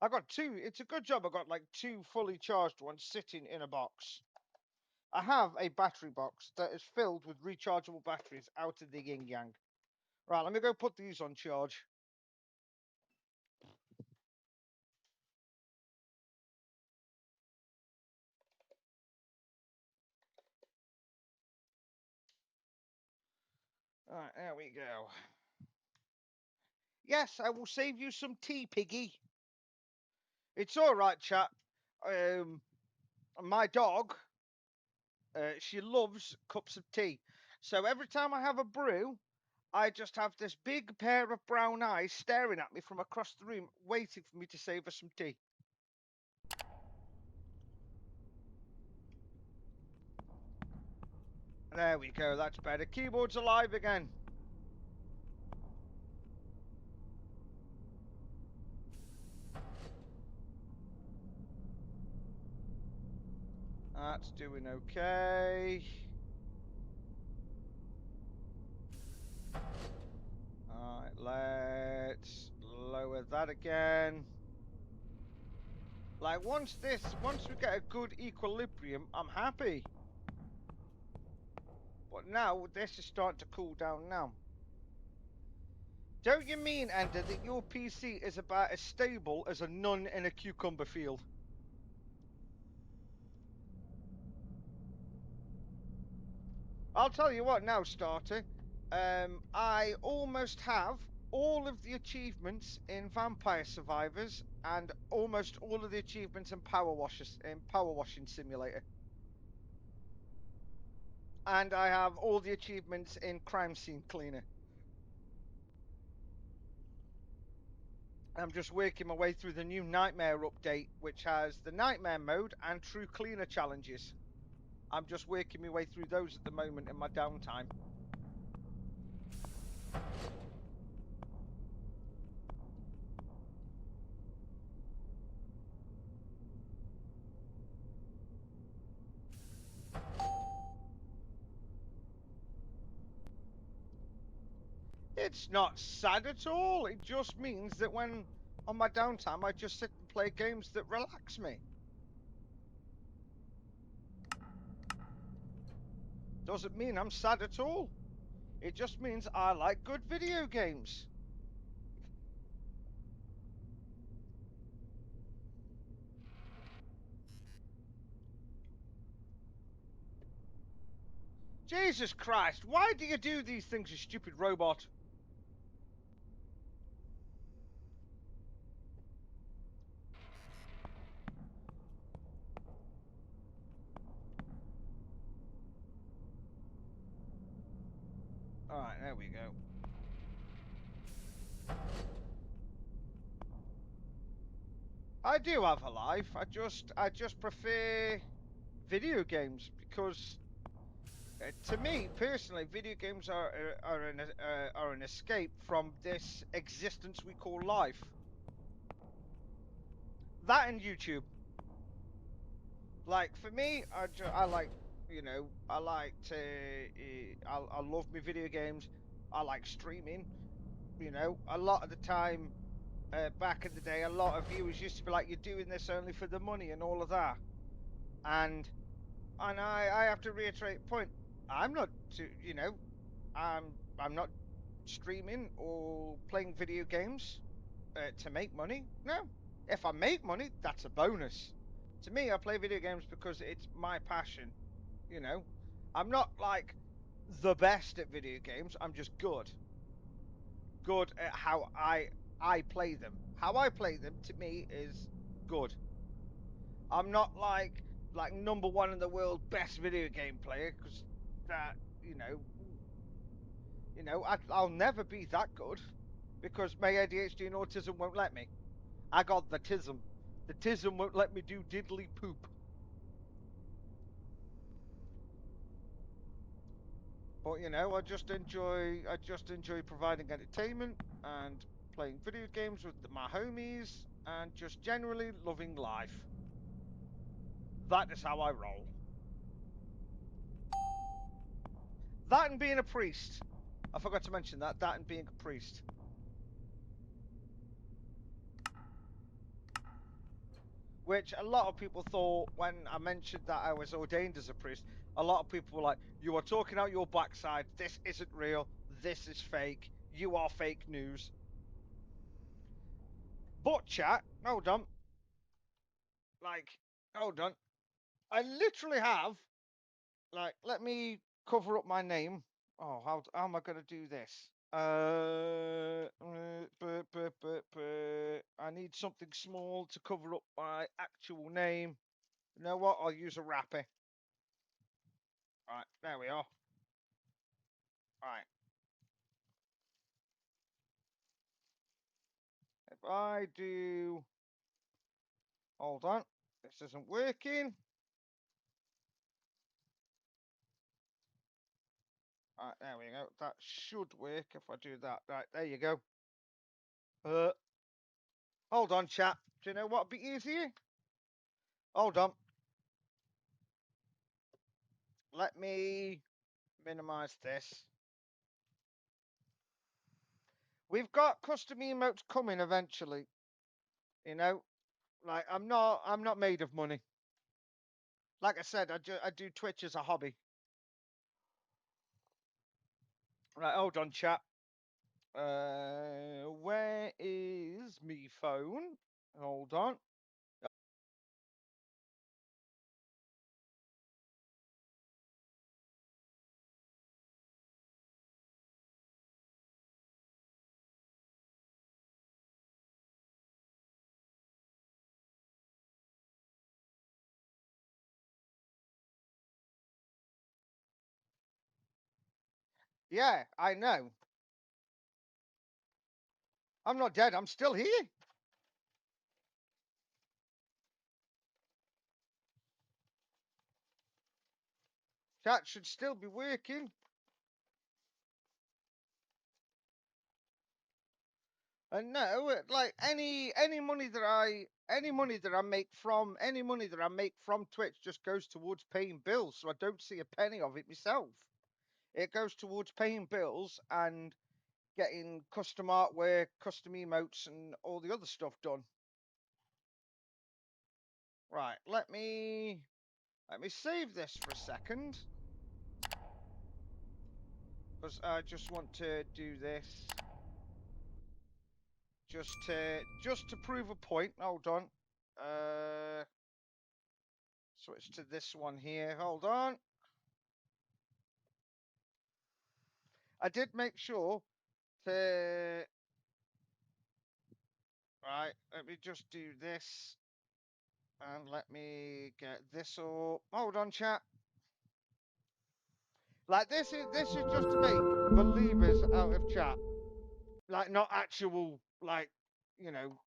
I got two. It's a good job I got like two fully charged ones sitting in a box. I have a battery box that is filled with rechargeable batteries out of the yin yang. Right, let me go put these on charge. All right, there we go. Yes, I will save you some tea, piggy. It's all right, chat. My dog, she loves cups of tea. So every time I have a brew, I just have this big pair of brown eyes staring at me from across the room, waiting for me to save her some tea. There we go, that's better. Keyboard's alive again. That's doing okay. Alright, let's lower that again. Like once we get a good equilibrium, I'm happy. But now this is starting to cool down now. Don't you mean, Ender, that your PC is about as stable as a nun in a cucumber field? I'll tell you what now, Starter. I almost have all of the achievements in Vampire Survivors and almost all of the achievements in Power Washing Simulator. And I have all the achievements in Crime Scene Cleaner. I'm just working my way through the new Nightmare update, which has the Nightmare mode and True Cleaner challenges. I'm just working my way through those at the moment in my downtime. It's not sad at all. It just means that when on my downtime, I just sit and play games that relax me. Doesn't mean I'm sad at all. It just means I like good video games. Jesus Christ, why do you do these things, you stupid robot? Alright, there we go. I do have a life. I just prefer video games because to me personally, video games are an escape from this existence we call life. That and YouTube. Like for me, I like, you know, I like to I love my video games. I like streaming. You know, a lot of the time back in the day, a lot of viewers used to be like, "You're doing this only for the money and all of that," and I have to reiterate the point. I'm not you know, I'm not streaming or playing video games to make money. No, if I make money, that's a bonus. To me, I play video games because it's my passion. You know, I'm not like the best at video games. I'm just good. Good at how I play them. How I play them to me is good. I'm not like number one in the world best video game player because that I'll never be that good because my ADHD and autism won't let me. I got the tism. The tism won't let me do diddly poop. But you know, I just enjoy providing entertainment and playing video games with my homies and just generally loving life. That is how I roll. That and being a priest. I forgot to mention that. That and being a priest. Which a lot of people thought when I mentioned that I was ordained as a priest, a lot of people were like, "You are talking out your backside. This isn't real. This is fake. You are fake news." But chat, hold on. Like, hold on. I literally have, like, let me cover up my name. Oh, how am I going to do this? I need something small to cover up my actual name. You know what? I'll use a wrapper. Right, there we are. Right. If I do, hold on, this isn't working. Right, there we go. That should work if I do that. Right, there you go. Hold on, chat. Do you know what'd be easier? Hold on. Let me minimize this. We've got custom emotes coming eventually. You know, Like I'm not made of money. Like I said, I do Twitch as a hobby. Right, hold on, chat. Where is me phone? Hold on. Yeah, I know. I'm not dead. I'm still here. Chat should still be working. And no, like any money that I make from Twitch just goes towards paying bills. So I don't see a penny of it myself. It goes towards paying bills and getting custom artwork, custom emotes, and all the other stuff done. Right, let me save this for a second. Because I just want to do this just to prove a point. Hold on. Switch to this one here. Hold on. I did make sure to right, let me just do this. And let me get this up. Hold on, chat. Like this is just to make believers out of chat. Like not actual like, you know,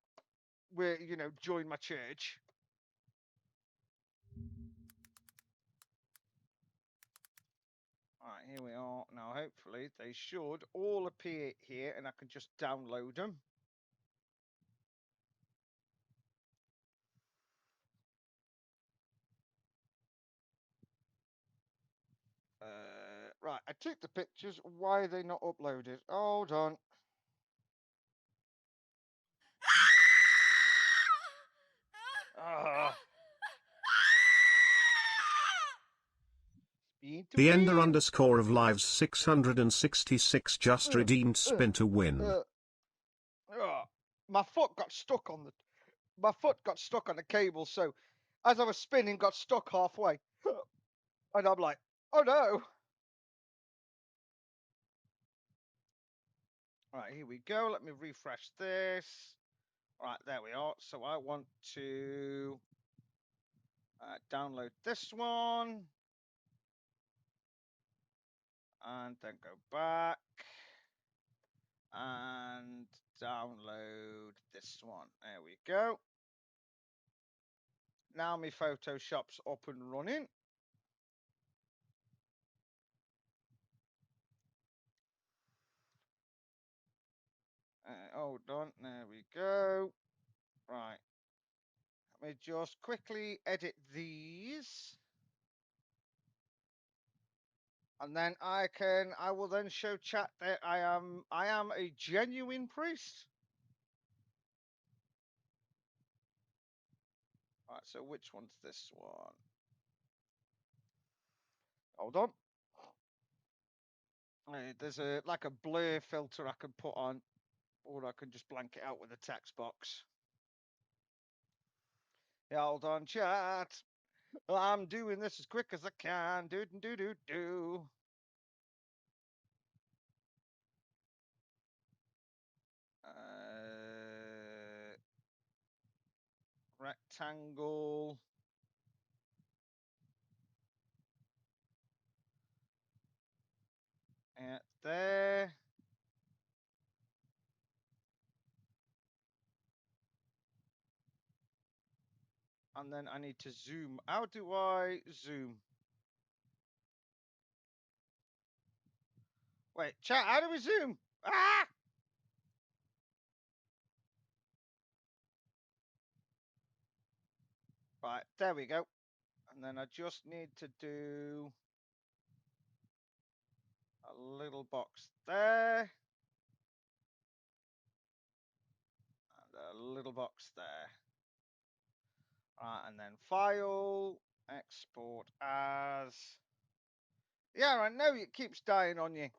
we're join my church. Alright, here we are. Now hopefully they should all appear here and I can just download them. Right, I took the pictures. Why are they not uploaded? Hold on. Ah, speed to The ender win. underscore of lives 666 just redeemed spent a win. My foot got stuck on the cable, so as I was spinning, got stuck halfway, and I'm like, oh no! All right, here we go. Let me refresh this. All right, there we are. So I want to download this one, and then go back and download this one. There we go. Now my Photoshop's up and running. Hold on, there we go. Right. Let me just quickly edit these. And then I will then show chat that I am a genuine priest. Right, so which one's this one? Hold on. There's like a blur filter I can put on, or I can just blank it out with a text box. Yeah, hold on, chat. I'm doing this as quick as I can. Do. Rectangle. There. And then I need to zoom. How do I zoom? Wait, chat, how do we zoom? Ah! Right, there we go. And then I just need to do a little box there. And a little box there. And then file, export as. Yeah, I know it keeps dying on you.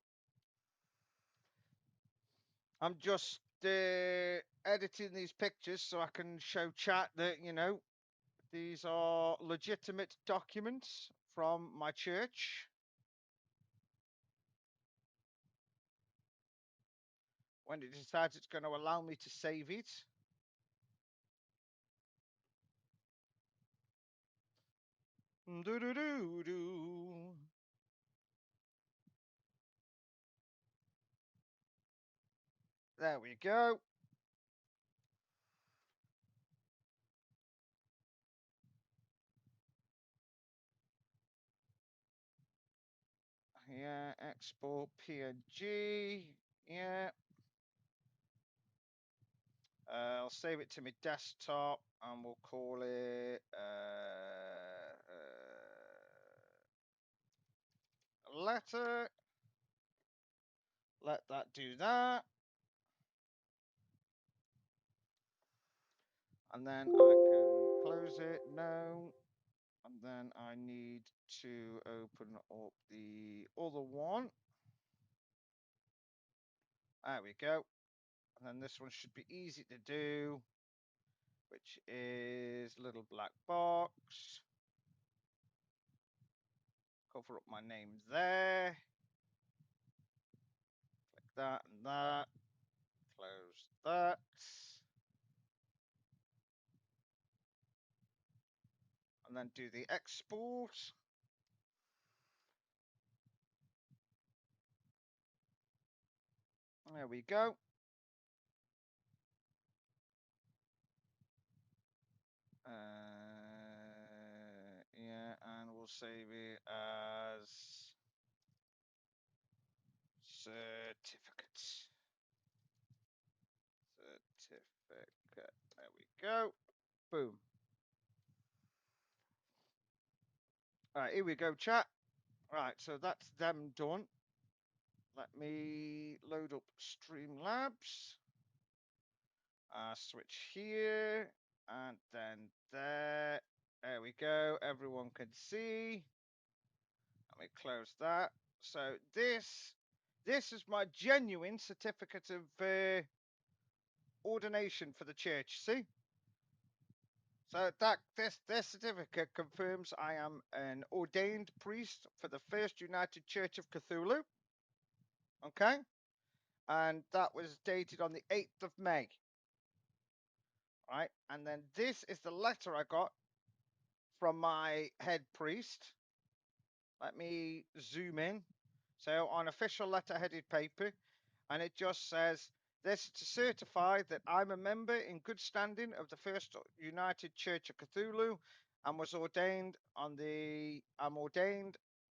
I'm just editing these pictures so I can show chat that, you know, these are legitimate documents from my church. When it decides it's going to allow me to save it. Do do do do. There we go. Yeah, export PNG. Yeah. I'll save it to my desktop and we'll call it letter. Let that do that. And then I can close it. No. And then I need to open up the other one. There we go. And then this one should be easy to do, which is little black box. Cover up my name there. Click that and that. Close that. And then do the export. There we go. Yeah, and we'll save it as certificate. Certificate. There we go. Boom. All right, here we go, chat. Right, so that's them done. Let me load up Streamlabs. Switch here and then there. There we go. Everyone can see. Let me close that. So this is my genuine certificate of ordination for the church. See. So that this certificate confirms I am an ordained priest for the First United Church of Cthulhu. Okay, and that was dated on the 8th of May. Right, and then this is the letter I got from my head priest. Let me zoom in. So on official letter-headed paper, and it just says this to certify that I'm a member in good standing of the First United Church of Cthulhu, and was ordained on the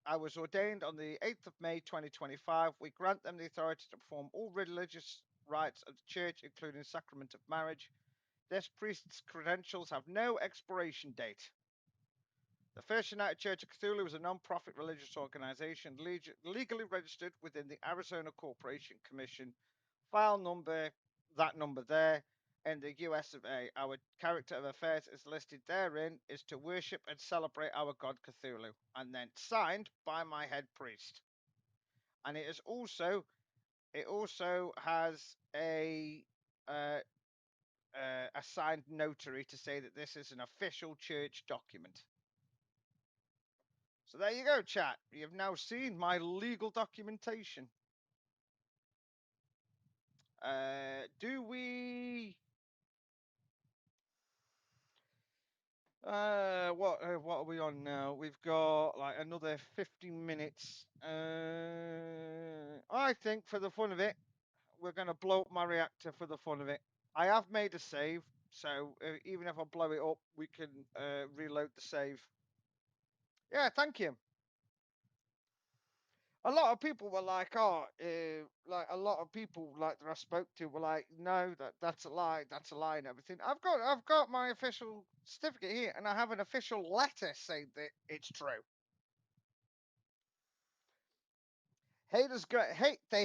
I was ordained on the 8th of May 2025. We grant them the authority to perform all religious rites of the church, including sacrament of marriage. This priest's credentials have no expiration date. The First United Church of Cthulhu is a non-profit religious organization legally registered within the Arizona Corporation Commission. File number, that number there, in the US of A. Our character of affairs is listed therein is to worship and celebrate our god Cthulhu, and then signed by my head priest. And it also has a signed notary to say that this is an official church document. So there you go, chat. You've now seen my legal documentation. Do we? What are we on now? We've got like another 15 minutes. I think for the fun of it, we're gonna blow up my reactor for the fun of it. I have made a save, so even if I blow it up, we can reload the save. Yeah, thank you. A lot of people were like, "Oh, like a lot of people like that I spoke to were like, no, that's a lie, and everything." I've got my official certificate here, and I have an official letter saying that it's true. They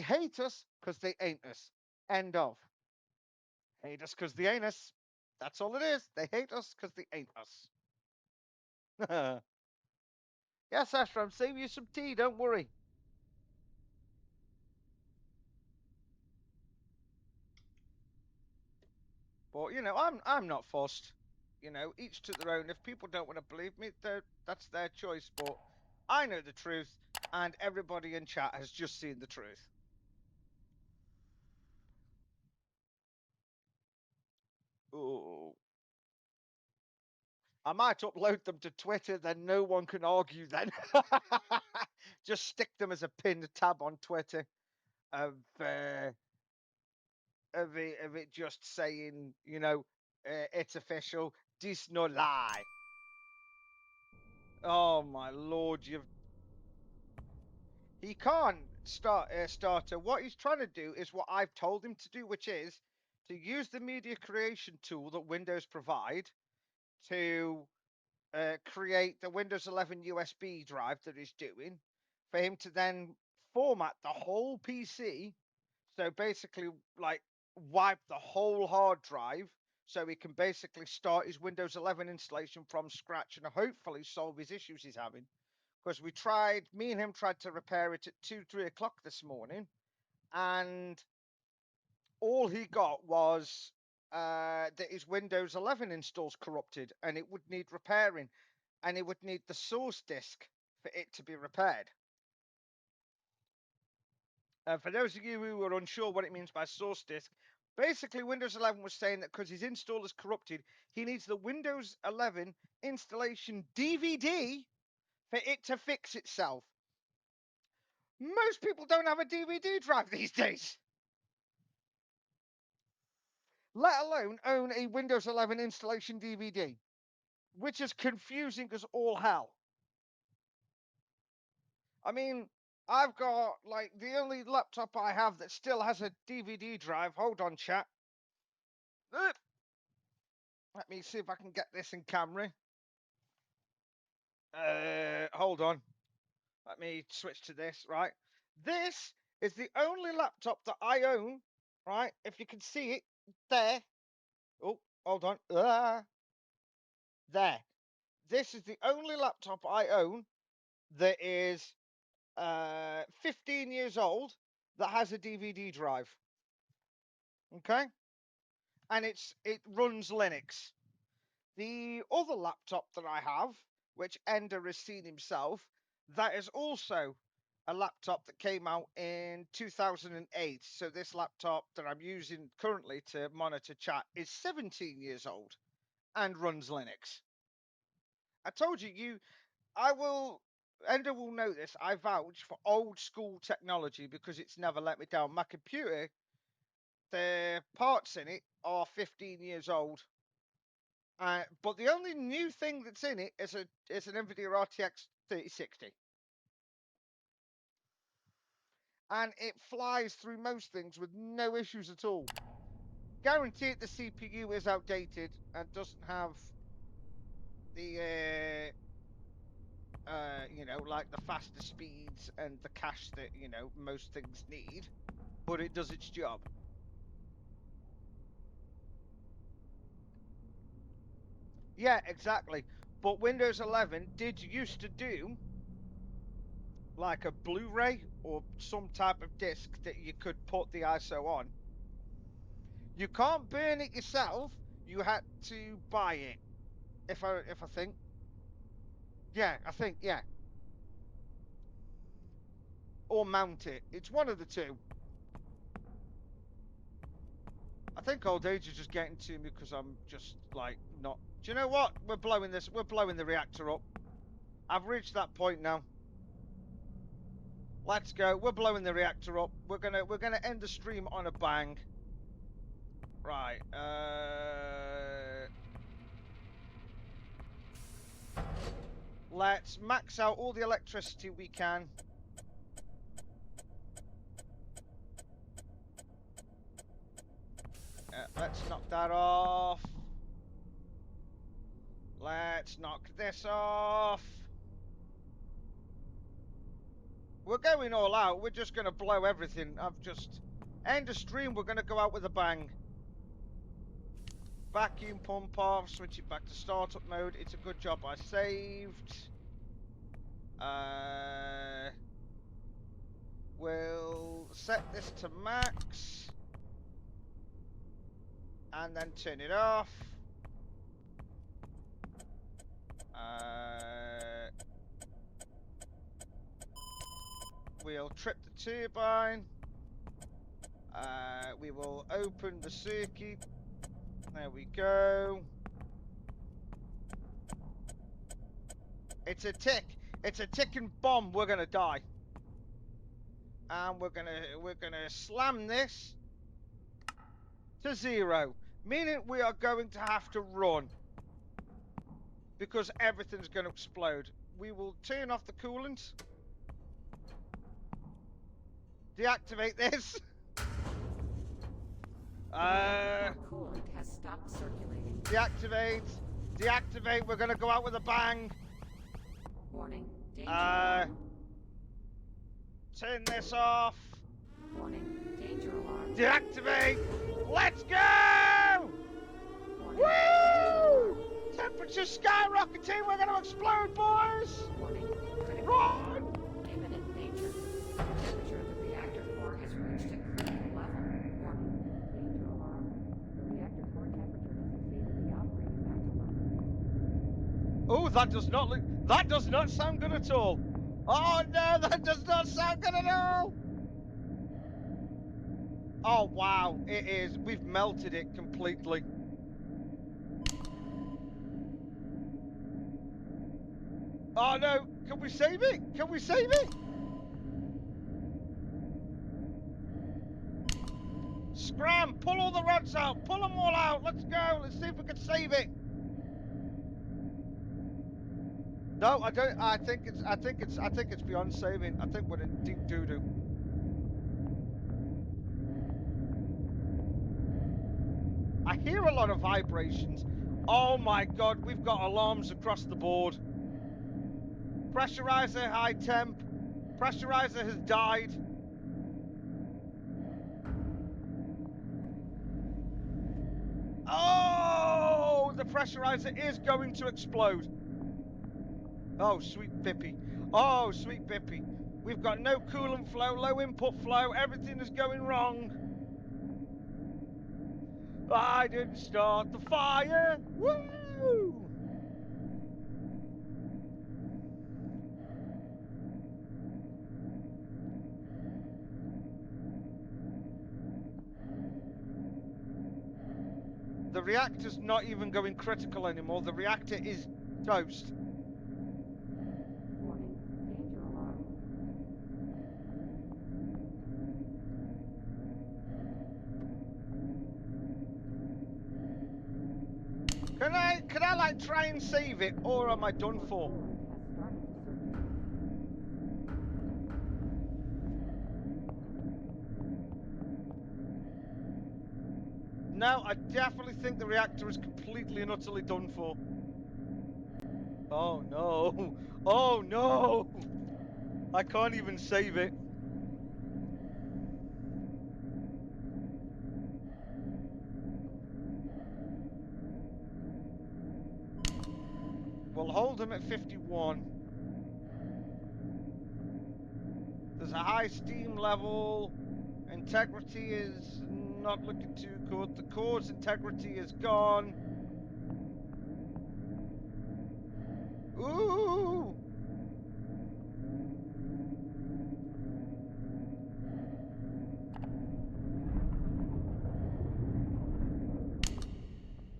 hate us because they ain't us. End of. Hate us because they ain't us. That's all it is. They hate us because they ain't us. Yes, Astra, I'm saving you some tea. Don't worry. But you know, I'm not fussed. You know, each to their own. If people don't want to believe me, that's their choice. But I know the truth, and everybody in chat has just seen the truth. Ooh. I might upload them to Twitter, then no one can argue then. Just stick them as a pinned tab on Twitter of it just saying, you know, it's official. This no lie. Oh my lord, he can't start a starter. What he's trying to do is what I've told him to do, which is to use the media creation tool that Windows provide to create the Windows 11 USB drive that he's doing, for him to then format the whole PC. So basically, like, wipe the whole hard drive so he can basically start his Windows 11 installation from scratch and hopefully solve his issues he's having. Because me and him tried to repair it at 3 o'clock this morning, and all he got was that his Windows 11 installs corrupted and it would need repairing, and it would need the source disk for it to be repaired. For those of you who are unsure what it means by source disk, basically Windows 11 was saying that because his install is corrupted, he needs the Windows 11 installation DVD for it to fix itself. Most people don't have a DVD drive these days, let alone own a Windows 11 installation DVD, which is confusing as all hell. I mean, I've got, like, the only laptop I have that still has a DVD drive. Hold on, chat. Let me see if I can get this in camera. Hold on. Let me switch to this, right? This is the only laptop that I own, right? If you can see it, there. Oh, hold on. There. This is the only laptop I own that is 15 years old that has a DVD drive. Okay? And it runs Linux. The other laptop that I have, which Ender has seen himself, that is also a laptop that came out in 2008. So this laptop that I'm using currently to monitor chat is 17 years old and runs Linux. I told you, Ender will know this. I vouch for old school technology because it's never let me down. My computer, the parts in it are 15 years old. But the only new thing that's in it is an NVIDIA RTX 3060. And it flies through most things with no issues at all. Guaranteed the CPU is outdated and doesn't have the, you know, like the faster speeds and the cache that, you know, most things need. But it does its job. Yeah, exactly. But Windows 11 did used to do like a Blu-ray or some type of disc that you could put the ISO on. You can't burn it yourself. You had to buy it. If I think. Yeah, I think, yeah. Or mount it. It's one of the two. I think old age is just getting to me because I'm just like not. Do you know what? We're blowing the reactor up. I've reached that point now. Let's go. We're blowing the reactor up. We're gonna end the stream on a bang. Right. Let's max out all the electricity we can. Let's knock that off. Let's knock this off. We're going all out. We're just going to blow everything. End of stream. We're going to go out with a bang. Vacuum pump off, switch it back to startup mode. It's a good job I saved. We'll set this to max. And then turn it off. We'll trip the turbine. We will open the circuit. There we go. It's a tick. It's a ticking bomb. We're gonna die. And we're gonna slam this to 0, meaning we are going to have to run because everything's going to explode. We will turn off the coolant. Deactivate this. Coolant has stopped circulating. Deactivate. Deactivate. We're going to go out with a bang. Warning. Danger alarm. Turn this off. Warning. Danger alarm. Deactivate. Let's go! Warning. Woo! Temperature skyrocketing. We're going to explode, boys. Warning. Critical. Run! Imminent danger. Temperature of the reactor core has reached a critical level. Warning. Danger alarm. The reactor core temperature has exceeded the operating maximum. Oh, that does not sound good at all. Oh no, that does not sound good at all. Oh wow, it is. We've melted it completely. Oh no, can we save it? Can we save it? Scram, pull all the rods out, pull them all out. Let's go. Let's see if we can save it. No, I don't. I think it's beyond saving. I think we're in deep doo-doo. I hear a lot of vibrations. Oh my God, we've got alarms across the board. Pressurizer high temp. Pressurizer has died. Oh, the pressurizer is going to explode. Oh, sweet Bippy. Oh, sweet Bippy. We've got no coolant flow, low input flow. Everything is going wrong. I didn't start the fire. Woo! The reactor's not even going critical anymore. The reactor is toast. Warning. Danger alarm. Can I like try and save it, or am I done for? Coolant has started to circulate. No, I definitely think the reactor is completely and utterly done for. Oh no. Oh no. I can't even save it. We'll hold him at 51. There's a high steam level. Integrity is not looking too good. The core's integrity is gone. Ooh!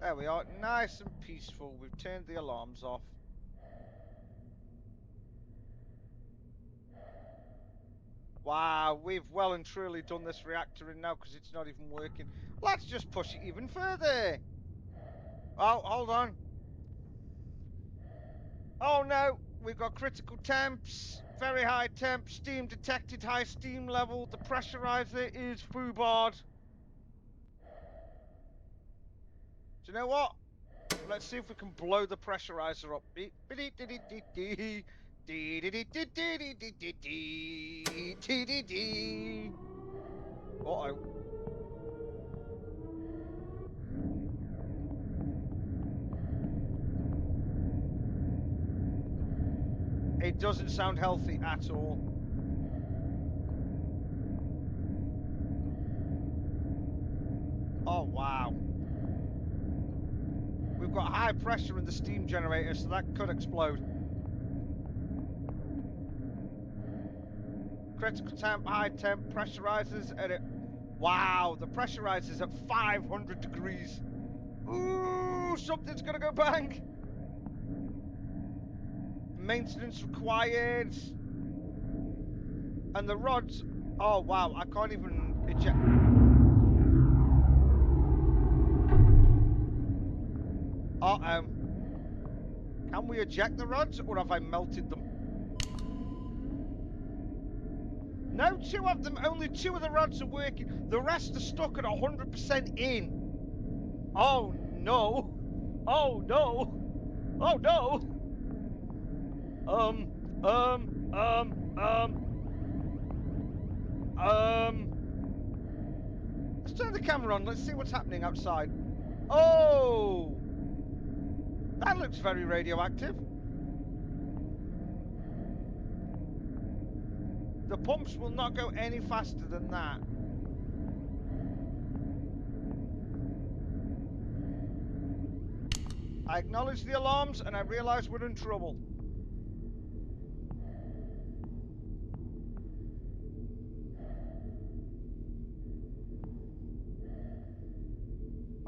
There we are, nice and peaceful. We've turned the alarms off. Wow, we've well and truly done this reactor in now because it's not even working. Let's just push it even further. Oh, hold on. Oh no, we've got critical temps, very high temp, steam detected, high steam level. The pressurizer is foobarred. Do you know what? Let's see if we can blow the pressurizer up. Uh-oh. It doesn't sound healthy at all. Oh, wow. We've got high pressure in the steam generator, so that could explode. Critical temp, high temp, pressurizers at it. Wow, the pressurizer's at 500 degrees. Ooh, something's gonna go bang. Maintenance required. And the rods, oh wow, I can't even eject. Can we eject the rods, or have I melted them? No, two of them, only two of the rods are working. The rest are stuck at 100% in. Oh no. Oh no. Oh no. Um, um, um, um, let's turn the camera on. Let's see what's happening outside. Oh, that looks very radioactive. The pumps will not go any faster than that. I acknowledge the alarms and I realize we're in trouble.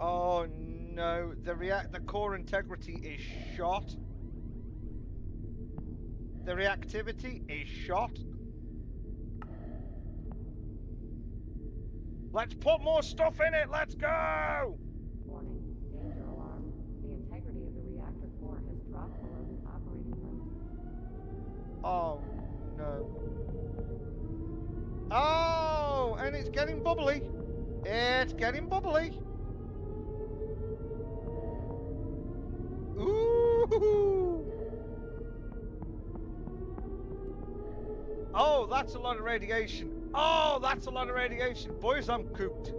Oh no, the core integrity is shot. The reactivity is shot. Let's put more stuff in it. Let's go. Warning, danger alarm. The integrity of the reactor core has dropped below the operating limit. Oh no. Oh, and it's getting bubbly. It's getting bubbly. Ooh. Oh, that's a lot of radiation. Oh, that's a lot of radiation. Boys, I'm cooked.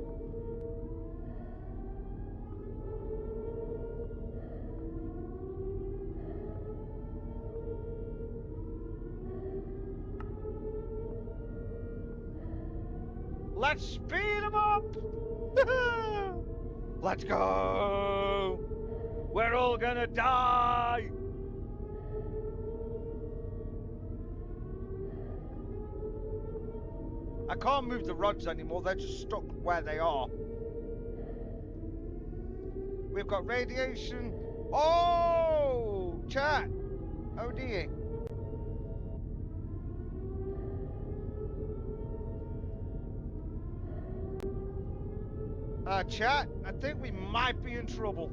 Let's speed them up. Let's go. We're all gonna die. I can't move the rods anymore. They're just stuck where they are. We've got radiation. Oh, chat. Oh dear. Chat, I think we might be in trouble.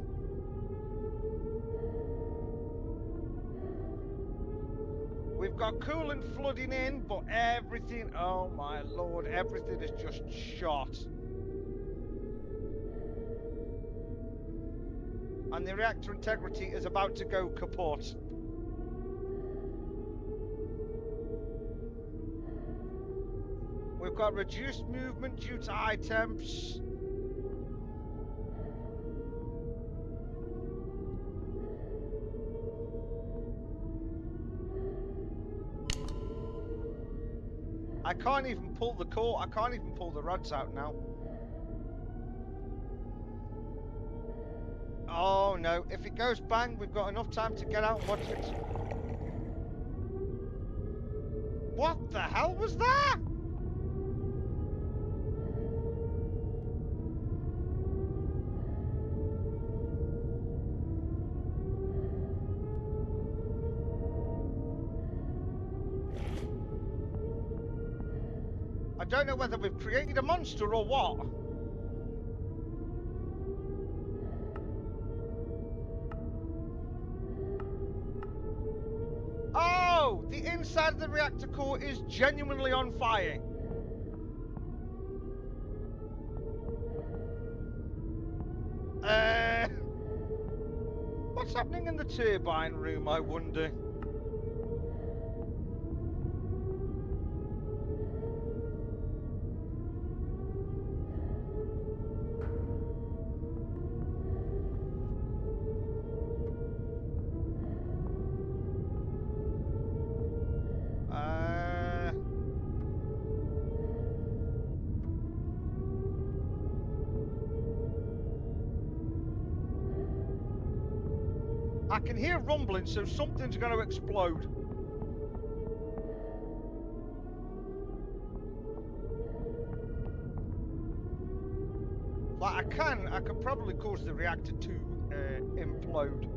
We've got coolant flooding in, but everything, oh my lord, everything is just shot. And the reactor integrity is about to go kaput. We've got reduced movement due to high temps. I can't even pull the core, I can't even pull the rods out now. Oh no, if it goes bang, we've got enough time to get out and watch it. What the hell was that? I don't know whether we've created a monster or what. Oh, the inside of the reactor core is genuinely on fire. What's happening in the turbine room, I wonder? I can hear rumbling, so something's going to explode. Like, I could probably cause the reactor to implode.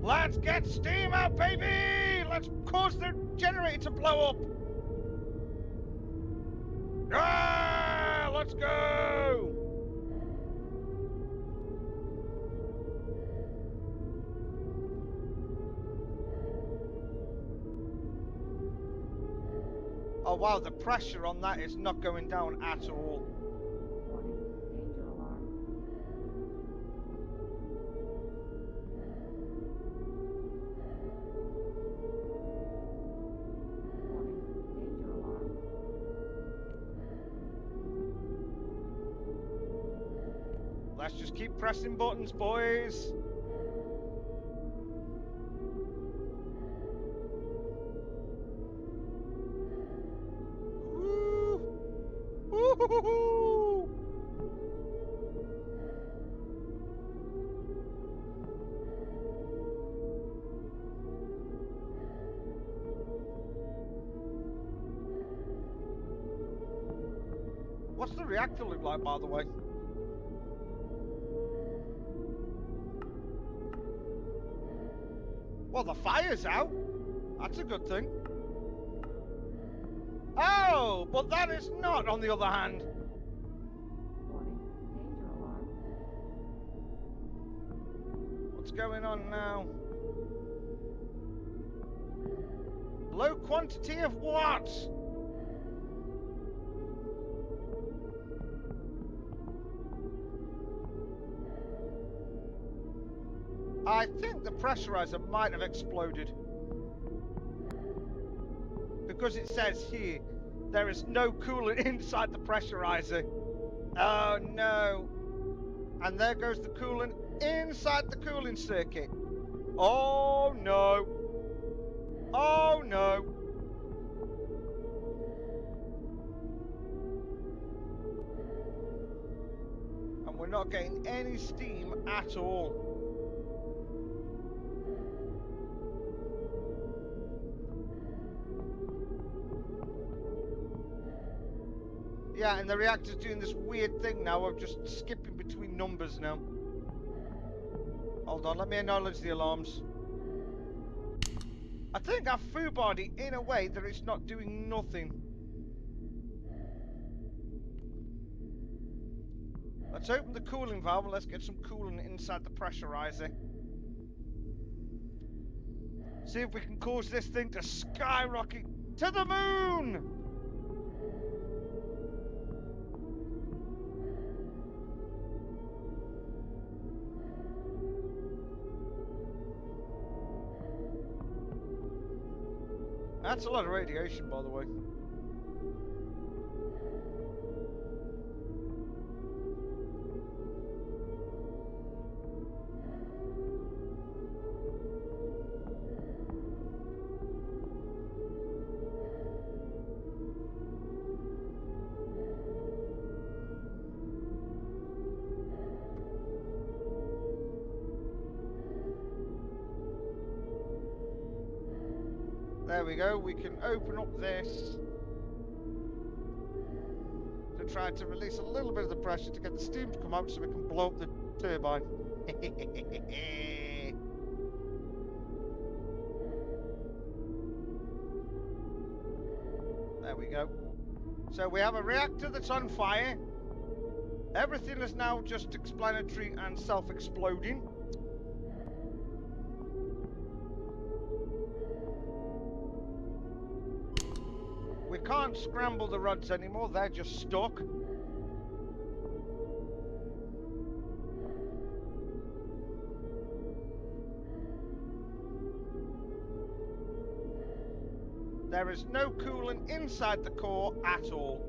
Let's get steam out, baby! Let's cause the generator to blow up! Ah, let's go! Oh wow, the pressure on that is not going down at all. Warning, danger alarm. Warning, danger alarm. Let's just keep pressing buttons, boys. Woo! Woo-hoo-hoo-hoo! What's the reactor look like, by the way? Well, the fire's out. That's a good thing. Oh, but that is not, on the other hand. Warning, danger alarm. What's going on now? Low quantity of what? I think the pressurizer might have exploded. Because it says here, there is no coolant inside the pressurizer. Oh no. And there goes the coolant inside the cooling circuit. Oh no. Oh no. And we're not getting any steam at all. Yeah, and the reactor's doing this weird thing now of just skipping between numbers now. Hold on, let me acknowledge the alarms. I think I've foobarded in a way that it's not doing nothing. Let's open the cooling valve and let's get some coolant inside the pressurizer. See if we can cause this thing to skyrocket to the moon! That's a lot of radiation, by the way. There we go, we can open up this to try to release a little bit of the pressure to get the steam to come out so we can blow up the turbine. There we go. So we have a reactor that's on fire. Everything is now just explanatory and self-exploding. We can't scramble the rods anymore, they're just stuck. There is no coolant inside the core at all.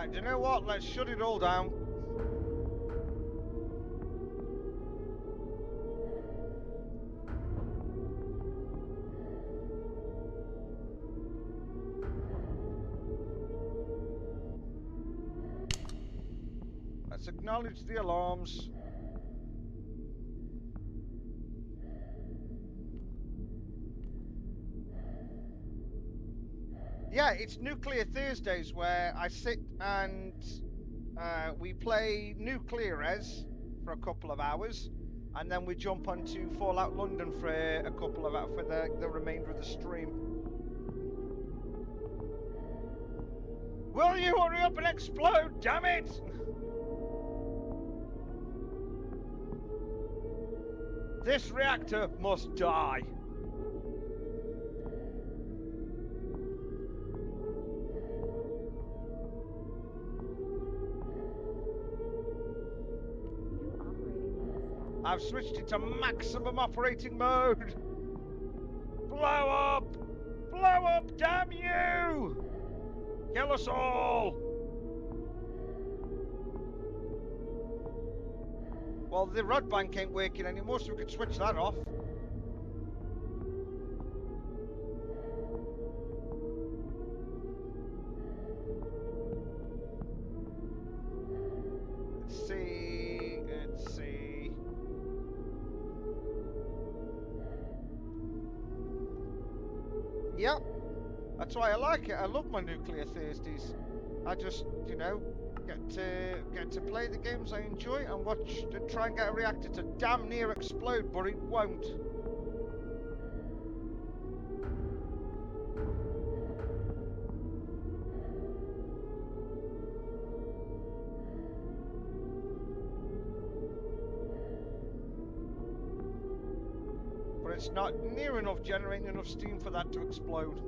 Right, do you know what? Let's shut it all down. Let's acknowledge the alarms. Yeah, it's Nuclear Thursdays where I sit and we play Nuclear Res for a couple of hours, and then we jump onto Fallout London for a couple of for the remainder of the stream. Will you hurry up and explode, damn it! This reactor must die. New operating mode established. I've switched it to maximum operating mode. Blow up! Blow up, damn you! Kill us all! Well, the rod bank ain't working anymore, so we could switch that off. Let's see. Let's see. Yep. That's why I like it. I love my Nuclear Thursdays. I just, you know, get to play the games I enjoy and watch and try and get a reactor to damn near explode, but it won't. But it's not near enough generating enough steam for that to explode.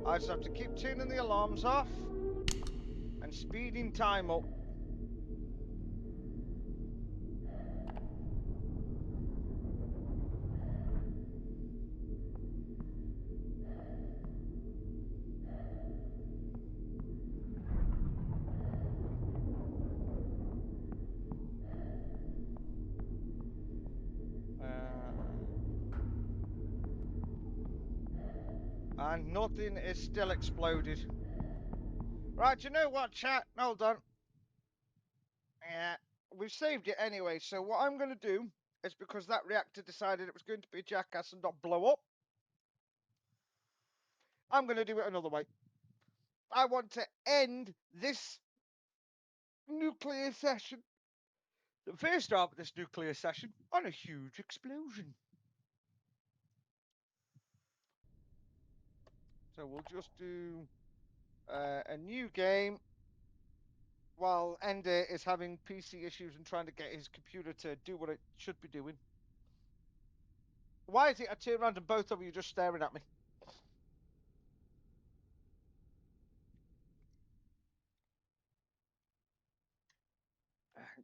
I just have to keep turning the alarms off and speeding time up. And nothing is still exploded. Right, you know what, chat? Hold on. Yeah, we've saved it anyway, so what I'm going to do is, because that reactor decided it was going to be a jackass and not blow up, I'm going to do it another way. I want to end this nuclear session, the first half of this nuclear session, on a huge explosion. So we'll just do a new game while Ender is having PC issues and trying to get his computer to do what it should be doing. Why is it I turn around and both of you just staring at me?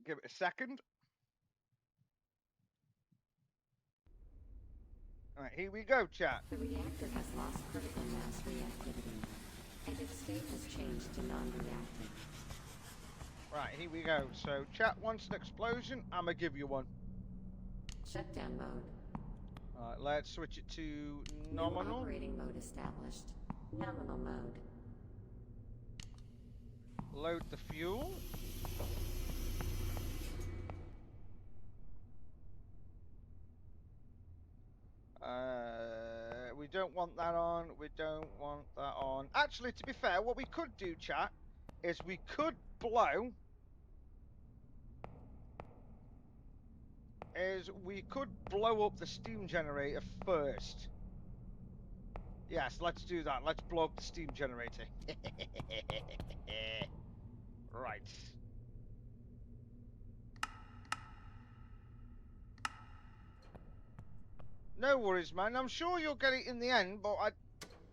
Give it a second. All right, here we go, chat. The reactor has lost critical mass reactivity, and its state has changed to non-reactive. Right, here we go. So, chat wants an explosion. I'm going to give you one. Shutdown mode. All right, let's switch it to New nominal. operating mode established. Nominal mode. Load the fuel. We don't want that on. We don't want that on. Actually, to be fair, what we could do, chat, is we could blow. We could blow up the steam generator first. Yes, let's do that. Let's blow up the steam generator. Right. No worries, man. I'm sure you'll get it in the end, but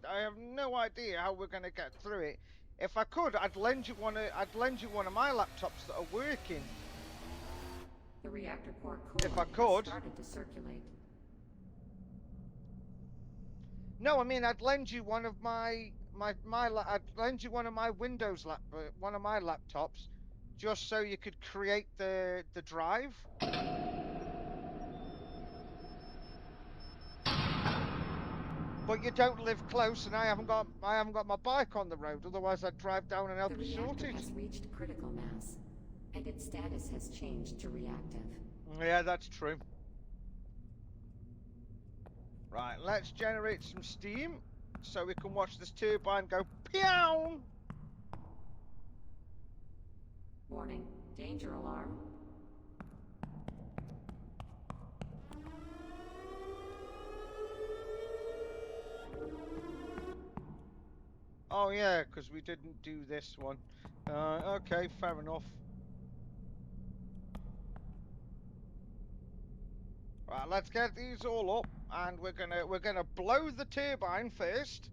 I have no idea how we're going to get through it. If I could, I'd lend you one of my laptops that are working. The reactor core If I coolant could. has started to circulate. No, I mean I'd lend you one of I'd lend you one of my one of my laptops, just so you could create the drive. But you don't live close, and I haven't got my bike on the road. Otherwise, I'd drive down and help The you sort reactor it. has reached critical mass, and its status has changed to reactive. Yeah, that's true. Right, let's generate some steam so we can watch this turbine go pew. Warning, danger alarm. Oh yeah, because we didn't do this one. Okay, fair enough. Right, let's get these all up, and we're gonna blow the turbine first,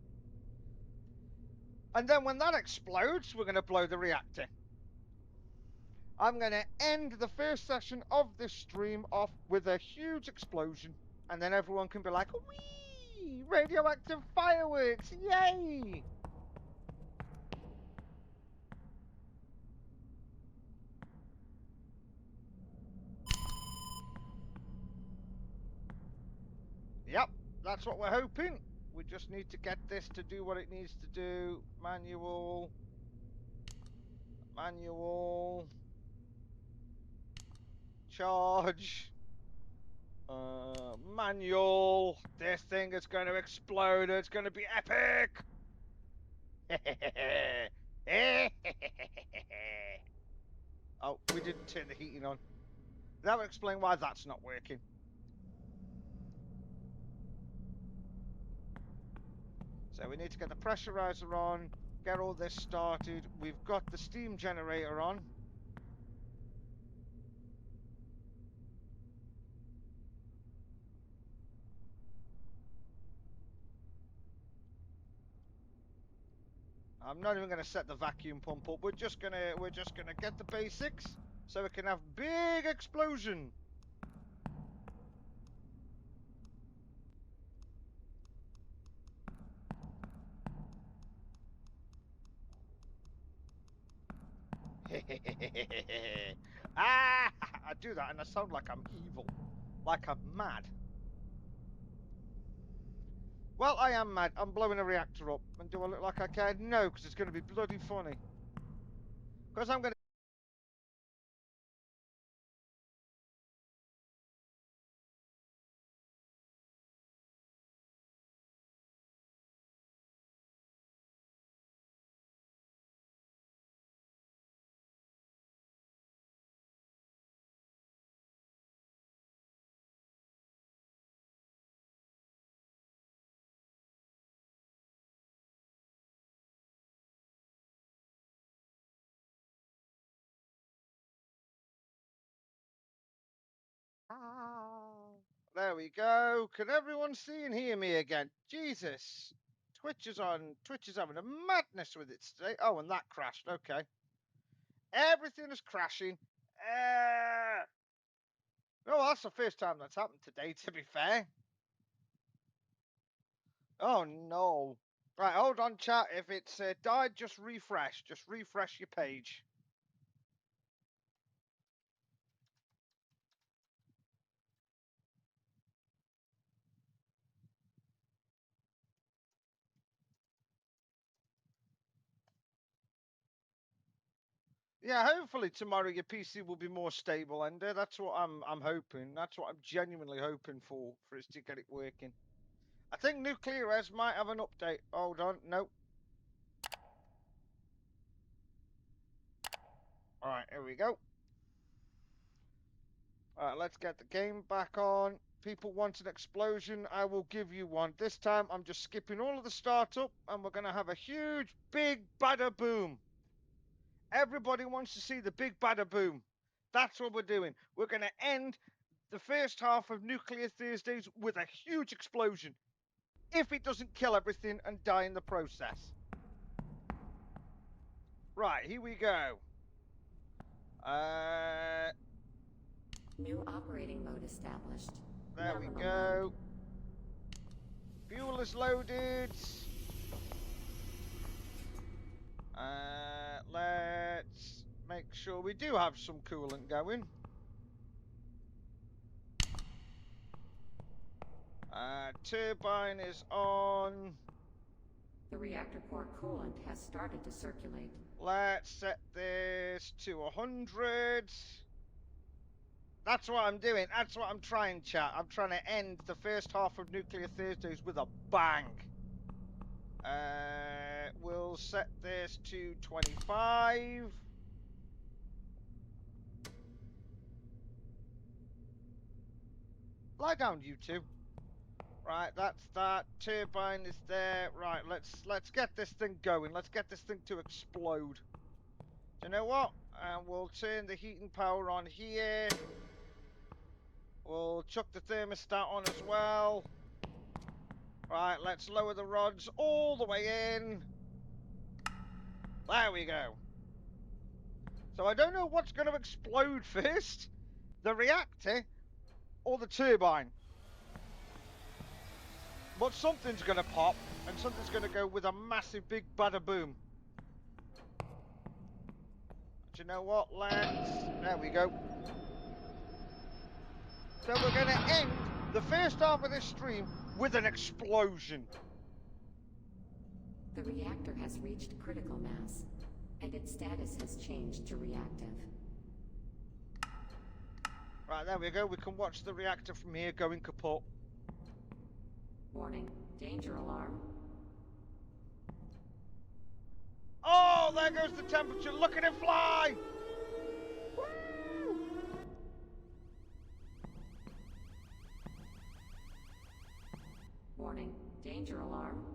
and then when that explodes, we're gonna blow the reactor. I'm gonna end the first session of this stream off with a huge explosion, and then everyone can be like, "Wee! Radioactive fireworks! Yay!" Yep, that's what we're hoping. We just need to get this to do what it needs to do. Manual. Charge. Manual. This thing is going to explode. It's going to be epic. Oh, we didn't turn the heating on. That would explain why that's not working. So we need to get the pressurizer on, get all this started. We've got the steam generator on. I'm not even going to set the vacuum pump up. We're just gonna get the basics so we can have big explosion. Ah, I do that and I sound like I'm evil, like I'm mad. Well, I am mad. I'm blowing a reactor up. And do I look like I care? No, because it's going to be bloody funny. Because I'm going to... There we go. Can everyone see and hear me again? Jesus. Twitch is on. Twitch is having a madness with it today. Oh, and that crashed. Okay. Everything is crashing. Oh, that's the first time that's happened today, to be fair. Oh, no. Right, hold on, chat. If it's died, just refresh. Just refresh your page. Yeah, hopefully tomorrow your PC will be more stable, Ender. That's what I'm hoping. That's what I'm genuinely hoping for us to get it working. I think Nuclear Res might have an update. Hold on, nope. All right, here we go. All right, let's get the game back on. People want an explosion, I will give you one. This time I'm just skipping all of the startup and we're gonna have a huge, big bada boom. Everybody wants to see the big bada boom. That's what we're doing. We're gonna end the first half of Nuclear Thursdays with a huge explosion. If it doesn't kill everything and die in the process. Right, here we go. New operating mode established. There we Nominal go. mode. Fuel is loaded. Let's make sure we do have some coolant going. Turbine is on. The reactor core coolant has started to circulate. Let's set this to 100. That's what I'm doing. That's what I'm trying, chat. I'm trying to end the first half of Nuclear Thursdays with a bang. We'll set this to 25. Lie down, you two. Right, that's that. Turbine is there. Right, let's get this thing going. Let's get this thing to explode. Do you know what? We'll turn the heating power on here. We'll chuck the thermostat on as well. Right, let's lower the rods all the way in. There we go. So I don't know what's going to explode first, the reactor or the turbine. But something's going to pop and something's going to go with a massive big bada boom. Do you know what? There we go. So we're going to end the first half of this stream with an explosion. The reactor has reached critical mass, and its status has changed to reactive. Right, there we go. We can watch the reactor from here going kaput. Warning, danger alarm. Oh, there goes the temperature. Look at it fly. Woo! Warning, danger alarm.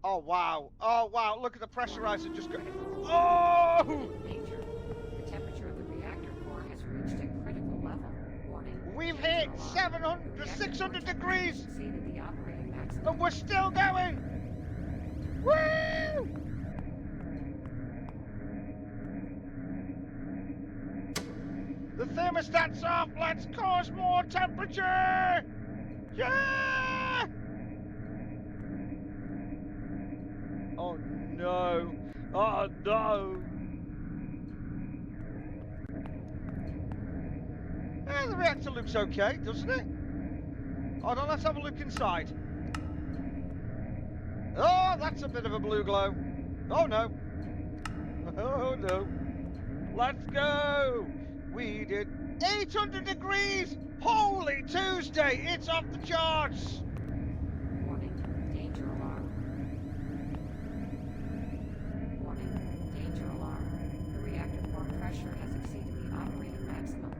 Oh, wow. Oh, wow. Look at the pressurizer just going. Oh! Danger. The temperature of the reactor core has reached a critical level. Warning. We've danger hit alarm. 700, Reactor 600 core degrees. temperature exceeded the operating maximum. And we're still going. Woo! The thermostat's off. Let's cause more temperature. Yeah! Oh no. Oh no. The reactor looks okay, doesn't it? Hold on, let's have a look inside. Oh, that's a bit of a blue glow. Oh no. Oh no. Let's go. We did 800 degrees. Holy Tuesday, it's off the charts. Warning, danger alarm. Warning, danger alarm. The reactor core pressure has exceeded the operating maximum.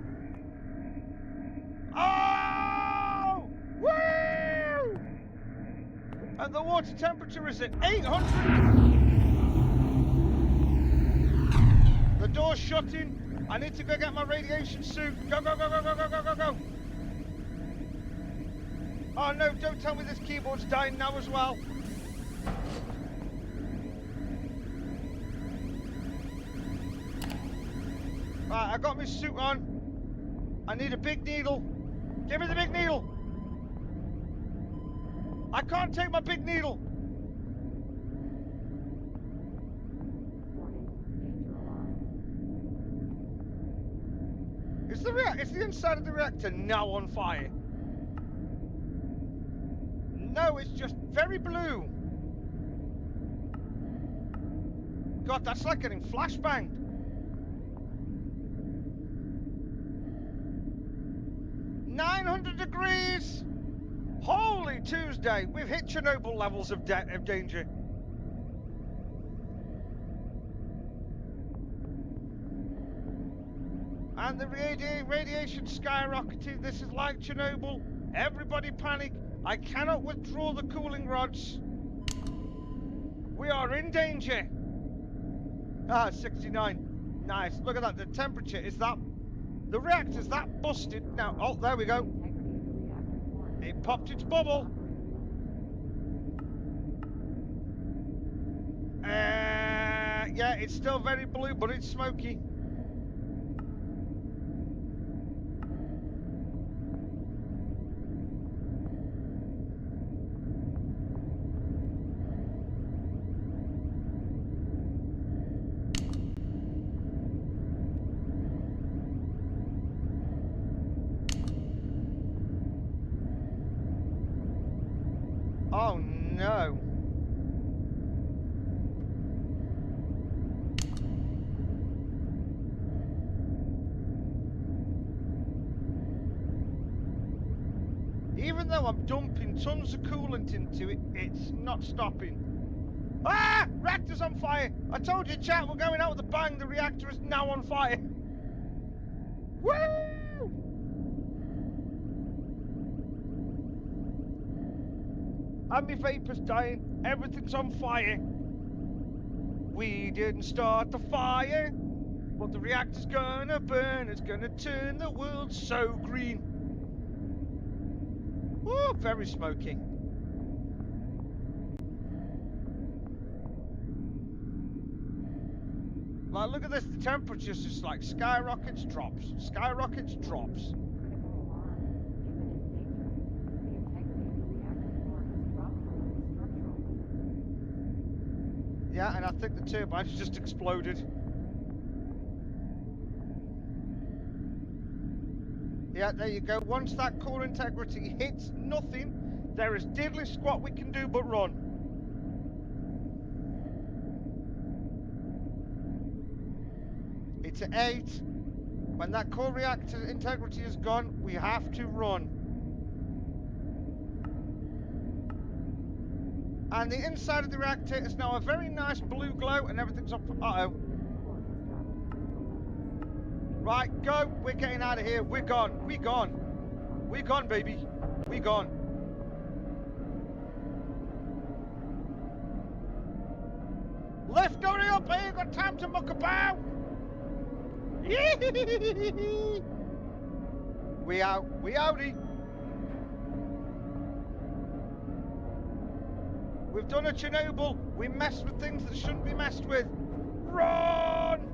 Oh! Woo! And the water temperature is at 800. The door's shutting. I need to go get my radiation suit. Go, go, go, go, go, go, go, go, go. Oh no, don't tell me this keyboard's dying now as well. Right, I got my suit on. I need a big needle. Give me the big needle. I can't take my big needle. Warning, danger alarm. Is the inside of the reactor now on fire? No, it's just very blue. God, that's like getting flashbanged. $900 degrees. Holy Tuesday, we've hit Chernobyl levels of danger. And the radiation skyrocketing. This is like Chernobyl. Everybody panic. I cannot withdraw the cooling rods. We are in danger. 69. Nice. Look at that. The temperature is that. The reactor's that busted now. Oh, there we go. Integrity of the reactor core has It popped its bubble. Right, yeah, it's still very blue, but it's smoky. Oh no. Even though I'm dumping tons of coolant into it, it's not stopping. Ah! Reactor's on fire! I told you, chat, we're going out with a bang. The reactor is now on fire. Woo! And my vapor's dying. Everything's on fire. We didn't start the fire, but the reactor's gonna burn. It's gonna turn the world so green. Woo! Very smoky. Like, look at this. The temperature's just like skyrockets, drops. Skyrockets, drops. Critical alarm. Imminent danger. The integrity of the reactor core has dropped below the structural limit. Yeah, and I think the turbine's just exploded. Yeah, there you go. Once that core integrity hits nothing, there is diddly squat we can do but run. It's at 8. When that core reactor integrity is gone, we have to run. And the inside of the reactor is now a very nice blue glow and everything's up. Uh-oh. Right, go. We're getting out of here. We're gone. We gone. We gone, baby. We gone. Lift, hurry up. I ain't got time to muck about. We out. We outie. We've done a Chernobyl. We messed with things that shouldn't be messed with. Run!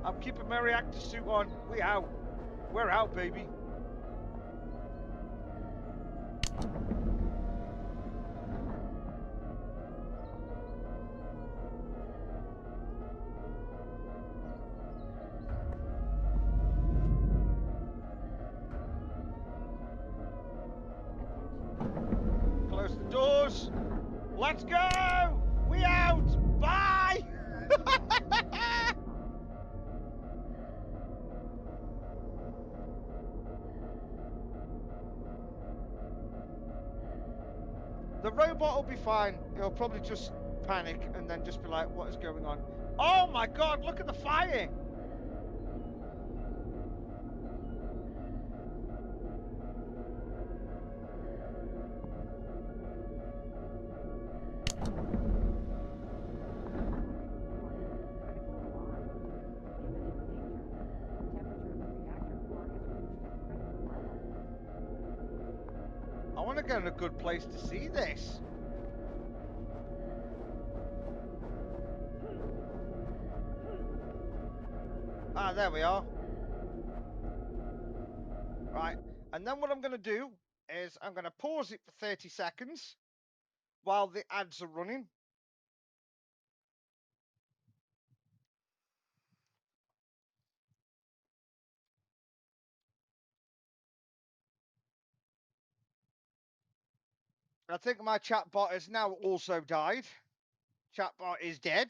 I'm keeping my reactor suit on. We out. We're out, baby. Close the doors. Let's go! We out! Bye! The robot will be fine. It'll probably just panic and then just be like, what is going on? Oh my god, look at the fire! I want to get in a good place to see this. Ah, there we are. Right, and then what I'm going to do is I'm going to pause it for 30 seconds while the ads are running. I think my chatbot has now also died. Chatbot is dead.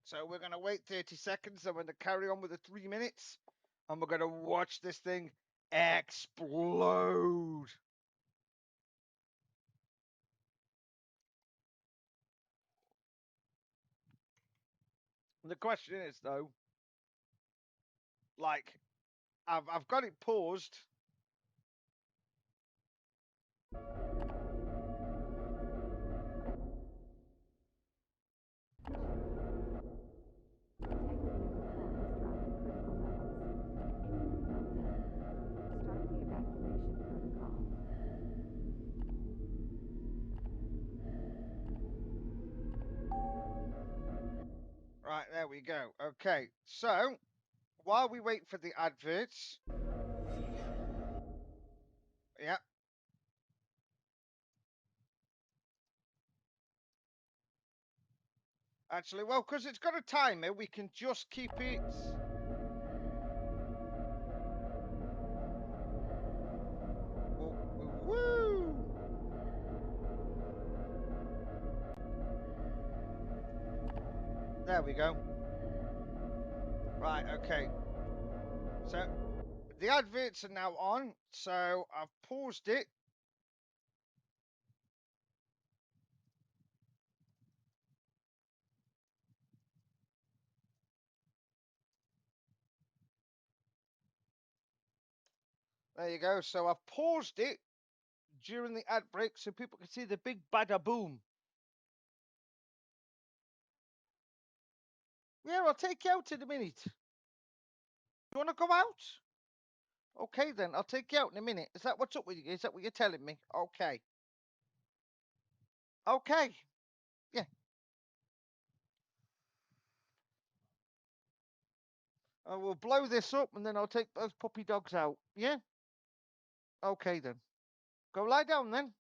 So we're going to wait 30 seconds and we're going to carry on with the 3 minutes. And we're going to watch this thing explode. The question is, though, like, I've got it paused. Start the evacuation protocol. There we go. Okay, so while we wait for the adverts, yeah. Actually, well, because it's got a timer, we can just keep it. Oh, woo! There we go. Right, okay. So the adverts are now on, so I've paused it. There you go. So I've paused it during the ad break so people can see the big bada boom. Yeah, I'll take you out in a minute. You want to go out? Okay, then. I'll take you out in a minute. Is that what's up with you? Is that what you're telling me? Okay. Okay. Yeah. I will blow this up and then I'll take both puppy dogs out. Yeah? Okay, then. Go lie down then.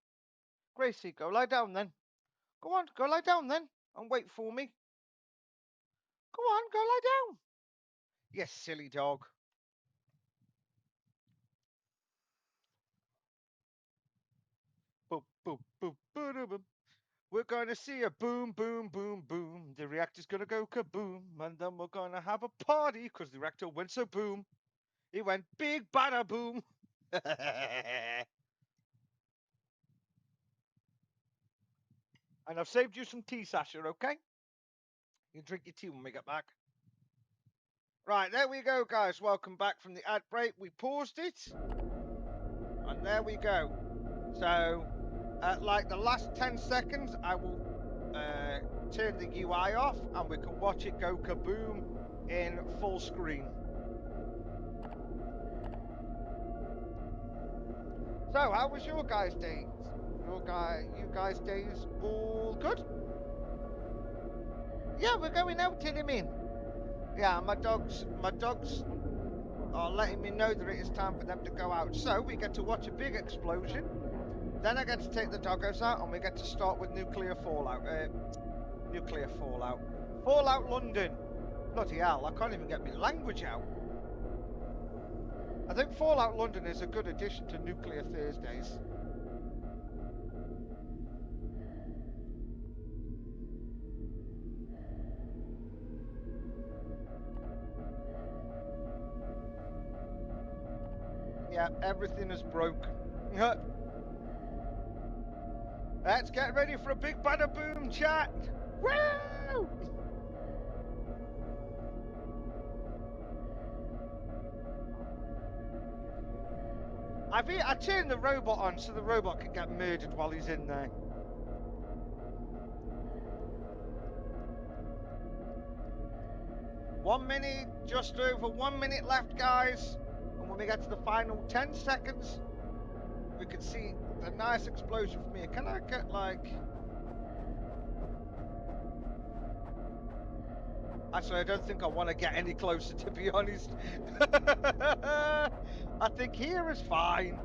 Gracie, go lie down then. Go on, go lie down then. And wait for me. Go on, go lie down. Yes, silly dog. Boop, boop, boop, boop, boop. We're going to see a boom, boom, boom, boom. The reactor's going to go kaboom. And then we're going to have a party because the reactor went so boom. It went big bada boom. And I've saved you some tea, Sasha, okay? You drink your tea when we get back. Right, there we go, guys. Welcome back from the ad break. We paused it. And there we go. So, like the last 10 seconds, I will turn the UI off and we can watch it go kaboom in full screen. So, how was your guys' days? You guys' days all good? Yeah, we're going out in a minute. Yeah, my dogs are letting me know that it is time for them to go out. So we get to watch a big explosion. Then I get to take the doggos out, and we get to start with nuclear fallout. Nuclear fallout. Fallout London. Bloody hell! I can't even get my language out. I think Fallout London is a good addition to Nuclear Thursdays. Yeah, everything is broke. Let's get ready for a big bada boom chat. Woo! I turned the robot on so the robot can get murdered while he's in there. One minute, just over 1 minute left, guys. And when we get to the final 10 seconds, we can see the nice explosion from here. Can I get like... Actually, I don't think I want to get any closer, to be honest. I think here is fine.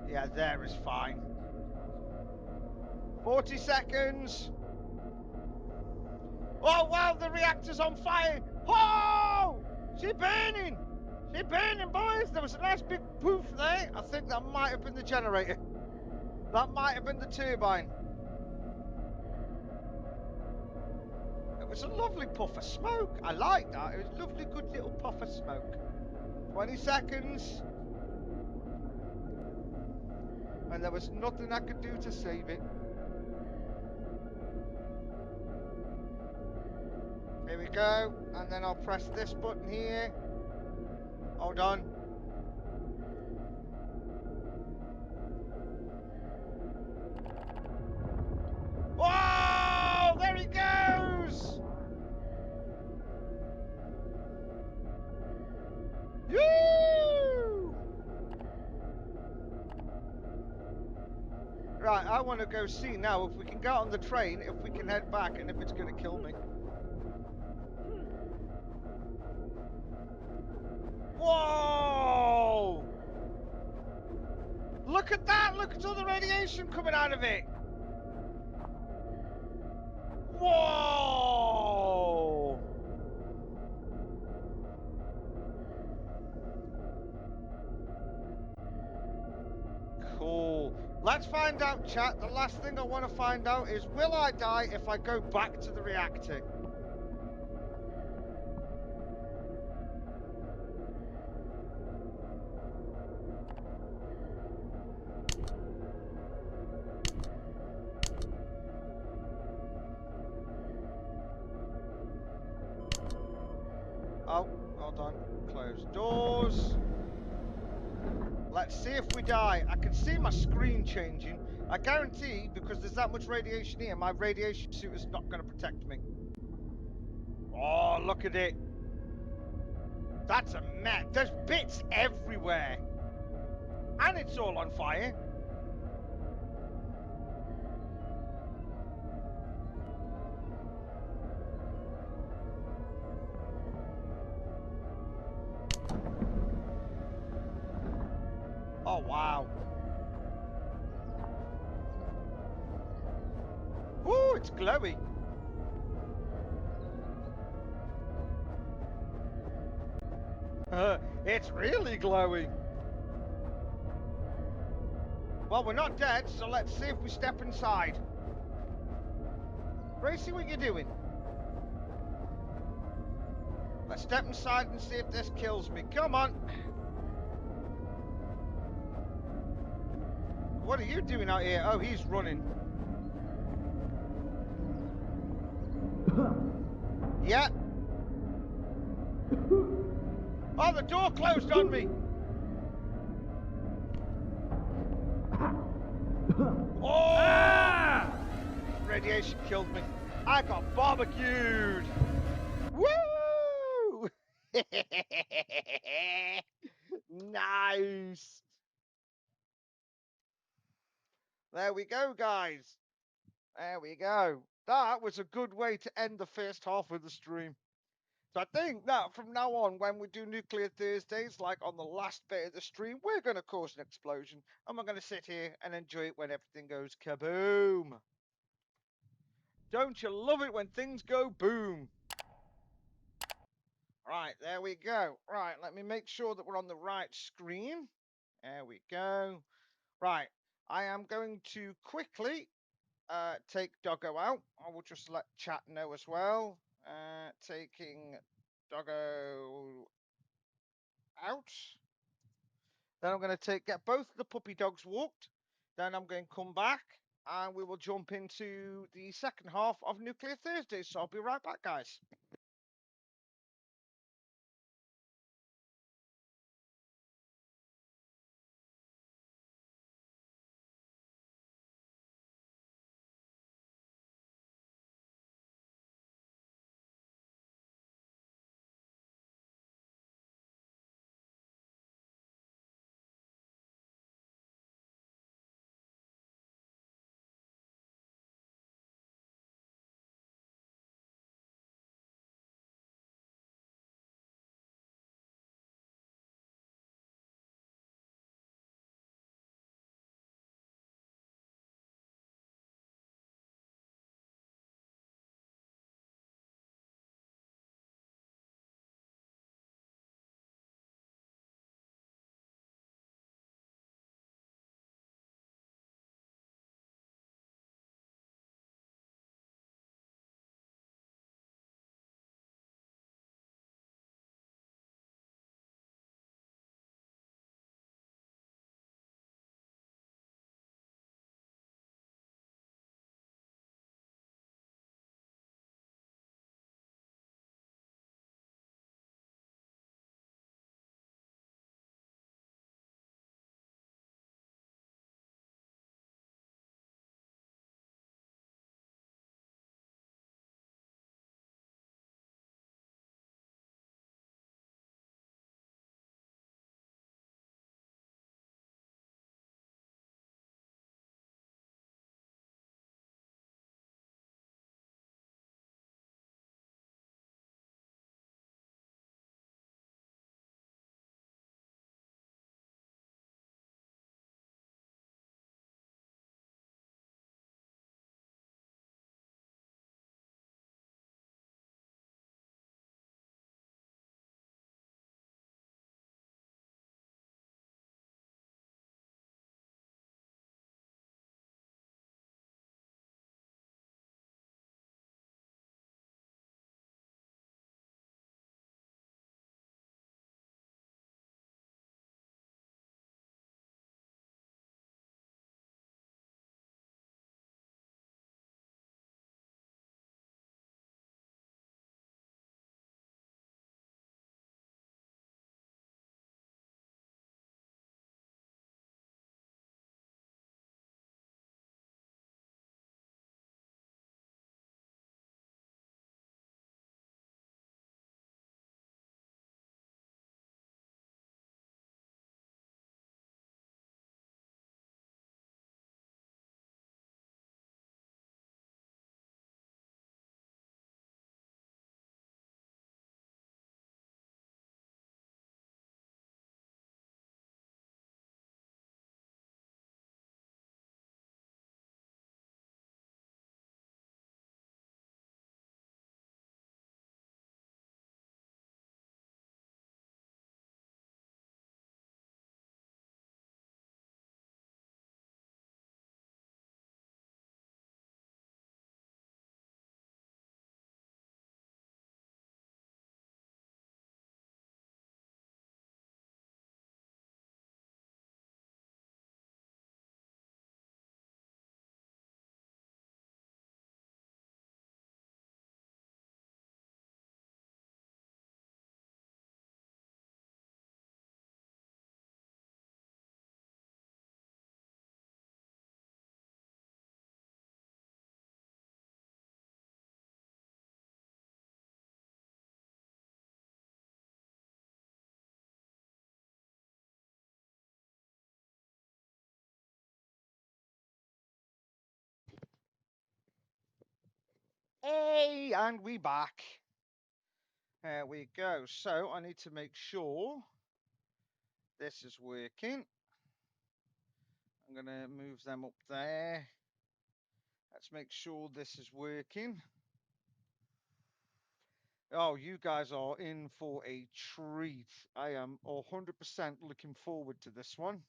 Yeah, there is fine. 40 seconds. Oh, wow, the reactor's on fire. Oh, she's burning. She's burning, boys. There was a nice big poof there. I think that might have been the generator. That might have been the turbine. It was a lovely puff of smoke. I like that. It was a lovely, good little puff of smoke. 20 seconds. And there was nothing I could do to save it. Here we go. And then I'll press this button here. Hold on. Whoa! There he goes! Woo! Right, I want to go see now if we can get on the train, if we can head back, and if it's going to kill me. Whoa! Look at that! Look at all the radiation coming out of it! Whoa! Cool. Let's find out, chat. The last thing I want to find out is, will I die if I go back to the reactor? Oh, hold on. Close doors. Let's see if we die. I can see my screen changing. I guarantee, because there's that much radiation here, my radiation suit is not going to protect me. Oh, look at it. That's a mess. There's bits everywhere. And it's all on fire. Oh, wow. Ooh, it's glowy. It's really glowy. Well, we're not dead, so let's see if we step inside. Gracie, what you doing? Let's step inside and see if this kills me. Come on. What are you doing out here? Oh, he's running. Yeah. Oh, the door closed on me. Oh! Radiation killed me. I got barbecued. Woo! Nice. There we go, guys. There we go. That was a good way to end the first half of the stream. So I think that from now on, when we do Nuclear Thursdays, like on the last bit of the stream, we're going to cause an explosion. And we're going to sit here and enjoy it when everything goes kaboom. Don't you love it when things go boom? Right, there we go. Right, let me make sure that we're on the right screen. There we go. Right, I am going to quickly take Doggo out. I will just let chat know as well. Taking Doggo out. Then I'm going to get both of the puppy dogs walked. Then I'm going to come back and we will jump into the second half of Nuclear Thursdays. So I'll be right back, guys. Hey, and we back. There we go. So I need to make sure this is working. I'm going to move them up there. Let's make sure this is working. Oh, you guys are in for a treat. I am 100% looking forward to this one.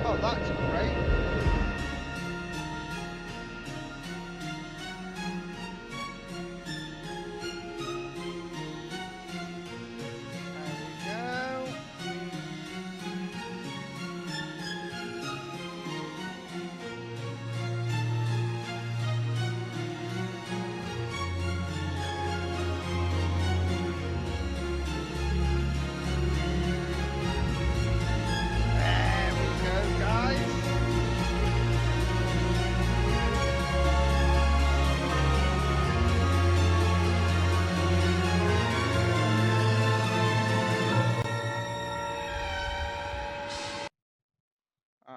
Oh, that's great. There we go. There we go, guys.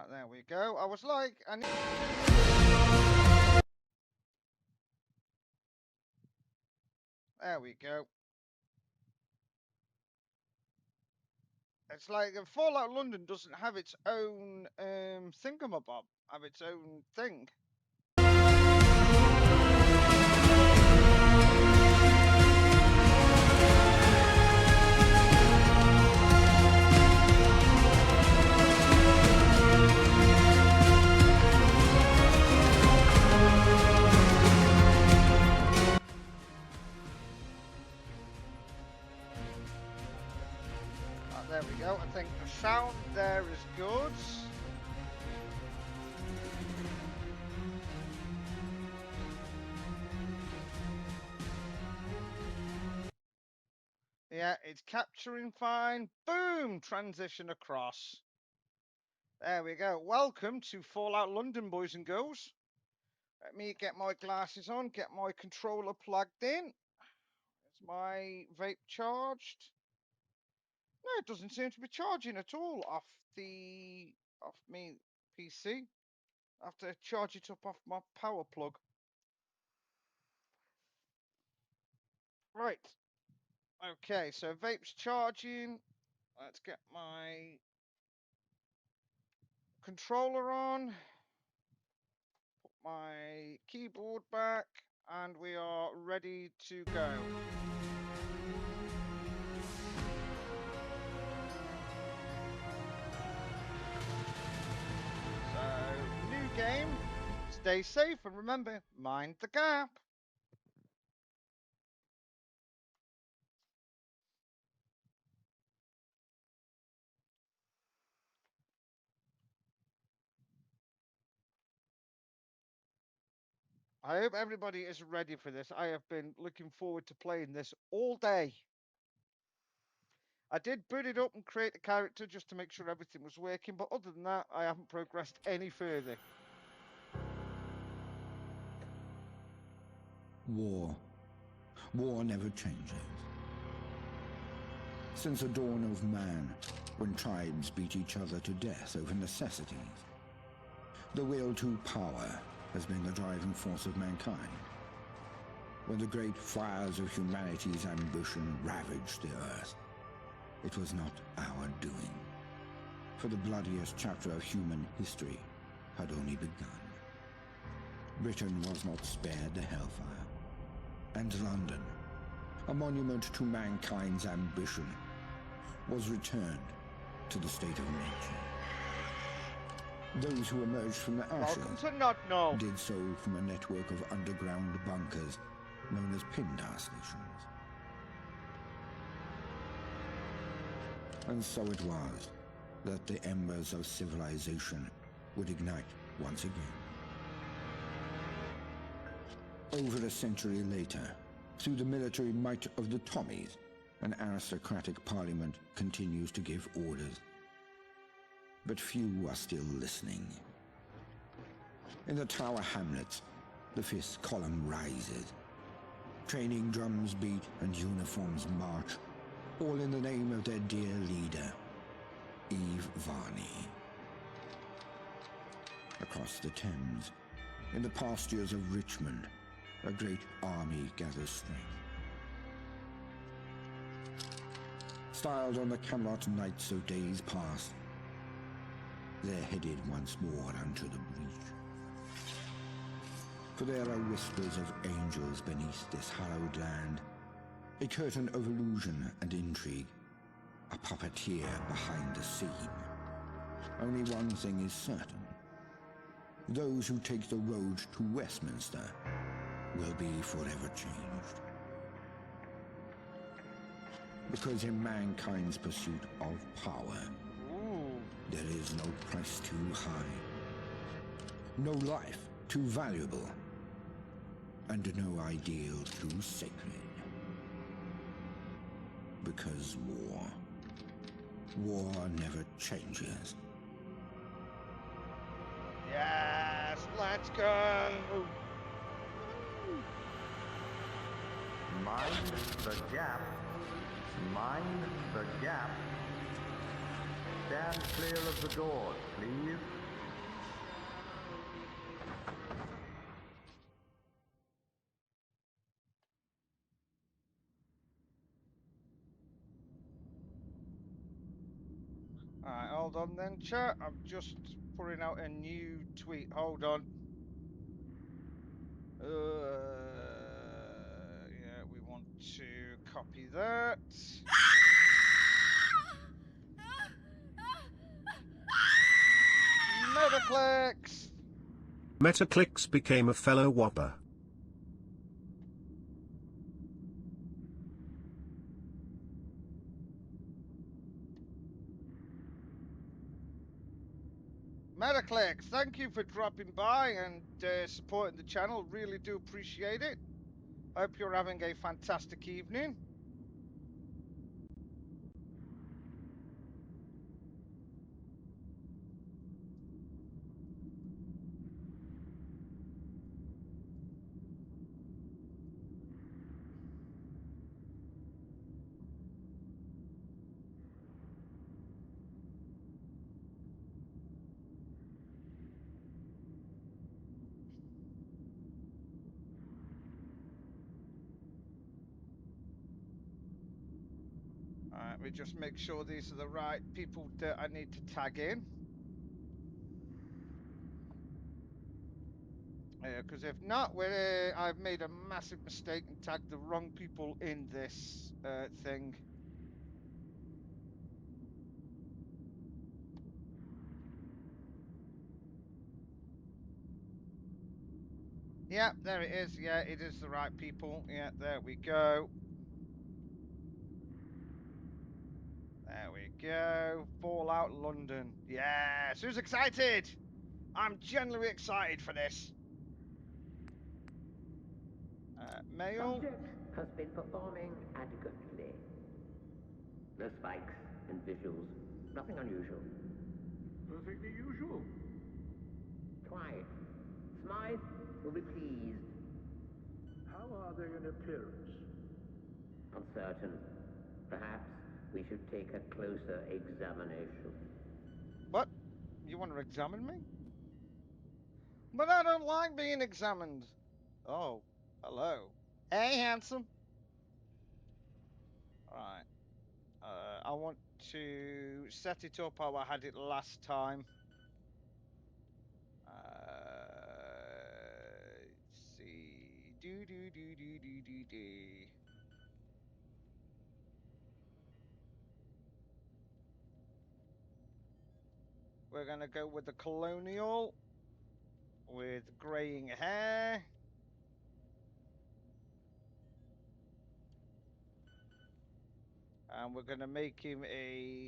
There we go. I was like, I need... There we go. It's like Fallout London doesn't have its own thingamabob, have its own thing. There we go. I think the sound there is good. Yeah, it's capturing fine. Boom! Transition across. There we go. Welcome to Fallout London, boys and girls. Let me get my glasses on, get my controller plugged in. Is my vape charged? No, it doesn't seem to be charging at all off me PC. I have to charge it up off my power plug. Right. Okay, so vape's charging. Let's get my controller on. Put my keyboard back, and we are ready to go. So, new game. Stay safe and remember, mind the gap. I hope everybody is ready for this. I have been looking forward to playing this all day. I did boot it up and create a character just to make sure everything was working, but other than that, I haven't progressed any further. War. War never changes. Since the dawn of man, when tribes beat each other to death over necessities, the will to power has been the driving force of mankind. When the great fires of humanity's ambition ravaged the earth, it was not our doing, for the bloodiest chapter of human history had only begun. Britain was not spared the hellfire, and London, a monument to mankind's ambition, was returned to the state of nature. Those who emerged from the ashes Welcome to Not No. did so from a network of underground bunkers known as Pindar stations. And so it was that the embers of civilization would ignite once again. Over a century later, through the military might of the Tommies, an aristocratic parliament continues to give orders. But few are still listening. In the Tower Hamlets, the fifth column rises. Training drums beat and uniforms march, all in the name of their dear leader, Eve Varney. Across the Thames, in the pastures of Richmond, a great army gathers strength. Styled on the Camelot knights of days past, they're headed once more unto the breach. For there are whispers of angels beneath this hallowed land, a curtain of illusion and intrigue, a puppeteer behind the scene. Only one thing is certain. Those who take the road to Westminster will be forever changed. Because in mankind's pursuit of power, there is no price too high, no life too valuable, and no ideal too sacred. Because war never changes. Yes, let's go. Mind the gap. Mind the gap. Stand clear of the doors, please. Alright, hold on then, chat. I'm just putting out a new tweet. Hold on. Yeah, we want to copy that. Metaclicks! Metaclicks became a fellow Whopper. Metaclicks, thank you for dropping by and supporting the channel. Really do appreciate it. Hope you're having a fantastic evening. Alright, we just make sure these are the right people that I need to tag in. Because if not, I've made a massive mistake and tagged the wrong people in this thing. Yeah, there it is. Yeah, it is the right people. Yeah, there we go. There we go. Fallout London. Yes, who's excited? I'm genuinely excited for this. Mail. Subject has been performing adequately. No spikes and visuals. Nothing unusual. Perfectly usual. Try it. Smythe will be pleased. How are they in appearance? Uncertain. Perhaps we should take a closer examination. What? You want to examine me? But I don't like being examined. Oh, hello. Hey, handsome. Right. I want to set it up how I had it last time. Let's see. Do. we're going to go with the colonial with greying hair. And we're going to make him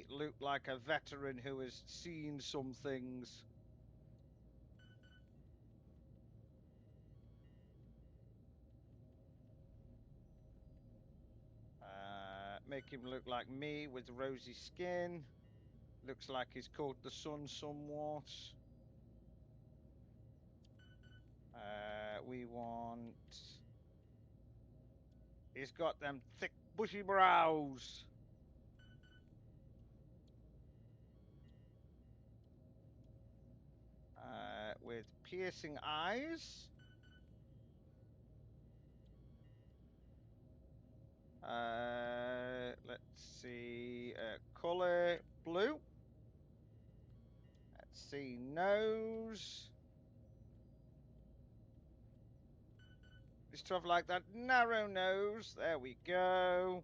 look like a veteran who has seen some things. Make him look like me with rosy skin. Looks like he's caught the sun somewhat. We want... He's got them thick, bushy brows. With piercing eyes. Let's see. Color blue. Let's see. Nose. Just to have like that narrow nose. There we go.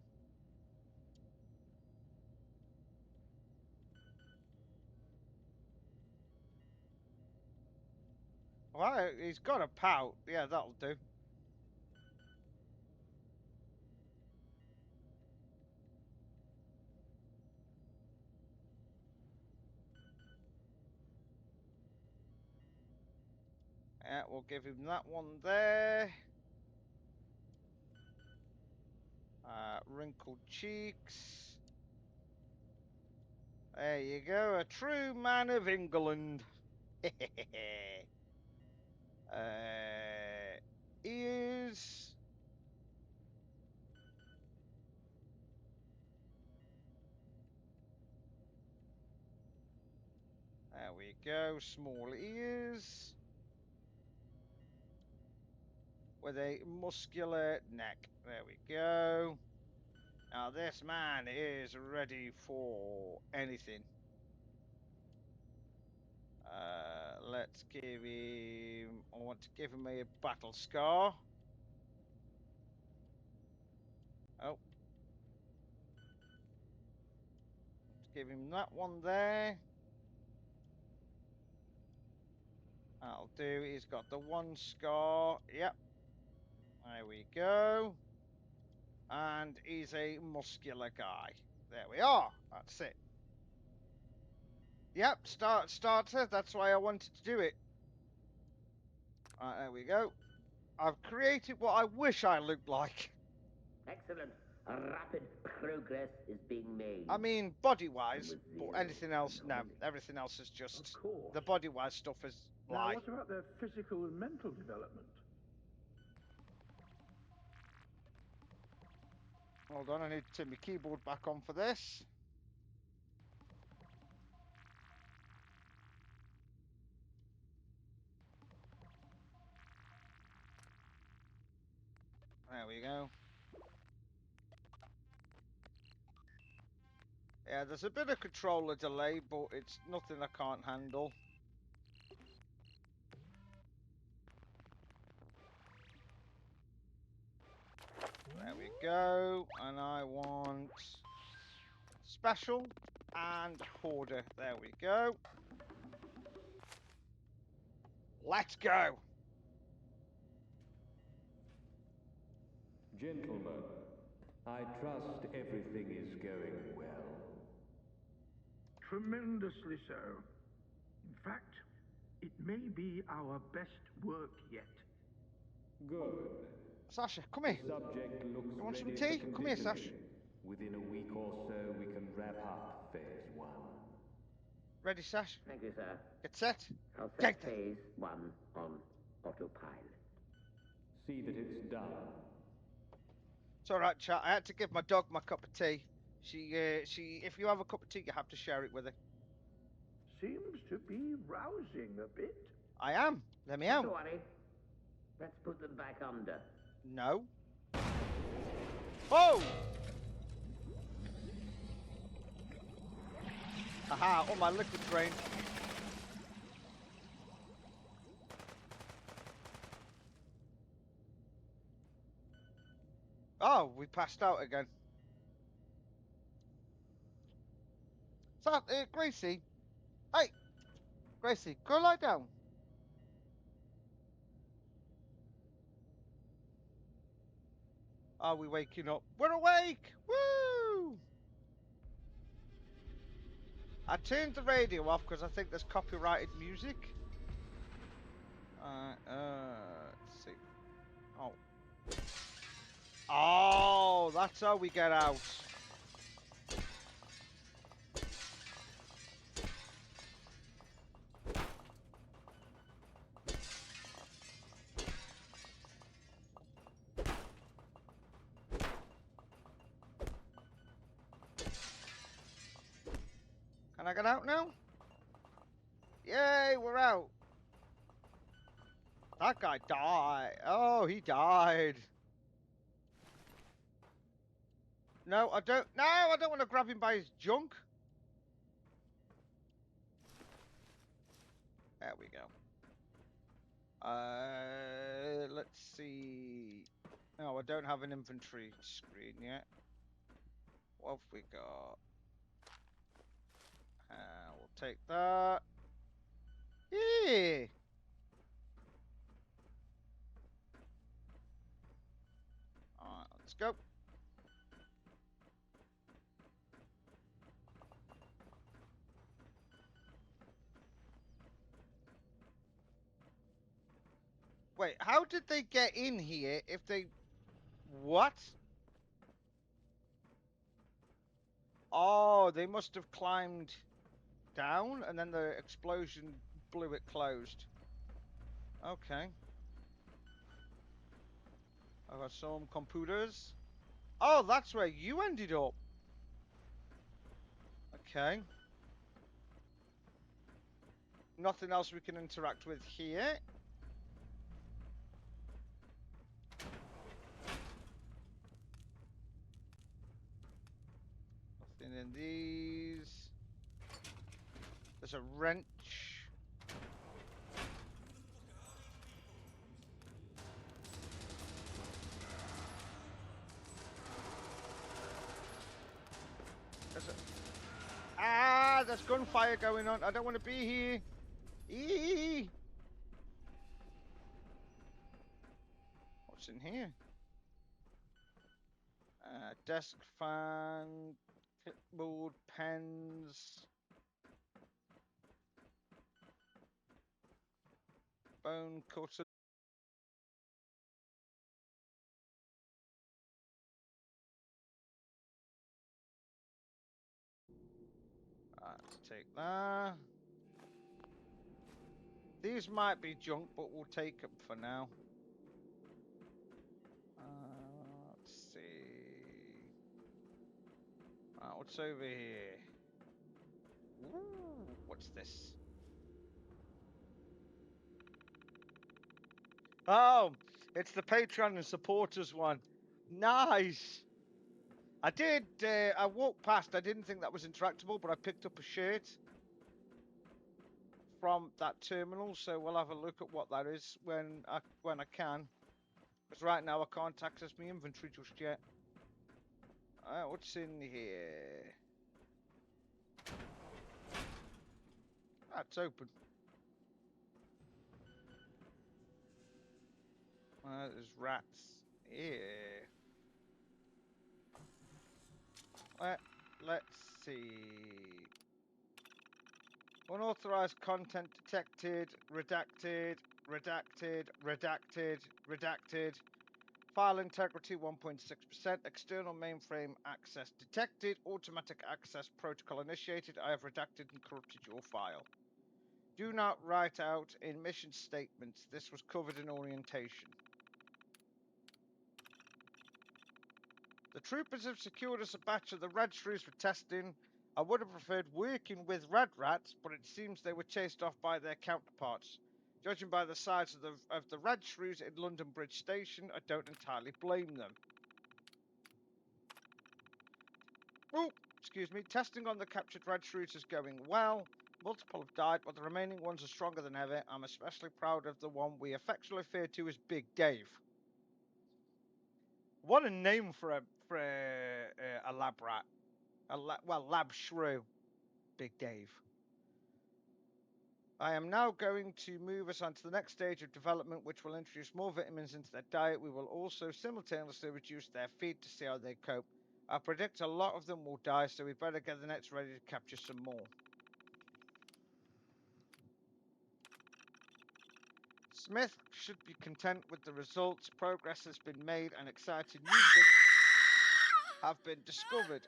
Well, he's got a pout. Yeah, that'll do. Yeah, we'll give him that one there. Wrinkled cheeks. There you go, a true man of England. Ears. There we go, small ears. With a muscular neck. There we go. Now this man is ready for anything. Let's give him... I want to give him a battle scar. Oh. Let's give him that one there. That'll do. He's got the one scar. Yep. There we go. And he's a muscular guy. There we are. That's it. Yep, starter. That's why I wanted to do it. Alright, there we go. I've created what I wish I looked like. Excellent. A rapid progress is being made. I mean, body-wise, with but zero anything else, no. knowledge. Everything else is just... Of course. The body-wise stuff is Now, lie. what about their physical and mental development? Hold on, I need to turn my keyboard back on for this. There we go. Yeah, there's a bit of controller delay, but it's nothing I can't handle. There we go. And I want special and hoarder. There we go. Let's go. Gentlemen, I trust everything is going well. Tremendously so. In fact, it may be our best work yet. Good. Sasha, come The here. subject looks You want some ready tea? for Come here, Sash. conditioning. Within a week or so, we can wrap up phase 1. Ready, Sash? Thank you, sir. Get set. I'll Get set there. phase 1 on autopilot. See that it's done. It's all right, chat. I had to give my dog my cup of tea. She, if you have a cup of tea, you have to share it with her. Seems to be rousing a bit. I am. Let me Not out. to worry. Let's put them back under. No. Oh! Aha, all my liquid drain. Oh, we passed out again. So, Gracie, hey, Gracie, go lie down. Are we waking up? We're awake! Woo! I turned the radio off because I think there's copyrighted music. Let's see. Oh. Oh, that's how we get out. Can I get out now? Yay, we're out. That guy died. Oh, he died. No, I don't. No, I don't want to grab him by his junk. There we go. Let's see. No, I don't have an inventory screen yet. What have we got? We'll take that. Yeah. Alright, let's go. Wait, how did they get in here if they... What? Oh, they must have climbed down and then the explosion blew it closed. Okay. I've got some computers. Oh, that's where you ended up. Okay. Nothing else we can interact with here. Nothing in these. There's a wrench. There's a... Ah, there's gunfire going on. I don't want to be here. Eee. What's in here? Desk fan, clipboard, pens, bone cutter. Let's take that. These might be junk, but we'll take them for now. Let's see. What's over here? Ooh, what's this? Oh, it's the Patreon and supporters one. Nice. I did. I walked past. I didn't think that was interactable, but I picked up a shirt from that terminal, so we'll have a look at what that is when I can. Because right now I can't access my inventory just yet. What's in here? It's open. There's rats. Yeah. Let's see. Unauthorized content detected, redacted, redacted, redacted, redacted. File integrity 1.6%. External mainframe access detected. Automatic access protocol initiated. I have redacted and corrupted your file. Do not write out in mission statements. This was covered in orientation. The troopers have secured us a batch of the red shrews for testing. I would have preferred working with red rats, but it seems they were chased off by their counterparts. Judging by the size of the red shrews in London Bridge Station, I don't entirely blame them. Oh, excuse me. Testing on the captured red shrews is going well. Multiple have died, but the remaining ones are stronger than ever. I'm especially proud of the one we affectionately refer to as Big Dave. What a name for a lab rat. Lab shrew. Big Dave. I am now going to move us on to the next stage of development, which will introduce more vitamins into their diet. We will also simultaneously reduce their feed to see how they cope. I predict a lot of them will die, so we better get the nets ready to capture some more. Smith should be content with the results. Progress has been made and exciting new things have been discovered.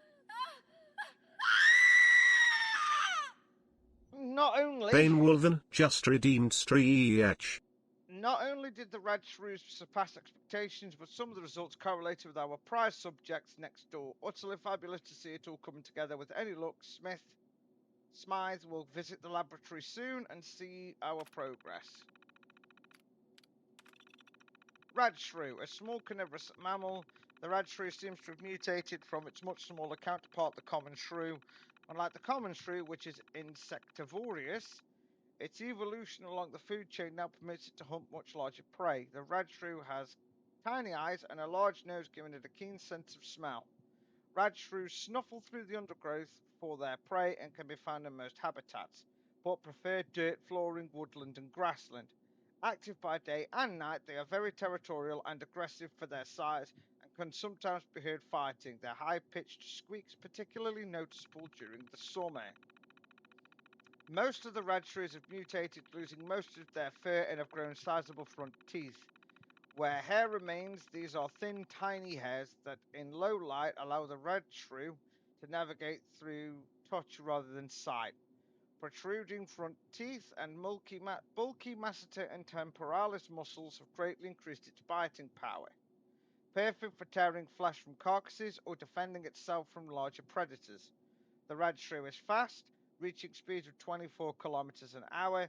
Not only Wolven just redeemed Streech. Not only did the red shrews surpass expectations, but some of the results correlated with our prize subjects next door. Utterly fabulous to see it all coming together. With any luck, Smythe will visit the laboratory soon and see our progress. Red shrew, a small carnivorous mammal. The red shrew seems to have mutated from its much smaller counterpart, the common shrew. Unlike the common shrew, which is insectivorous, its evolution along the food chain now permits it to hunt much larger prey. The red shrew has tiny eyes and a large nose, giving it a keen sense of smell. Red shrews snuffle through the undergrowth for their prey and can be found in most habitats, but prefer dirt, flooring, woodland, and grassland. Active by day and night, they are very territorial and aggressive for their size and can sometimes be heard fighting. Their high-pitched squeaks particularly noticeable during the summer. Most of the red shrews have mutated, losing most of their fur and have grown sizable front teeth. Where hair remains, these are thin, tiny hairs that in low light allow the red shrew to navigate through touch rather than sight. Protruding front teeth and bulky masseter and temporalis muscles have greatly increased its biting power, perfect for tearing flesh from carcasses or defending itself from larger predators. The red shrew is fast, reaching speeds of 24 kilometers an hour,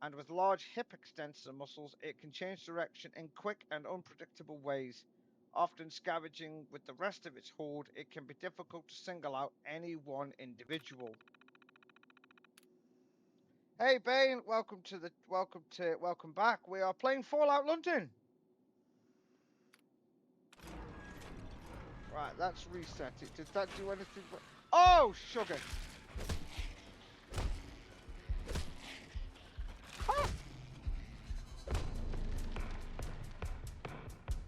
and with large hip extensor muscles, it can change direction in quick and unpredictable ways. Often scavenging with the rest of its horde, it can be difficult to single out any one individual. Hey Bane, welcome back. We are playing Fallout London. Right, that's reset it. Did that do anything? Oh, sugar. Huh?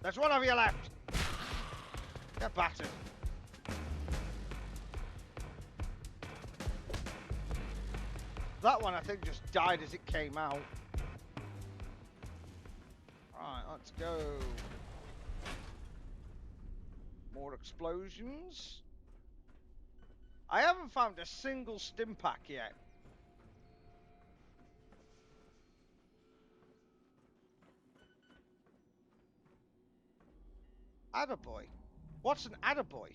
There's one of you left. Get battered. That one, I think, just died as it came out. Right, let's go. More explosions. I haven't found a single stim pack yet. Attaboy. What's an attaboy?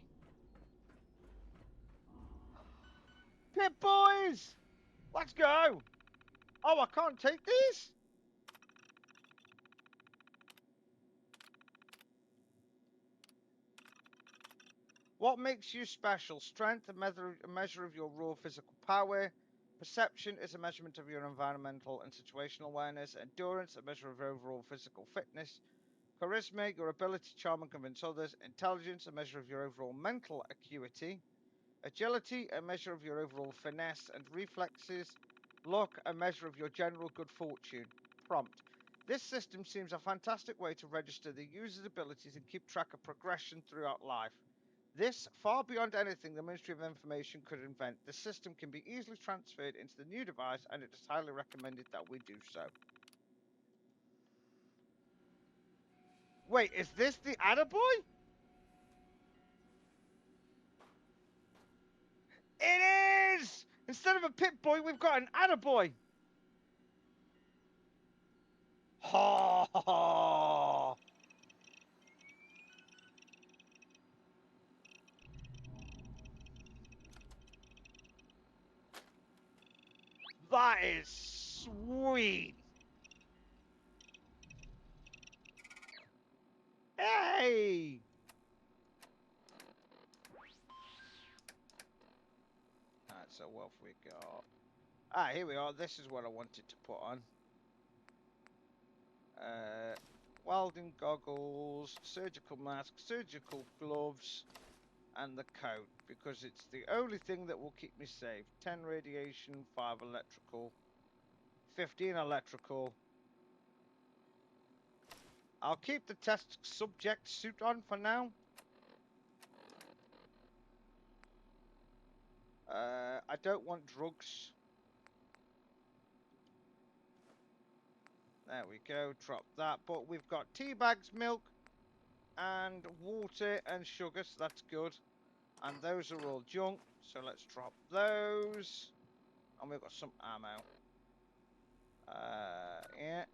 Pip boys! Let's go! Oh, I can't take these? What makes you special? Strength, a measure of your raw physical power. Perception is a measurement of your environmental and situational awareness. Endurance, a measure of overall physical fitness. Charisma, your ability to charm and convince others. Intelligence, a measure of your overall mental acuity. Agility, a measure of your overall finesse and reflexes. Luck, a measure of your general good fortune. Prompt. This system seems a fantastic way to register the user's abilities and keep track of progression throughout life. This, far beyond anything the Ministry of Information could invent, the system can be easily transferred into the new device, and it is highly recommended that we do so. Wait, is this the Attaboy? It is! Instead of a Pip-Boy, we've got an Attaboy! Ha ha ha! That is sweet! Hey! Alright, so what have we got? Ah, here we are. This is what I wanted to put on. Welding goggles, surgical mask, surgical gloves, and the coat, because it's the only thing that will keep me safe. 10 radiation, 5 electrical, 15 electrical. I'll keep the test subject suit on for now. I don't want drugs. There we go, drop that. But we've got tea bags, milk, and water and sugar, so that's good. And those are all junk, so let's drop those. And we've got some ammo. Yeah.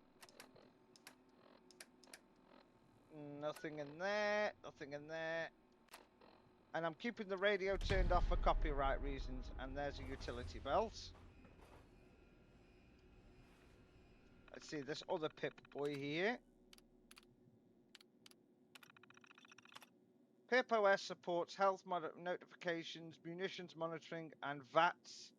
Nothing in there, nothing in there. And I'm keeping the radio turned off for copyright reasons. And there's a utility belt. Let's see, this other Pip boy here. Pip OS supports health notifications, munitions monitoring, and VATS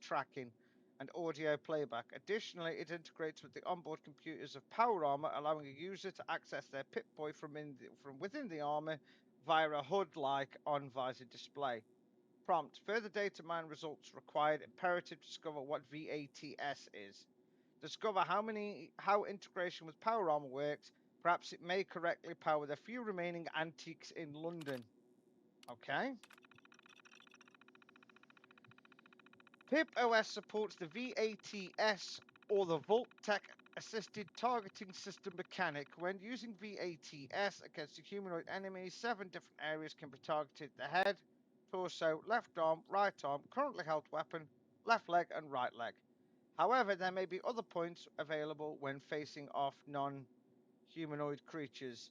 tracking and audio playback. Additionally, it integrates with the onboard computers of Power Armor, allowing a user to access their Pip Boy from within the armor via a HUD-like on-visor display. Prompt: further data mine results required. Imperative: discover what VATS is. Discover how integration with Power Armor works. Perhaps it may correctly power the few remaining antiques in London. Okay. Pip OS supports the VATS or the Vault-Tec Assisted Targeting System mechanic. When using VATS against a humanoid enemy, 7 different areas can be targeted: the head, torso, left arm, right arm, currently held weapon, left leg, and right leg. However, there may be other points available when facing off non-humanoid creatures.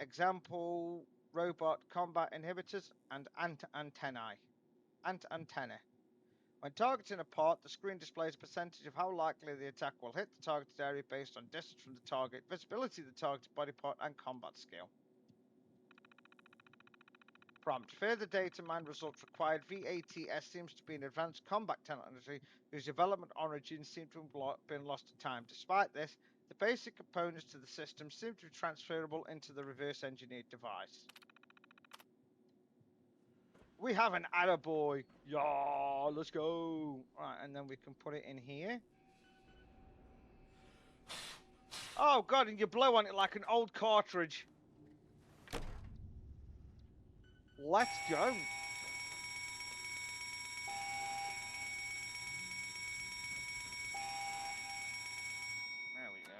Example: robot combat inhibitors and antennae. When targeting a part, the screen displays a percentage of how likely the attack will hit the targeted area based on distance from the target, visibility of the targeted body part, and combat skill. Prompt: further data mine results required. VATS seems to be an advanced combat technology whose development origins seem to have been lost to time. Despite this, the basic components to the system seem to be transferable into the reverse engineered device. We have an attaboy. Yeah, let's go. Right, and then we can put it in here. Oh god, and you blow on it like an old cartridge. Let's go. There we go.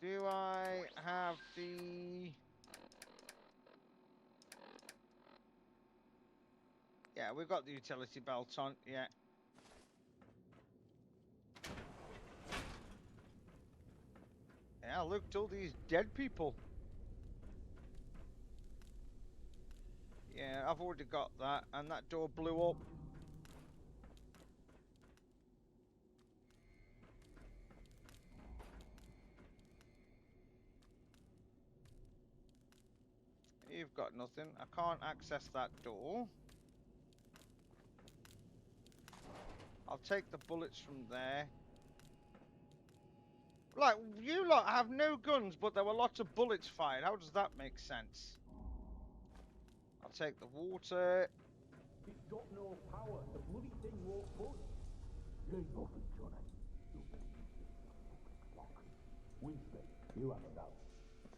Do I have the... Yeah, we've got the utility belt on, yeah. Yeah, look at all these dead people. Yeah, I've already got that, and that door blew up. You've got nothing. I can't access that door. I'll take the bullets from there. Like, you lot have no guns, but there were lots of bullets fired. How does that make sense? I'll take the water. It's got no power. The bloody thing won't budge. You ain't nothing, Johnny. Winston, you have a doubt.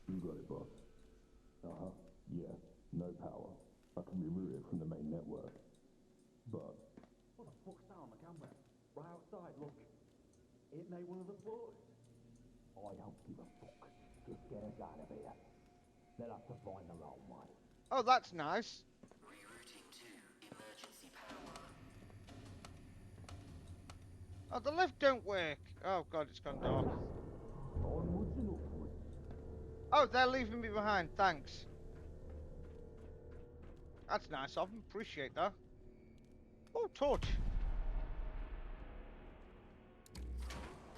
You got it, boss. Uh-huh. Yeah. No power. I can be routed from the main network. But... what the fuck's down on the camera? Right outside, look. Ain't they one of the floors? I don't give a fuck. Just get us out of here. They'll have to find their own way. Oh, that's nice. Rerouting to emergency power. Oh, the lift don't work. Oh god, it's gone dark. Onwards and upwards. Oh, they're leaving me behind. Thanks. That's nice of them. Appreciate that. Oh, torch.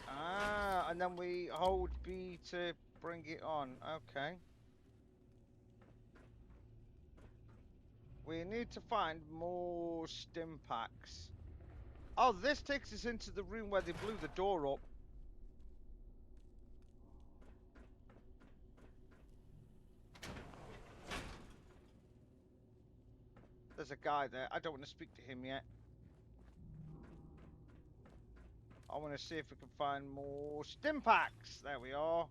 Ah, and then we hold B to bring it on. Okay. We need to find more stim packs. Oh, this takes us into the room where they blew the door up. There's a guy there. I don't want to speak to him yet. I want to see if we can find more stim packs. There we are.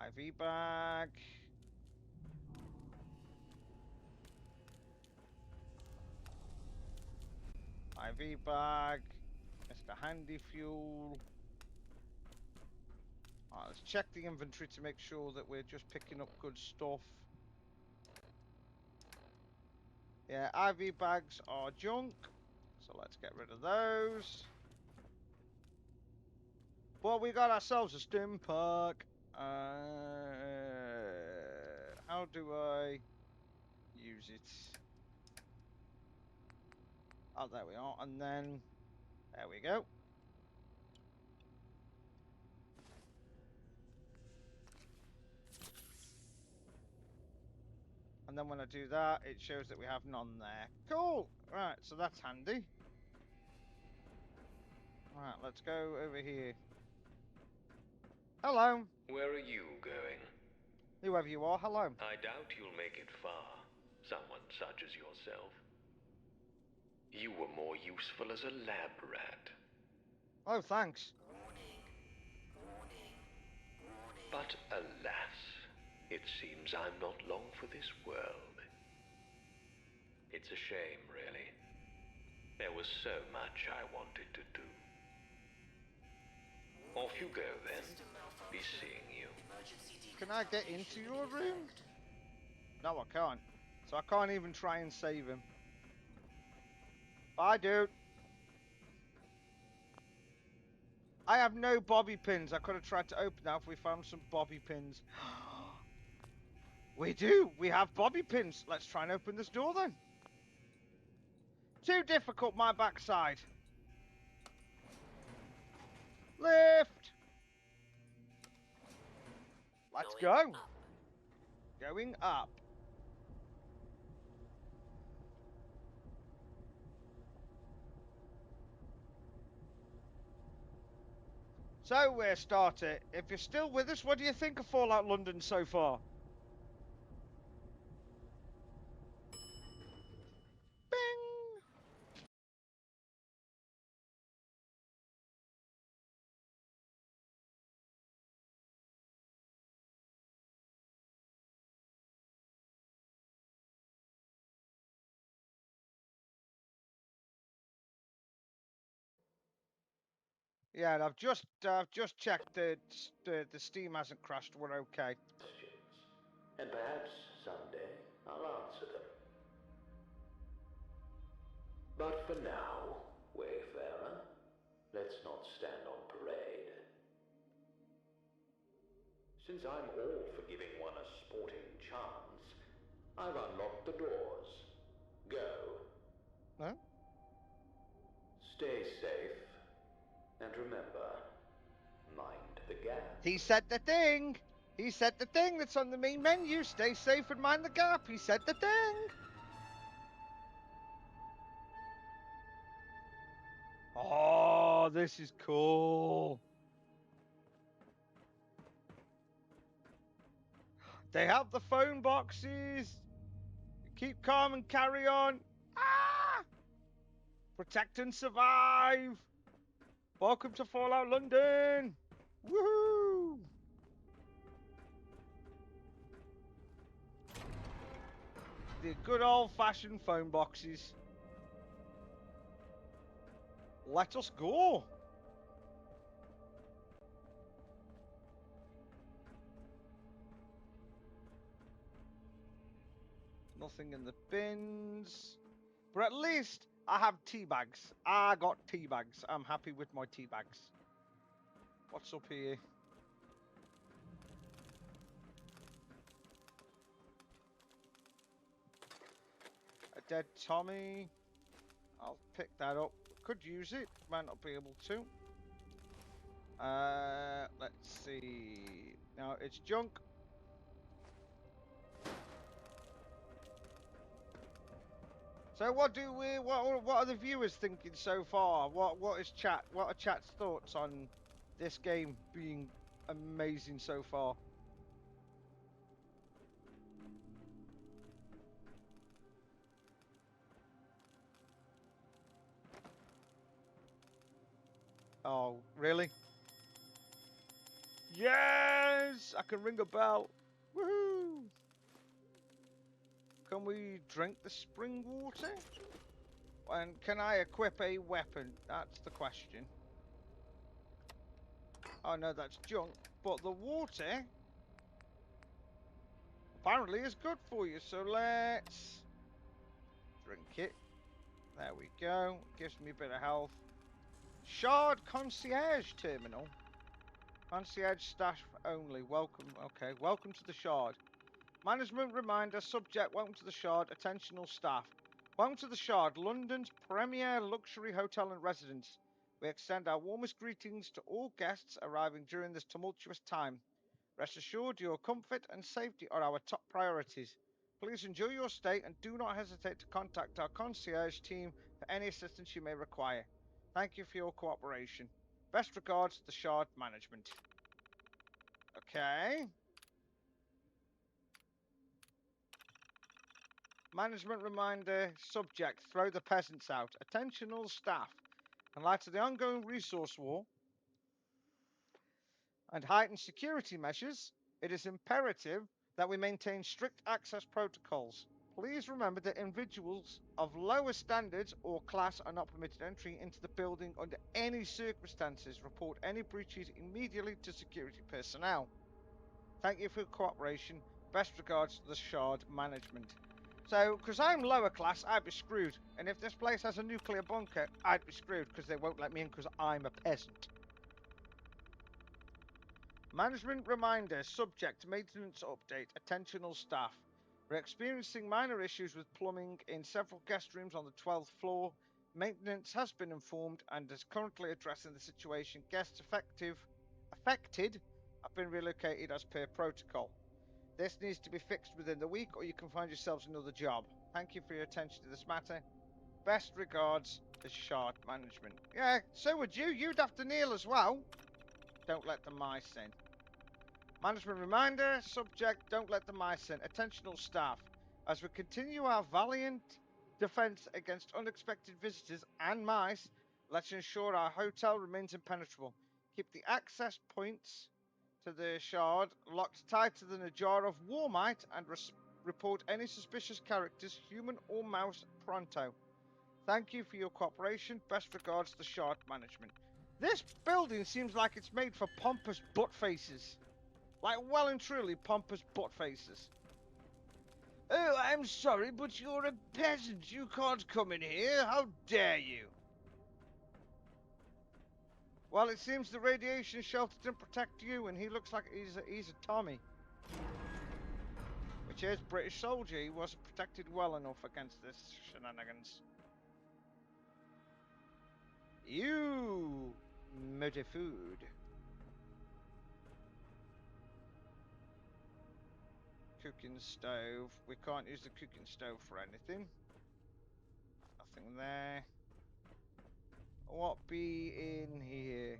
IV bag. IV bag. Mr. Handy Fuel. Alright, let's check the inventory to make sure that we're just picking up good stuff. Yeah, IV bags are junk, so let's get rid of those. But we got ourselves a stim pack. How do I use it? Oh, there we are. And then, there we go. And then when I do that, it shows that we have none there. Cool. Right, so that's handy. Right, let's go over here. Hello. Where are you going? Whoever you are, hello. I doubt you'll make it far, someone such as yourself. You were more useful as a lab rat. Oh, thanks. But alas, it seems I'm not long for this world. It's a shame, really. There was so much I wanted to do. Off you go, then. Be seeing you. Can I get into your room? No, I can't. So I can't even try and save him. Bye, dude. I have no bobby pins. I could have tried to open that if we found some bobby pins. We do. We have bobby pins. Let's try and open this door then. Too difficult, my backside. Lift. Let's go. Going up. So we're started. If you're still with us, what do you think of Fallout London so far? Bing! Yeah, and I've just checked that the Steam hasn't crashed. We're okay. And perhaps someday I'll answer them. But for now, Wayfarer, let's not stand on parade. Since I'm all for giving one a sporting chance, I've unlocked the doors. Go. No? Stay safe. And remember, mind the gap. He said the thing. He said the thing that's on the main menu. Stay safe and mind the gap. He said the thing. Oh, this is cool. They have the phone boxes. Keep calm and carry on. Ah! Protect and survive. Welcome to Fallout London. Woohoo! The good old-fashioned phone boxes. Let us go. Nothing in the bins. But at least I have tea bags. I got tea bags. I'm happy with my tea bags. What's up here? A dead Tommy. I'll pick that up. Could use it. Might not be able to. Let's see. No, it's junk. So what do we? What are the viewers thinking so far? What is chat? What are chat's thoughts on this game being amazing so far? Oh, really? Yes! I can ring a bell. Woohoo! Can we drink the spring water? And can I equip a weapon? That's the question. Oh no, that's junk. But the water apparently is good for you, so let's drink it. There we go. Gives me a bit of health. Shard Concierge Terminal. Concierge staff only. Welcome. Okay, welcome to the Shard. Management reminder, subject, welcome to the Shard, attention all staff. Welcome to the Shard, London's premier luxury hotel and residence. We extend our warmest greetings to all guests arriving during this tumultuous time. Rest assured your comfort and safety are our top priorities. Please enjoy your stay and do not hesitate to contact our concierge team for any assistance you may require. Thank you for your cooperation. Best regards, the Shard Management. Okay. Management reminder, subject, throw the peasants out. Attention all staff. In light of the ongoing resource war and heightened security measures, it is imperative that we maintain strict access protocols. Please remember that individuals of lower standards or class are not permitted entry into the building under any circumstances. Report any breaches immediately to security personnel. Thank you for your cooperation. Best regards to the Shard Management. So, because I'm lower class, I'd be screwed. And if this place has a nuclear bunker, I'd be screwed because they won't let me in because I'm a peasant. Management reminder, subject, maintenance update, attention all staff. We're experiencing minor issues with plumbing in several guest rooms on the 12th floor. Maintenance has been informed and is currently addressing the situation. Guests affected have been relocated as per protocol. This needs to be fixed within the week or you can find yourselves another job. Thank you for your attention to this matter. Best regards, the Shard Management. Yeah, so would you. You'd have to kneel as well. Don't let the mice in. Management reminder, subject, don't let the mice in. Attention all staff. As we continue our valiant defense against unexpected visitors and mice, let's ensure our hotel remains impenetrable. Keep the access points to the Shard locked tighter than a jar of Warmite and report any suspicious characters, human or mouse, pronto. Thank you for your cooperation. Best regards, the Shard Management. This building seems like it's made for pompous butt faces. Like well and truly pompous butt faces. Oh, I'm sorry, but you're a peasant. You can't come in here. How dare you? Well, it seems the radiation shelter didn't protect you, and he looks like he's a Tommy. Which is British soldier. He wasn't protected well enough against this shenanigans. You murder food. Cooking stove. We can't use the cooking stove for anything. Nothing there. What be in here?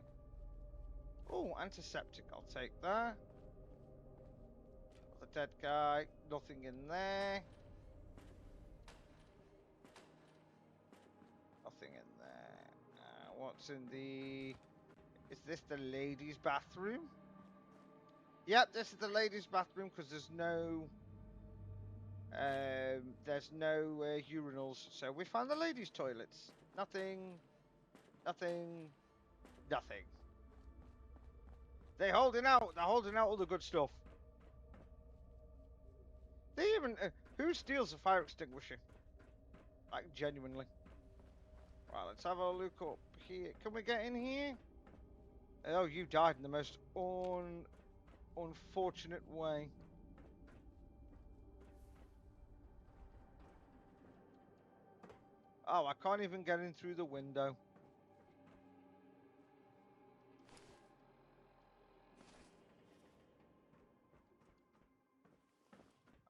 Oh, antiseptic. I'll take that. The dead guy. Nothing in there. Nothing in there. What's in the... Is this the ladies' bathroom? Yep, this is the ladies' bathroom because there's no urinals. So we found the ladies' toilets. Nothing. Nothing. Nothing. They're holding out. They're holding out all the good stuff. They even who steals a fire extinguisher? Like genuinely. Right, let's have a look up here. Can we get in here? Oh, you died in the most unfortunate way. Oh, I can't even get in through the window.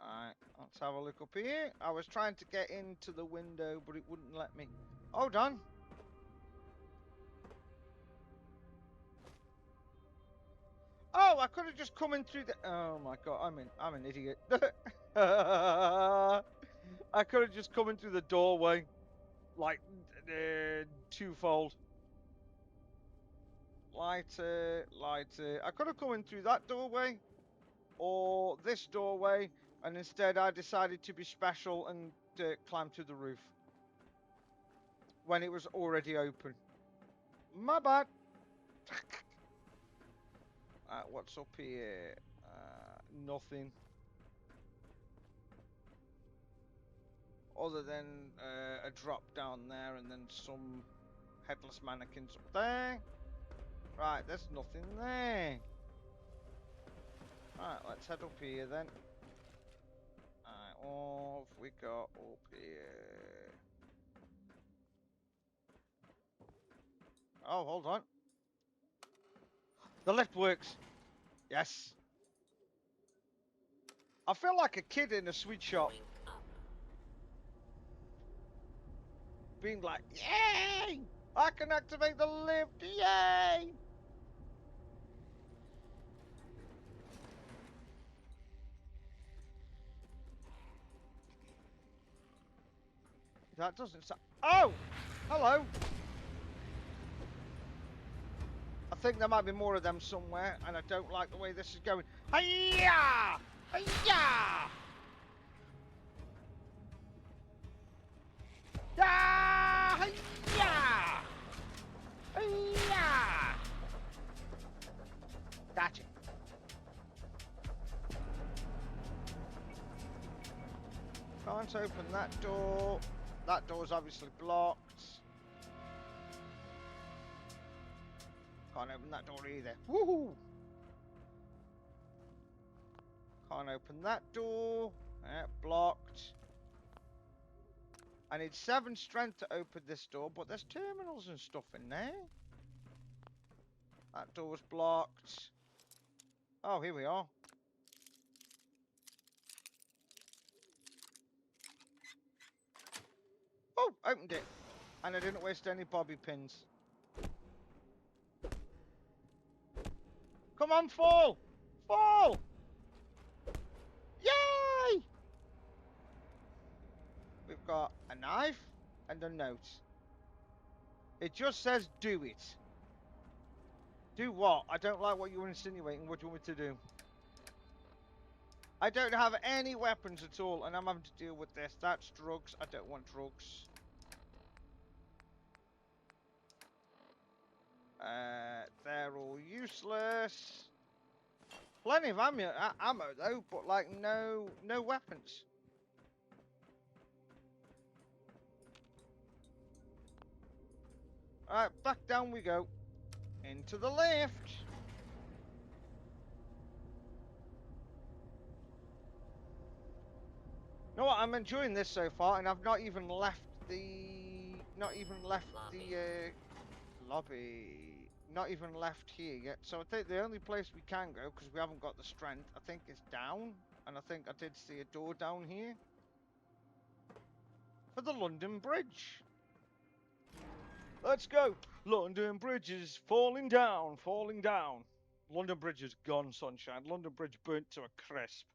Alright, let's have a look up here. I was trying to get into the window, but it wouldn't let me. Hold on. Oh, I could have just come in through the... Oh my god, I'm an idiot. I could have just come in through the doorway. Like, twofold. lighter, lighter. I could have come in through that doorway or this doorway, and instead I decided to be special and climb to the roof when it was already open. My bad. What's up here? Nothing. Other than a drop down there and then some headless mannequins up there. Right, there's nothing there. Right, let's head up here then. Alright, what have we got up here? Oh, hold on. The lift works. Yes. I feel like a kid in a sweet shop. Being like, yay! I can activate the lift, yay! That doesn't sound. Oh! Hello! I think there might be more of them somewhere, and I don't like the way this is going. Hiya! Hiya! Yeah! Hiya! Hiya! Gotcha. Can't open that door. That door's obviously blocked. Can't open that door either. Woohoo! Can't open that door. Blocked. I need 7 strength to open this door, but there's terminals and stuff in there. That door's blocked. Oh, here we are. Oh, opened it. And I didn't waste any bobby pins. Come on, fall! Fall! Yay! We've got a knife and a note. It just says do it. Do what? I don't like what you're insinuating. What do you want me to do? I don't have any weapons at all, and I'm having to deal with this. That's drugs. I don't want drugs. They're all useless. Plenty of ammo though, but like no weapons. Alright, back down we go. Into the lift. You know what? I'm enjoying this so far, and I've not even left the lobby. Not even left here yet. So I think the only place we can go, because we haven't got the strength, I think is down. And I think I did see a door down here for the London Bridge. Let's go. London Bridge is falling down, falling down. London Bridge is gone, sunshine. London Bridge burnt to a crisp.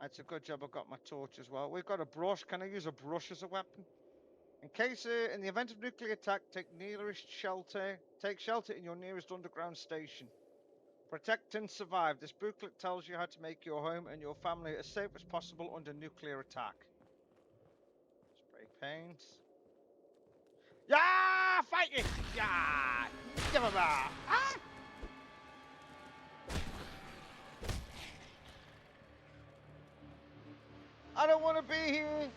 It's a good job I've got my torch as well. We've got a brush. Can I use a brush as a weapon? In the event of nuclear attack, take shelter in your nearest underground station. Protect and survive. This booklet tells you how to make your home and your family as safe as possible under nuclear attack. Spray paint. Yeah, fight it! Yeah, give him a ah! I don't want to be here.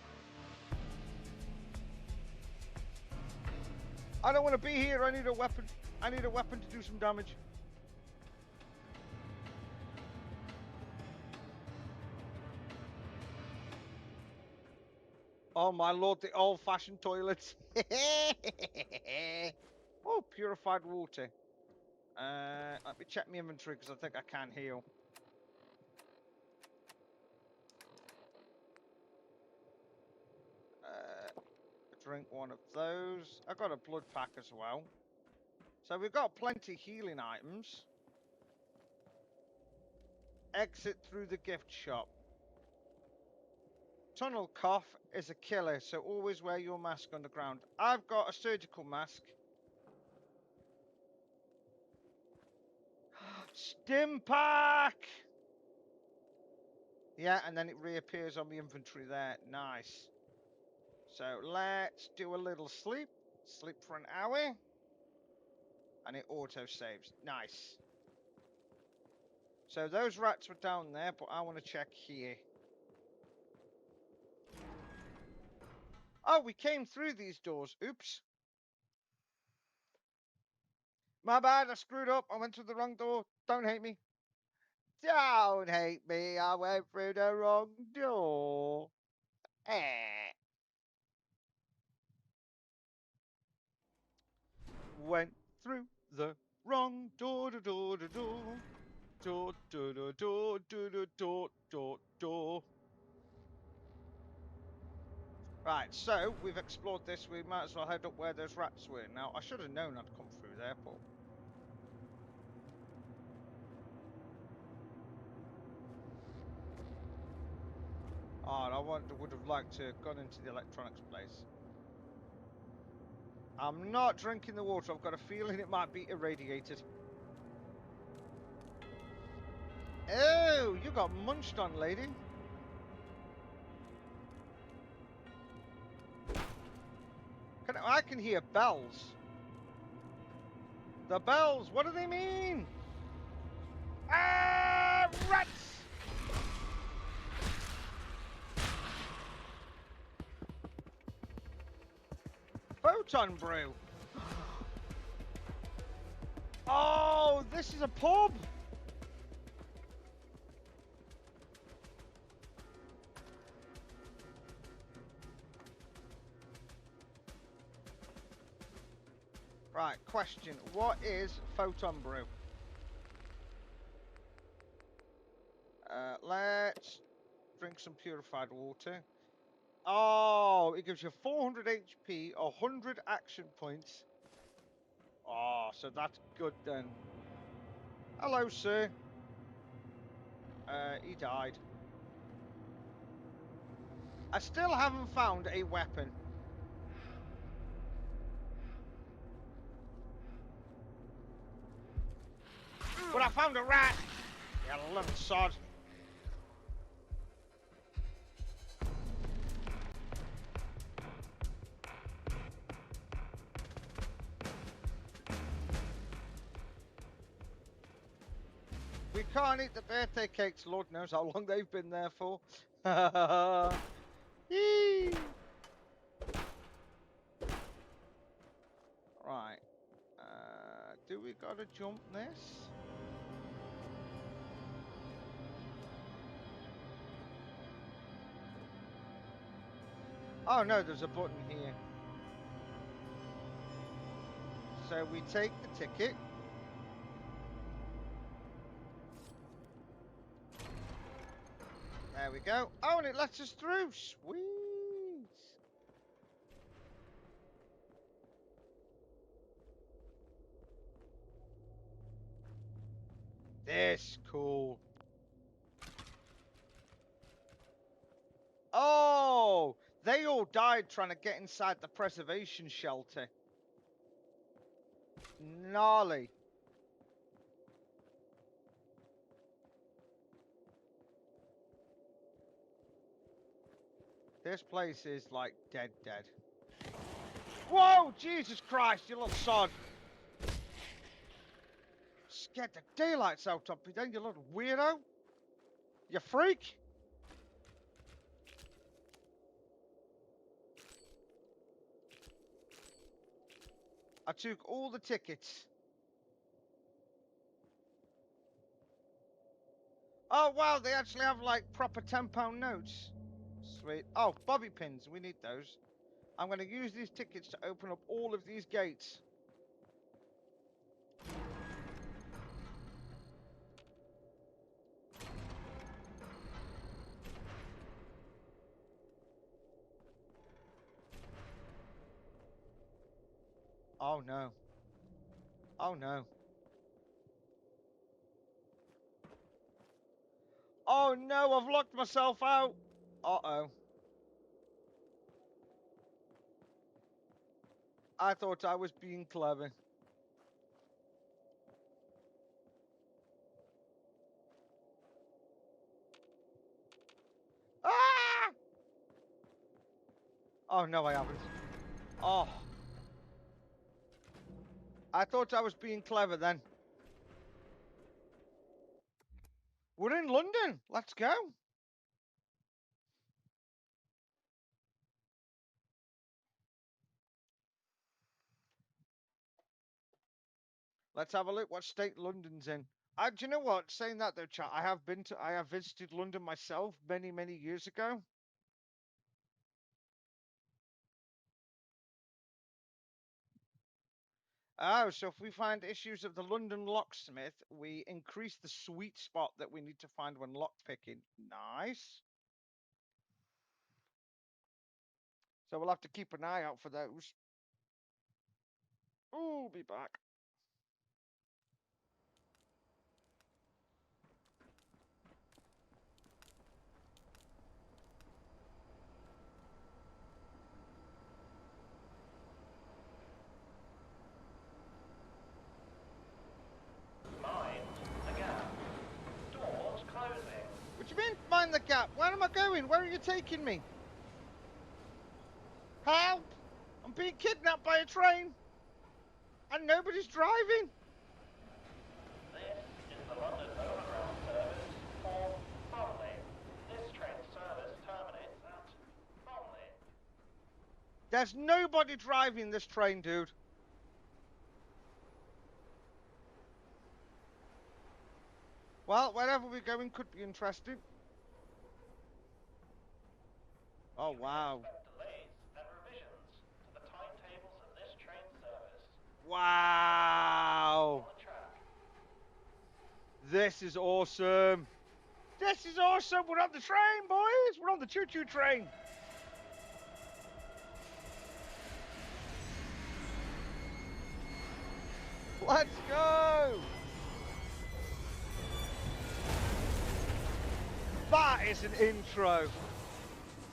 I don't want to be here. I need a weapon. I need a weapon to do some damage. Oh my lord, the old-fashioned toilets. Oh, purified water. Let me check my inventory because I think I can heal. Drink one of those. I got a blood pack as well. So we've got plenty healing items. Exit through the gift shop. Tunnel cough is a killer, so always wear your mask underground. I've got a surgical mask. Stim pack! Yeah, and then it reappears on the inventory there. Nice. So let's do a little sleep. Sleep for an hour. And it auto saves. Nice. So those rats were down there, but I want to check here. Oh, we came through these doors. Oops. My bad, I screwed up. I went through the wrong door. Don't hate me. Don't hate me. I went through the wrong door. Eh. Went through the wrong door, door, door, door, door, door, door, door, door, door, door, door. Right, so we've explored this. We might as well head up where those rats were. Now, I should have known I'd come through there, but oh, I would have liked to have gone into the electronics place. I'm not drinking the water. I've got a feeling it might be irradiated. Oh, you got munched on, lady. I can hear bells. The bells, what do they mean? Ah, rats! Photon brew. Oh, this is a pub. Right, question. What is photon brew? Let's drink some purified water. Oh, it gives you 400 HP, 100 action points. Oh, so that's good then. Hello, sir. He died. I still haven't found a weapon. But I found a rat! You little sod. We can't eat the birthday cakes. Lord knows how long they've been there for. Yee. Right. Do we gotta jump this? Oh no, there's a button here. So we take the ticket. There we go. Oh, and it lets us through. Sweet. This cool. Oh, they all died trying to get inside the preservation shelter. Gnarly. This place is like dead. Whoa, Jesus Christ, you little sod. Scared the daylights out of me then, you little weirdo. You freak. I took all the tickets. Oh, wow, they actually have like proper £10 notes. Sweet. Oh, bobby pins, we need those. I'm going to use these tickets to open up all of these gates. Oh no. Oh no. Oh no, I've locked myself out. Uh-oh. I thought I was being clever. Ah! Oh no, I haven't. Oh. I thought I was being clever then. We're in London. Let's go. Let's have a look what state London's in. Do you know what? Saying that though, chat, I have visited London myself many, many years ago. Oh, so if we find issues of the London locksmith, we increase the sweet spot that we need to find when lockpicking. Nice. So we'll have to keep an eye out for those. Ooh, be back. Mind the gap. Doors closing. What do you mean, mind the gap? Where am I going? Where are you taking me? Help! I'm being kidnapped by a train! And nobody's driving! This is the London Overground service for Bromley. This train service terminates at Bromley. There's nobody driving this train, dude. Well, wherever we're going could be interesting. Oh, wow. Expect delays and revisions to the timetables of this train service. Wow! On the track. This is awesome. This is awesome. We're on the train, boys. We're on the choo-choo train. Let's go. That is an intro.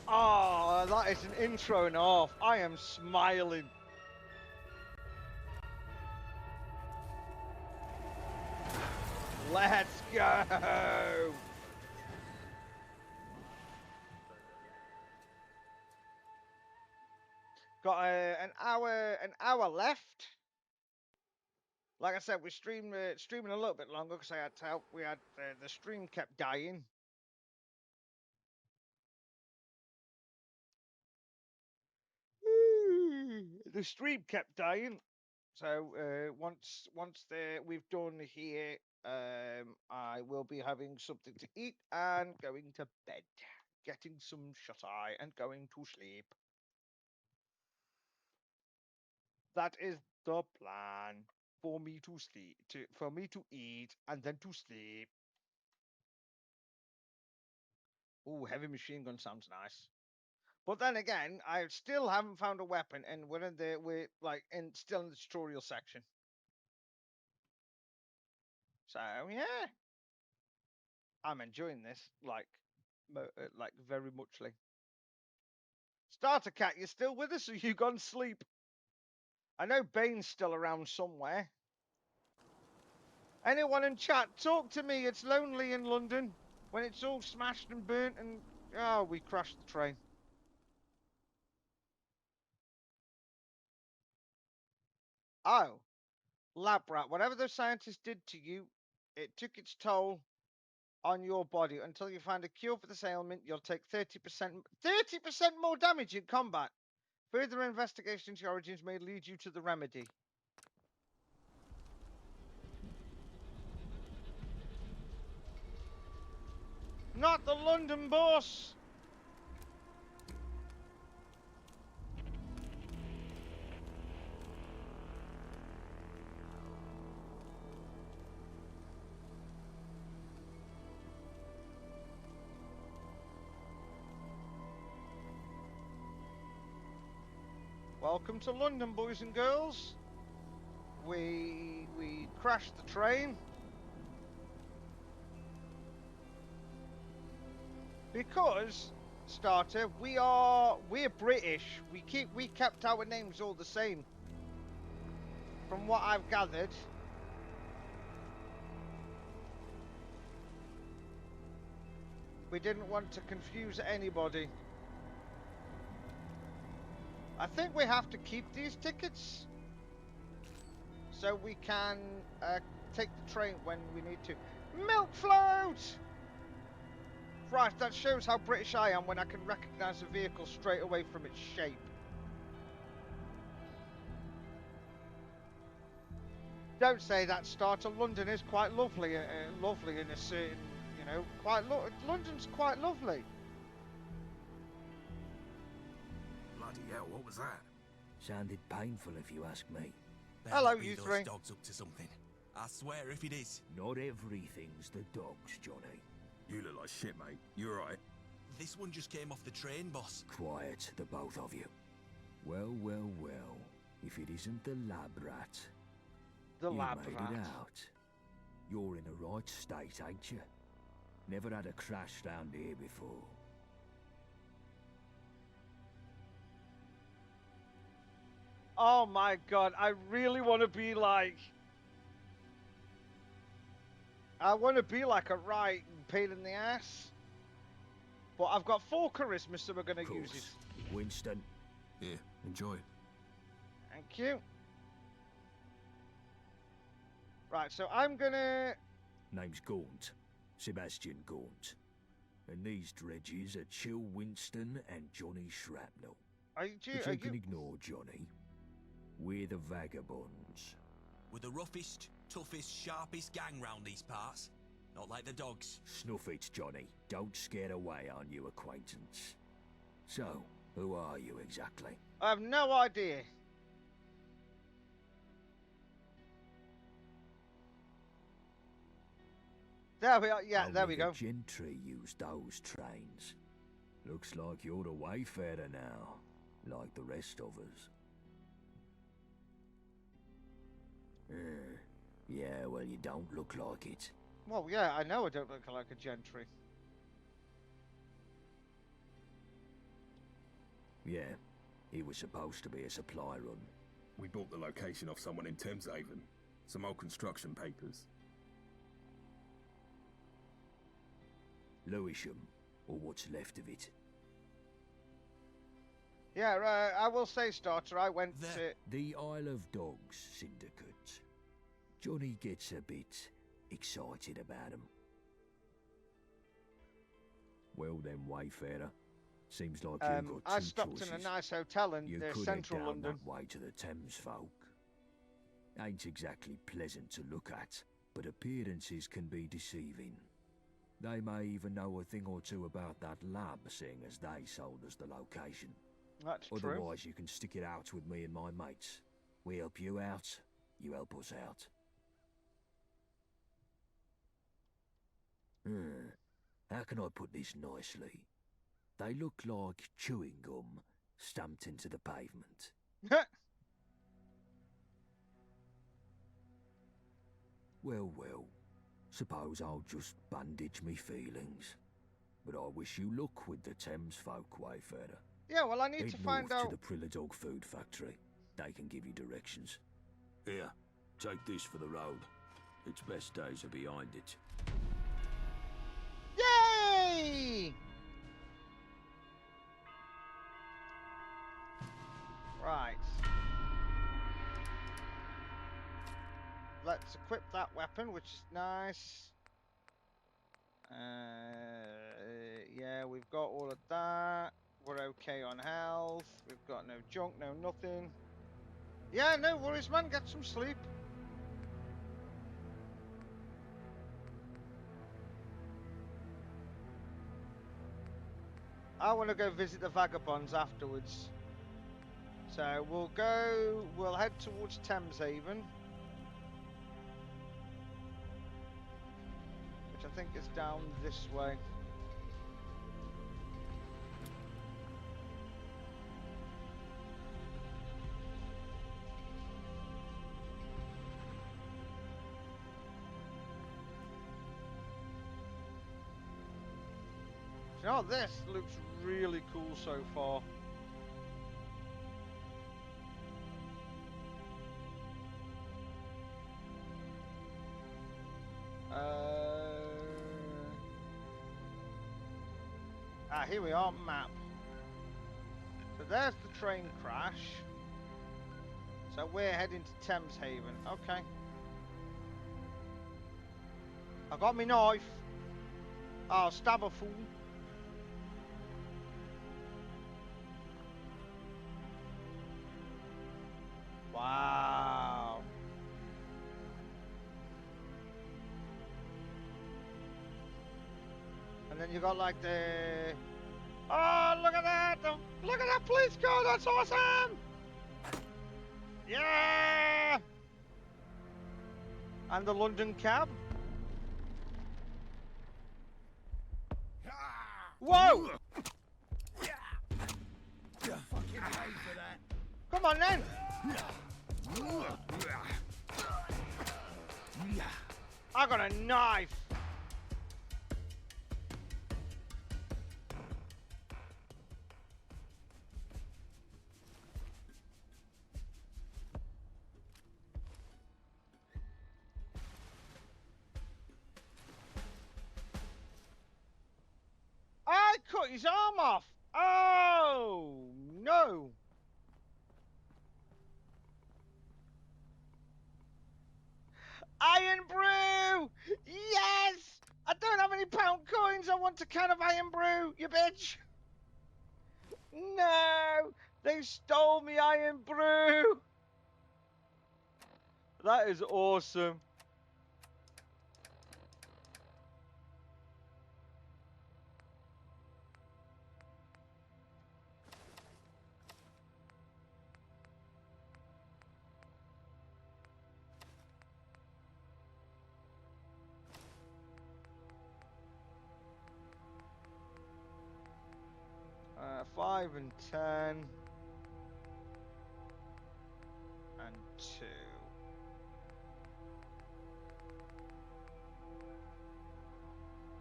Oh, that is an intro and a half. I am smiling. Let's go. Got an hour left. Like I said, we're streaming a little bit longer because I had to help. We had the stream kept dying. The stream kept dying. So once we've done here, I will be having something to eat and going to bed, getting some shut eye and going to sleep. That is the plan for me to sleep, for me to eat and then to sleep. Ooh, heavy machine gun sounds nice. But then again, I still haven't found a weapon, and we're like still in the tutorial section. So yeah, I'm enjoying this like very muchly. Starter Cat, you still with us, or you gone sleep? I know Bane's still around somewhere. Anyone in chat, talk to me. It's lonely in London when it's all smashed and burnt and oh, we crashed the train. Oh, lab rat, whatever the scientists did to you, it took its toll on your body. Until you find a cure for this ailment, you'll take 30% more damage in combat. Further investigation into your origins may lead you to the remedy. Not the London bus! Welcome to London, boys and girls. We crashed the train. Because, Starter, we're British. We kept our names all the same. From what I've gathered. We didn't want to confuse anybody. I think we have to keep these tickets so we can take the train when we need to. Milk float! Right, that shows how British I am when I can recognise a vehicle straight away from its shape. Don't say that, Starter. London is quite lovely, lovely in a certain, you know, London's quite lovely. Bloody hell, what was that? Sounded painful if you ask me. Hello, you three. Dogs up to something. I swear if it is. Not everything's the dogs, Johnny. You look like shit, mate. You alright? This one just came off the train, boss. Quiet, the both of you. Well, well, well. If it isn't the lab rat. The you lab made rat. it out. You're in the right state, ain't you? Never had a crash round here before. Oh my god, I really want to be like... I want to be like a right pain in the ass. But I've got 4 charisma, so we're going to use it. Winston. Yeah, enjoy. Thank you. Right, so I'm going to... Name's Gaunt. Sebastian Gaunt. And these dredges are Chill Winston and Johnny Shrapnel. But you can ignore Johnny. We're the vagabonds. We're the roughest, toughest, sharpest gang round these parts. Not like the dogs. Snuff it, Johnny. Don't scare away our new acquaintance. So, who are you exactly? I have no idea. There we are. Yeah, there we go. The gentry use those trains. Looks like you're the wayfarer now, like the rest of us. Yeah, well, you don't look like it. Well, yeah, I know I don't look like a gentry. Yeah, it was supposed to be a supply run. We bought the location off someone in Thameshaven. Some old construction papers. Lewisham, or what's left of it. Yeah, I will say, Starter, I went to... The Isle of Dogs Syndicate. Johnny gets a bit excited about him. Well then, wayfarer. Seems like you've got two I stopped choices. in a nice hotel in you could central head down London. that way to the Thames folk. Ain't exactly pleasant to look at, but appearances can be deceiving. They may even know a thing or two about that lab, seeing as they sold us the location. That's true. Otherwise, you can stick it out with me and my mates. We help you out, you help us out. How can I put this nicely? They look like chewing gum stamped into the pavement. Well, well. Suppose I'll just bandage me feelings. But I wish you luck with the Thames folk, wayfarer. Yeah, well, I need Head to find north out... to the Prilladog food factory. They can give you directions. Here, take this for the road. Its best days are behind it. Yay! Right. Let's equip that weapon, which is nice. Yeah, we've got all of that. We're okay on health. We've got no junk, no nothing. Yeah, no worries, man. Get some sleep. I want to go visit the vagabonds afterwards. So we'll head towards Thameshaven, which I think is down this way. You know, this looks really cool so far. Here we are, map. So there's the train crash. So we're heading to Thames Haven. Okay. I got my knife. I'll stab a fool. Wow. And then you got like the... Oh, look at that! Look at that police car! That's awesome! Yeah! And the London cab. Whoa! Come on then! I got a knife! I cut his arm off! Oh, no! Iron Brew! Yes! I don't have any pound coins. I want a can of Iron Brew, you bitch! No! They stole me Iron Brew! That is awesome. Uh, 5 and 10. And 2.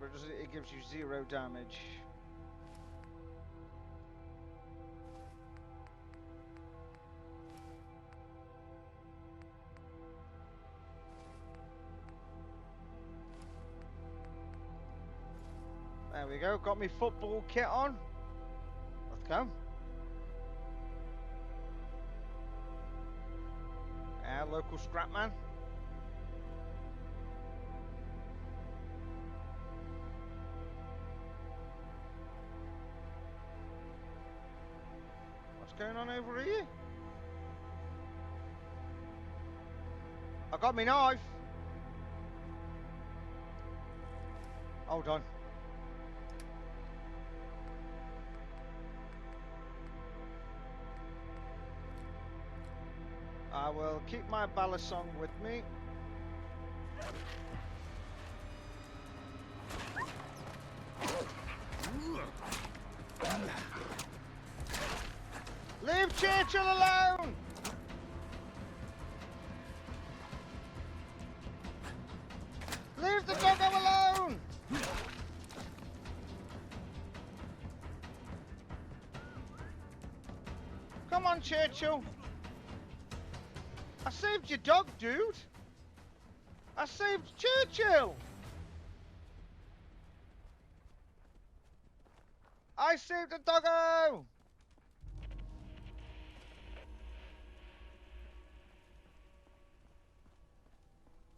But it gives you 0 damage. There we go, got me football kit on. Let's go. Local scrapman. What's going on over here? I got me knife. Hold on. I will keep my balisong with me. Leave Churchill alone! Leave the doggo alone! Come on, Churchill. I saved your dog, dude. I saved Churchill. I saved the doggo.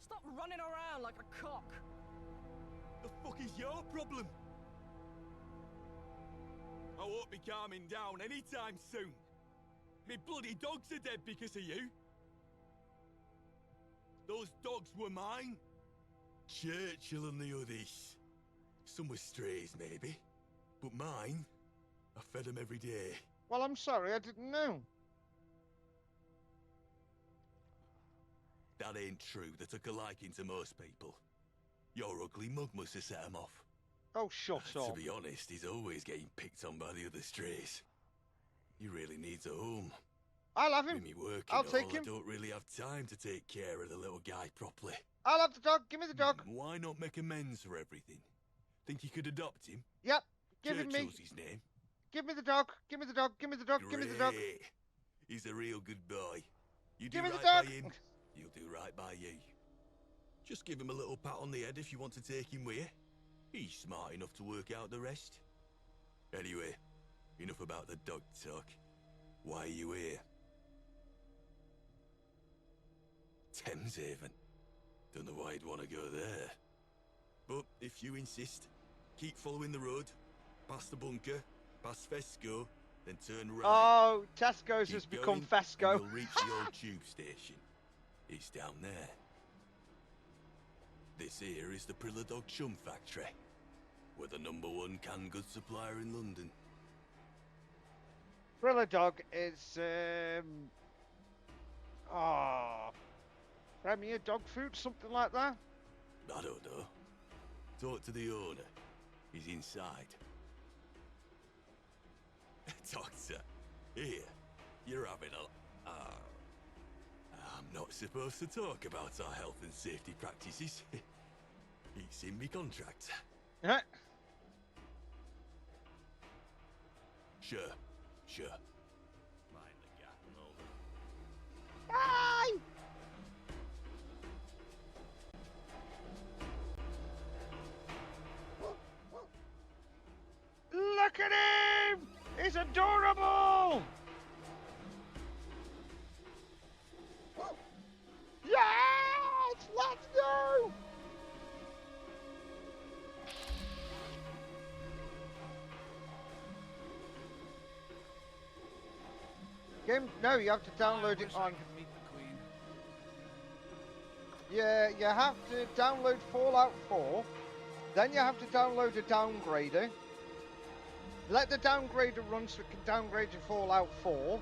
Stop running around like a cock. The fuck is your problem? I won't be calming down anytime soon. Me bloody dogs are dead because of you. Those dogs were mine. Churchill and the others. Some were strays, maybe. But mine, I fed them every day. Well, I'm sorry, I didn't know. That ain't true. They took a liking to most people. Your ugly mug must have set him off. Oh, shut up. To be honest, he's always getting picked on by the other strays. He really needs a home. I'll have him. With me working I'll take him. I don't really have time to take care of the little guy properly. I'll have the dog. Give me the dog. Why not make amends for everything? Think you could adopt him? Yep. giving me. Churchill's his name. Give me the dog. Give me the dog. Give me the dog. Give me the dog. Great. He's a real good boy. You do Give me the right dog. by him, he'll do right by you. Just give him a little pat on the head if you want to take him with you. He's smart enough to work out the rest. Anyway, enough about the dog talk. Why are you here? Thameshaven. Don't know why you'd want to go there. But if you insist, keep following the road, past the bunker, past Fesco, then turn right. Oh, Tesco's Keep has become going, Fesco. and you'll reach the old tube station. It's down there. This here is the Prilla Dog Chum Factory. We're the #1 canned goods supplier in London. Brilla Dog is Premier dog food, something like that. I don't know. Talk to the owner. He's inside. Doctor, here, you're having a... I'm not supposed to talk about our health and safety practices. It's in me contract. Sure, sure. Mind the gap and all that. Hi! Look at him! He's adorable! Yes! Let's go! Game? No, you have to download it on. Yeah, you have to download Fallout 4. Then you have to download a downgrader. Let the downgrader run so it can downgrade to Fallout 4.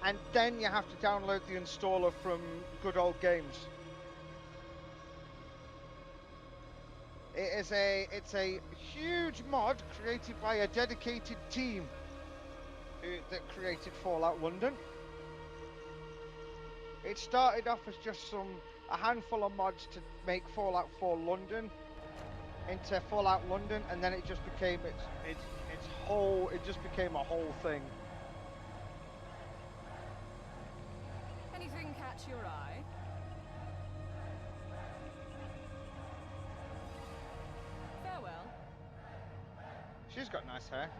And then you have to download the installer from Good Old Games. It's a huge mod created by a dedicated team that created Fallout London. It started off as just a handful of mods to make Fallout 4 London into Fallout London, and then it just became it just became a whole thing. Anything catch your eye? Farewell. She's got nice hair.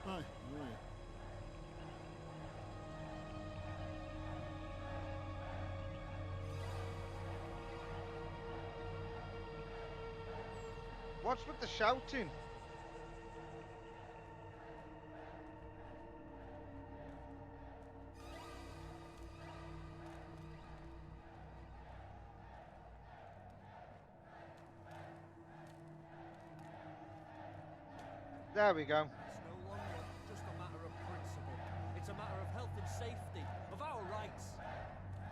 Hi, right. What's with the shouting? There we go. It's no longer just a matter of principle. It's a matter of health and safety, of our rights.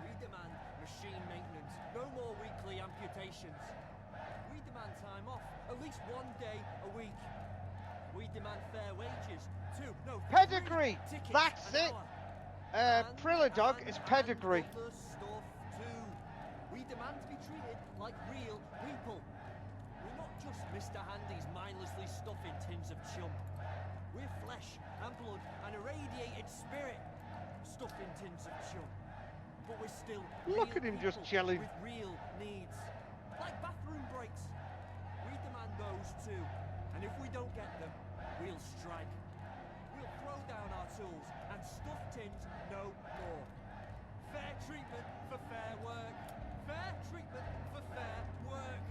We demand machine maintenance, no more weekly amputations. We demand time off, at least 1 day a week. We demand fair wages, too. No, Pedigree! tickets That's an it! hour. Prilla Dog is pedigree. Other stuff, too. We demand to be treated like real people. We're not just Mr. Handy's mindlessly stuffing tins of chum. We're flesh and blood and irradiated spirit stuffed in tins of chum. But we're still Look at him just chilling. with real needs. Like bathroom breaks. We demand those too. And if we don't get them, we'll strike. We'll throw down our tools and stuff tins no more. Fair treatment for fair work. Fair treatment for fair work.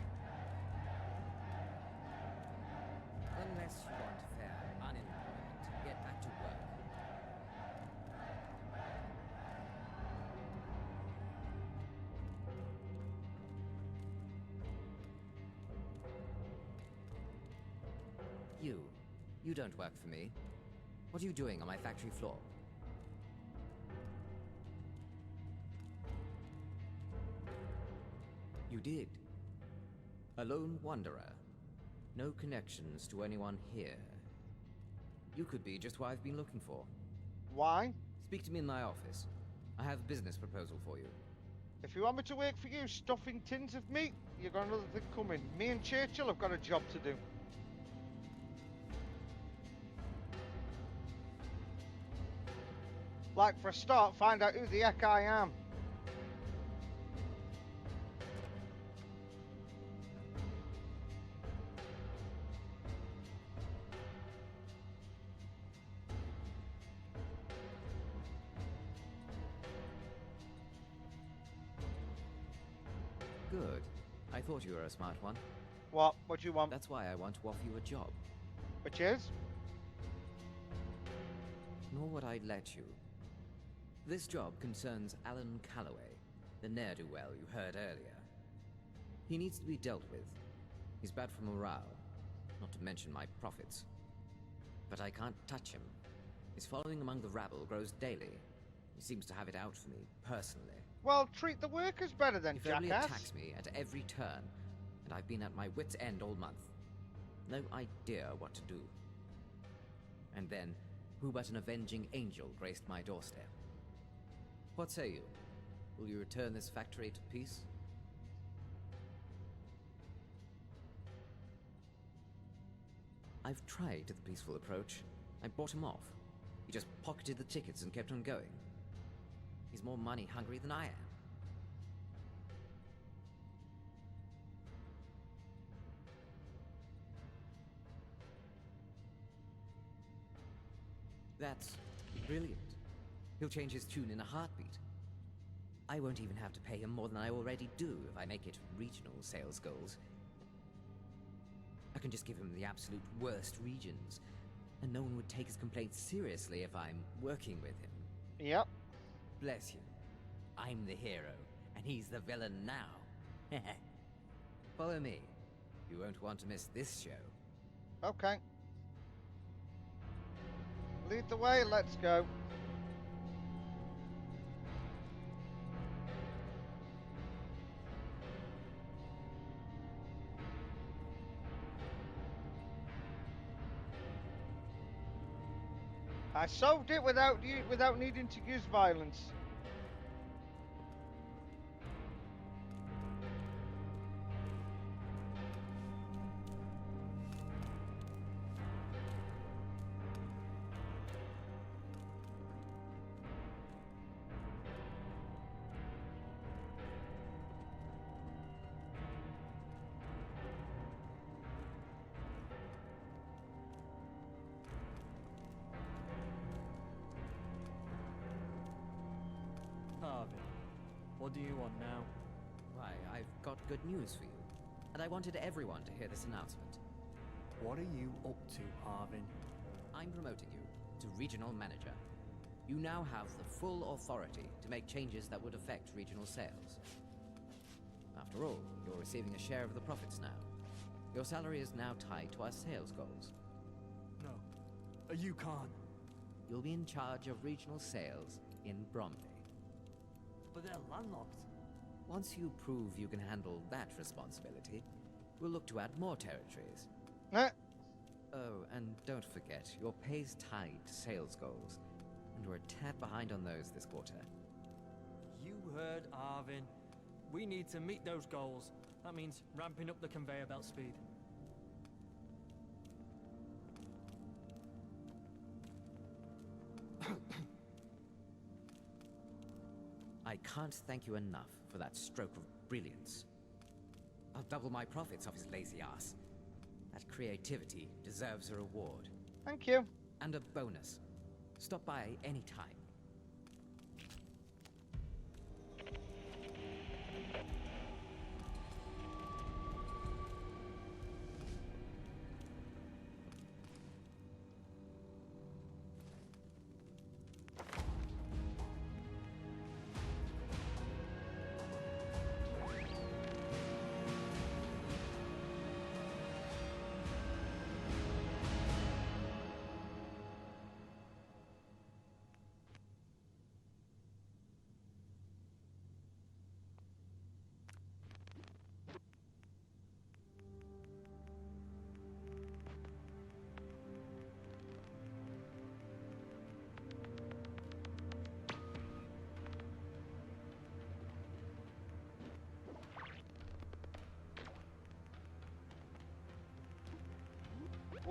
Unless you want fair unemployment, get back to work. You don't work for me. What are you doing on my factory floor? You did. A lone wanderer. No connections to anyone here. You could be just what I've been looking for. Why? Speak to me in my office. I have a business proposal for you. If you want me to work for you stuffing tins of meat, you've got another thing coming. Me and Churchill have got a job to do. Like, for a start, find out who the heck I am. Good. I thought you were a smart one. What? What do you want? That's why I want to offer you a job. Which is? Nor would I let you. This job concerns Alan Calloway, the ne'er-do-well you heard earlier. He needs to be dealt with. He's bad for morale, not to mention my profits. But I can't touch him. His following among the rabble grows daily. He seems to have it out for me, personally. Well, treat the workers better then, He verbally jackass. attacks me at every turn, and I've been at my wit's end all month. No idea what to do. And then, who but an avenging angel graced my doorstep? What say you? Will you return this factory to peace? I've tried the peaceful approach. I bought him off. He just pocketed the tickets and kept on going. He's more money hungry than I am. That's brilliant. He'll change his tune in a heartbeat. I won't even have to pay him more than I already do if I make it regional sales goals. I can just give him the absolute worst regions, and no one would take his complaints seriously if I'm working with him. Yep. Bless you. I'm the hero, and he's the villain now. Follow me. You won't want to miss this show. Okay. Lead the way, let's go. I solved it without needing to use violence. Harvey, what do you want now? Why, I've got good news for you. And I wanted everyone to hear this announcement. What are you up to, Harvin? I'm promoting you to Regional Manager. You now have the full authority to make changes that would affect regional sales. After all, you're receiving a share of the profits now. Your salary is now tied to our sales goals. No, you can't. You'll be in charge of regional sales in Bromley. But they're landlocked. Once you prove you can handle that responsibility, we'll look to add more territories. Oh, and don't forget, your pay's tied to sales goals, and we're a tad behind on those this quarter. You heard Arvin. We need to meet those goals. That means ramping up the conveyor belt speed. I can't thank you enough for that stroke of brilliance. I'll double my profits off his lazy ass. That creativity deserves a reward. Thank you. And a bonus. Stop by any time.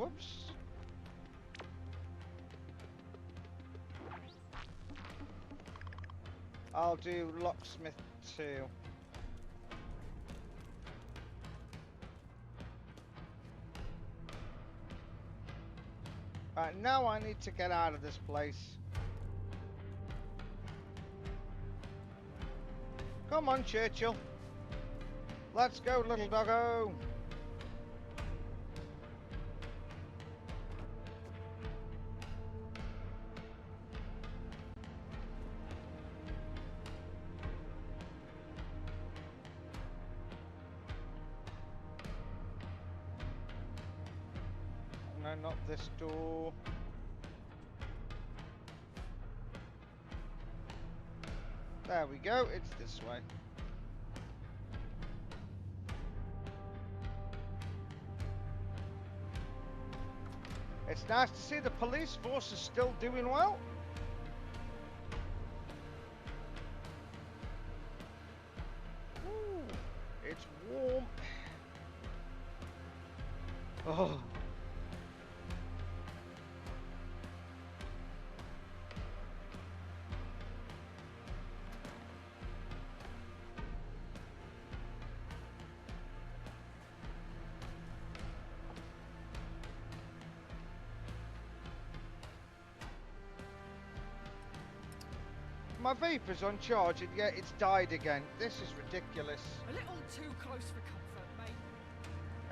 Whoops. I'll do locksmith 2. Right, now I need to get out of this place. Come on, Churchill. Let's go, little doggo. No, not this door. There we go, it's this way. It's nice to see the police force is still doing well. Ooh, it's warm. Oh. My vapor's on charge and yet it's died again. This is ridiculous. A little too close for comfort, mate.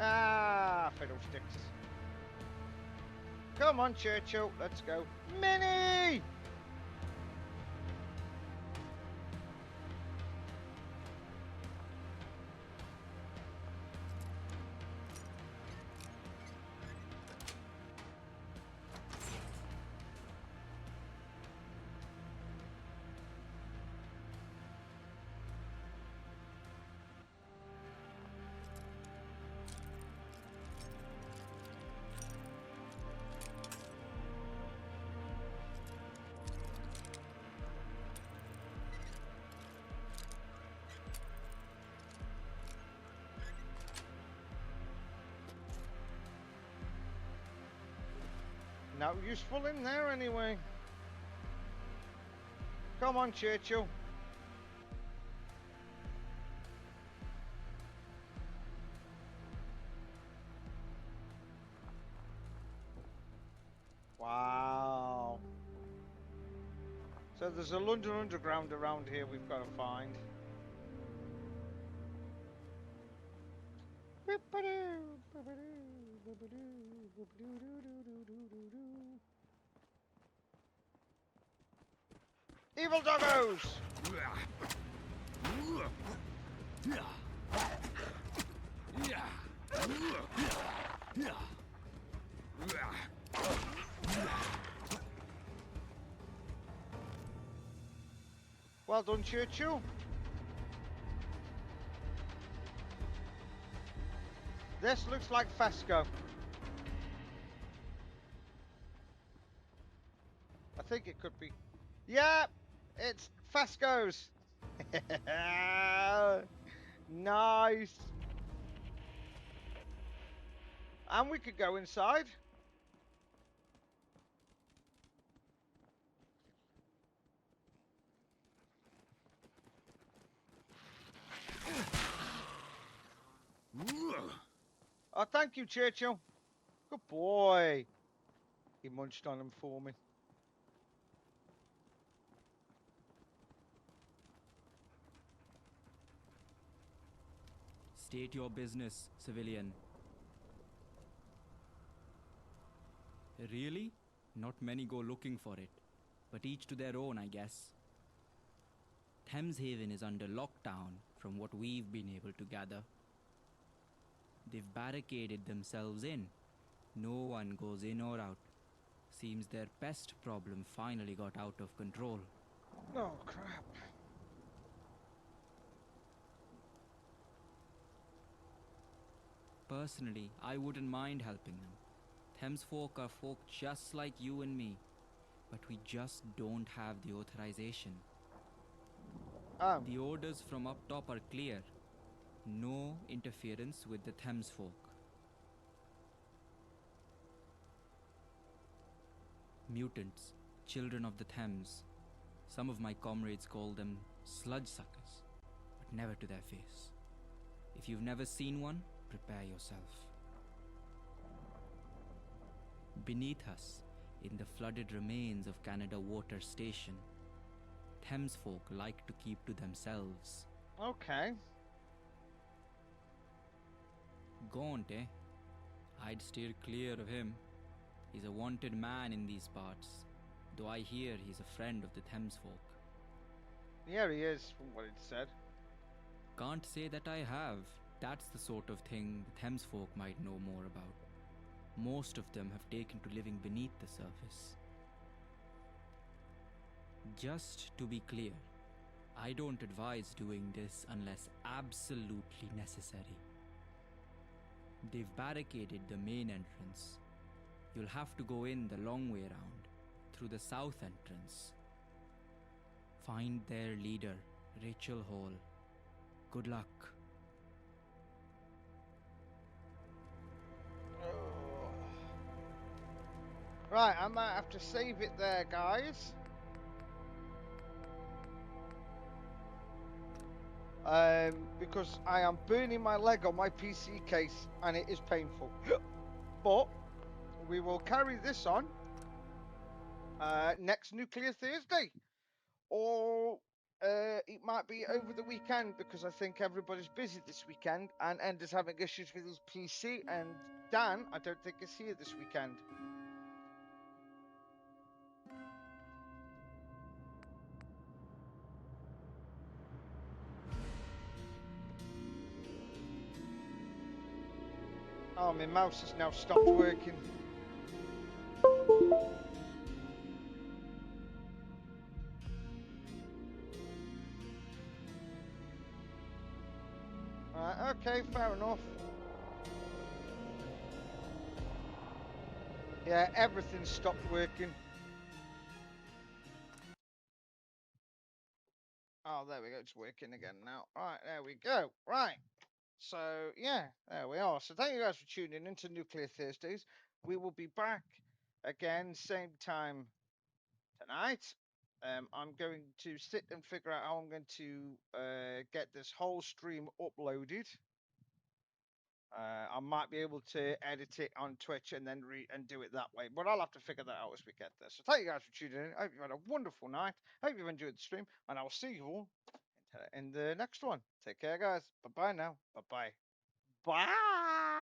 Ah, fiddlesticks. Come on, Churchill, let's go. Minnie! Not useful in there anyway. Come on, Churchill. Wow. So there's a London Underground around here we've got to find. Evil doggos! Well done, Churchill. This looks like Fasco. I think it could be. Yeah, it's Fasco's. Nice. And we could go inside. Oh, thank you, Churchill. Good boy. He munched on them for me. State your business, civilian. Really? Not many go looking for it, but each to their own, I guess. Thames Haven is under lockdown from what we've been able to gather. They've barricaded themselves in. No one goes in or out. Seems their pest problem finally got out of control. Oh, crap. Personally, I wouldn't mind helping them. Thames folk are folk just like you and me, but we just don't have the authorization. The orders from up top are clear. No interference with the Thames folk. Mutants, children of the Thames. Some of my comrades call them sludge suckers, but never to their face. If you've never seen one, prepare yourself. Beneath us, in the flooded remains of Canada Water Station, Thames folk like to keep to themselves. Okay. Gaunt, eh? I'd steer clear of him. He's a wanted man in these parts, though I hear he's a friend of the Thames folk. Yeah, he is, from what it said. Can't say that I have. That's the sort of thing the Thames folk might know more about. Most of them have taken to living beneath the surface. Just to be clear, I don't advise doing this unless absolutely necessary. They've barricaded the main entrance. You'll have to go in the long way round, through the south entrance. Find their leader, Rachel Hall. Good luck. Right, I might have to save it there, guys. Because I am burning my leg on my PC case and it is painful. But we will carry this on next Nuclear Thursday. Or it might be over the weekend because I think everybody's busy this weekend and Ender's having issues with his PC, and Dan, I don't think is here this weekend. Oh, my mouse has now stopped working. Right, okay, fair enough. Yeah, everything stopped working. Oh, there we go. It's working again now. Right, there we go. Right. So, yeah, there we are. So, thank you guys for tuning in to Nuclear Thursdays. We will be back again, same time tonight. I'm going to sit and figure out how I'm going to get this whole stream uploaded. I might be able to edit it on Twitch and then do it that way, but I'll have to figure that out as we get there. So thank you guys for tuning in. I hope you've had a wonderful night. I hope you've enjoyed the stream, and I'll see you all in the next one. Take care, guys. Bye bye now. Bye bye. Bye.